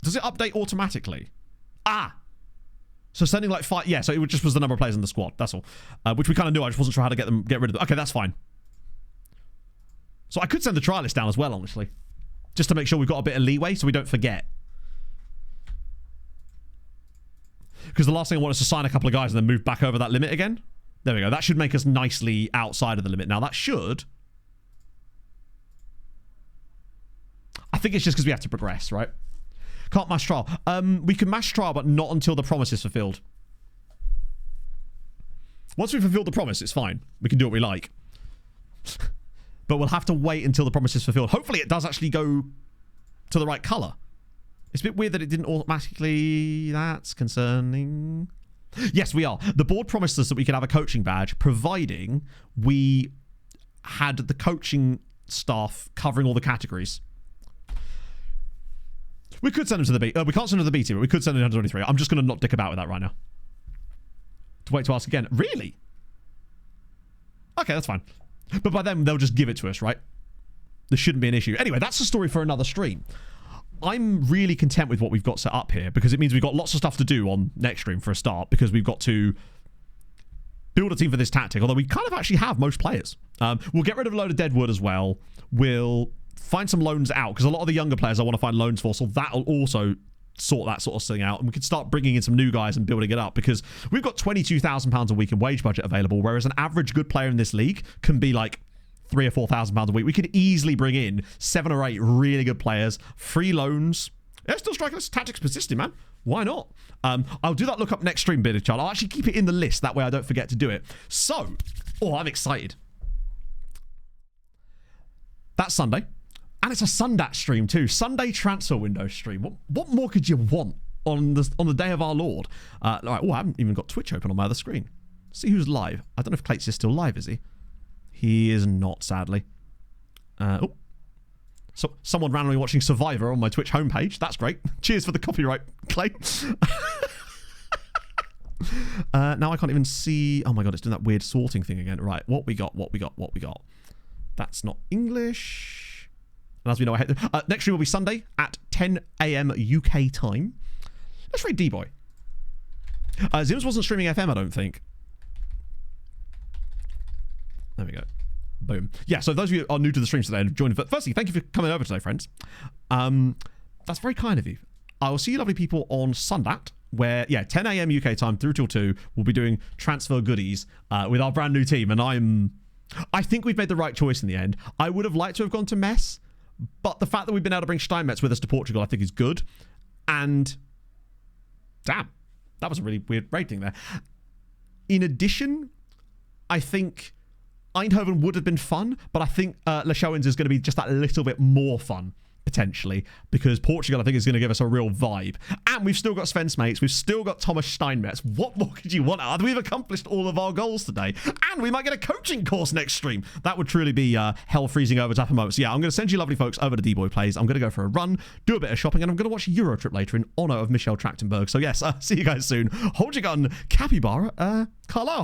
Does it update automatically? Ah! So sending like 5... Yeah, so it just was the number of players in the squad. That's all. Which we kind of knew. I just wasn't sure how to get rid of them. Okay, that's fine. So I could send the trialist down as well, honestly. Just to make sure we've got a bit of leeway so we don't forget. Because the last thing I want is to sign a couple of guys and then move back over that limit again. There we go. That should make us nicely outside of the limit. Now, that should... I think it's just because we have to progress, right? Can't mass trial. We can mass trial, but not until the promise is fulfilled. Once we've fulfilled the promise, it's fine. We can do what we like. But we'll have to wait until the promise is fulfilled. Hopefully it does actually go to the right colour. It's a bit weird that it didn't automatically... That's concerning. Yes, we are. The board promised us that we could have a coaching badge, providing we had the coaching staff covering all the categories. We could send them to the B. We can't send them to the B team, but we could send them to 123. I'm just going to not dick about with that right now. To wait to ask again. Really? Okay, that's fine. But by then, they'll just give it to us, right? There shouldn't be an issue. Anyway, that's a story for another stream. I'm really content with what we've got set up here because it means we've got lots of stuff to do on next stream for a start because we've got to build a team for this tactic, although we kind of actually have most players. We'll get rid of a load of deadwood as well. We'll find some loans out because a lot of the younger players I want to find loans for, so that'll also sort that sort of thing out, and we can start bringing in some new guys and building it up because we've got £22,000 a week in wage budget available, whereas an average good player in this league can be like £3,000 or £4,000 a week. We could easily bring in 7 or 8 really good players, free loans, Yeah, still striking us. Tactics persisting, man. Why not? I'll do that lookup next stream, Bearded Child. I'll actually keep it in the list. That way I don't forget to do it. So, I'm excited. That's Sunday. And it's a Sundat stream too. Sunday transfer window stream. What more could you want on the day of our Lord? I haven't even got Twitch open on my other screen. See who's live. I don't know if Clates is still live, is he? He is not, sadly. So someone randomly watching Survivor on my Twitch homepage. That's great. Cheers for the copyright, Clay. Now I can't even see. Oh my god, it's doing that weird sorting thing again. Right, what we got. That's not English. And as we know, next stream will be Sunday at 10 a.m. UK time. Let's read D-Boy. Zims wasn't streaming FM, I don't think. There we go. Boom. Yeah, so those of you who are new to the streams today and joined. Firstly, thank you for coming over today, friends. That's very kind of you. I will see you lovely people on Sundat, where, 10 a.m. UK time through till 2, we'll be doing transfer goodies with our brand new team. And I think we've made the right choice in the end. I would have liked to have gone to Metz, but the fact that we've been able to bring Steinmetz with us to Portugal, I think is good. And damn, that was a really weird rating there. In addition, I think Eindhoven would have been fun, but I think Le Showens is going to be just that little bit more fun, potentially, because Portugal, I think, is going to give us a real vibe. And we've still got Sven Smates, we've still got Thomas Steinmetz. What more could you want? We've accomplished all of our goals today, and we might get a coaching course next stream. That would truly be hell freezing over type of moment. So yeah, I'm going to send you lovely folks over to D-Boy Plays. I'm going to go for a run, do a bit of shopping, and I'm going to watch Eurotrip later in honour of Michelle Trachtenberg. So yes, see you guys soon. Hold your gun, Capybara, Carlisle.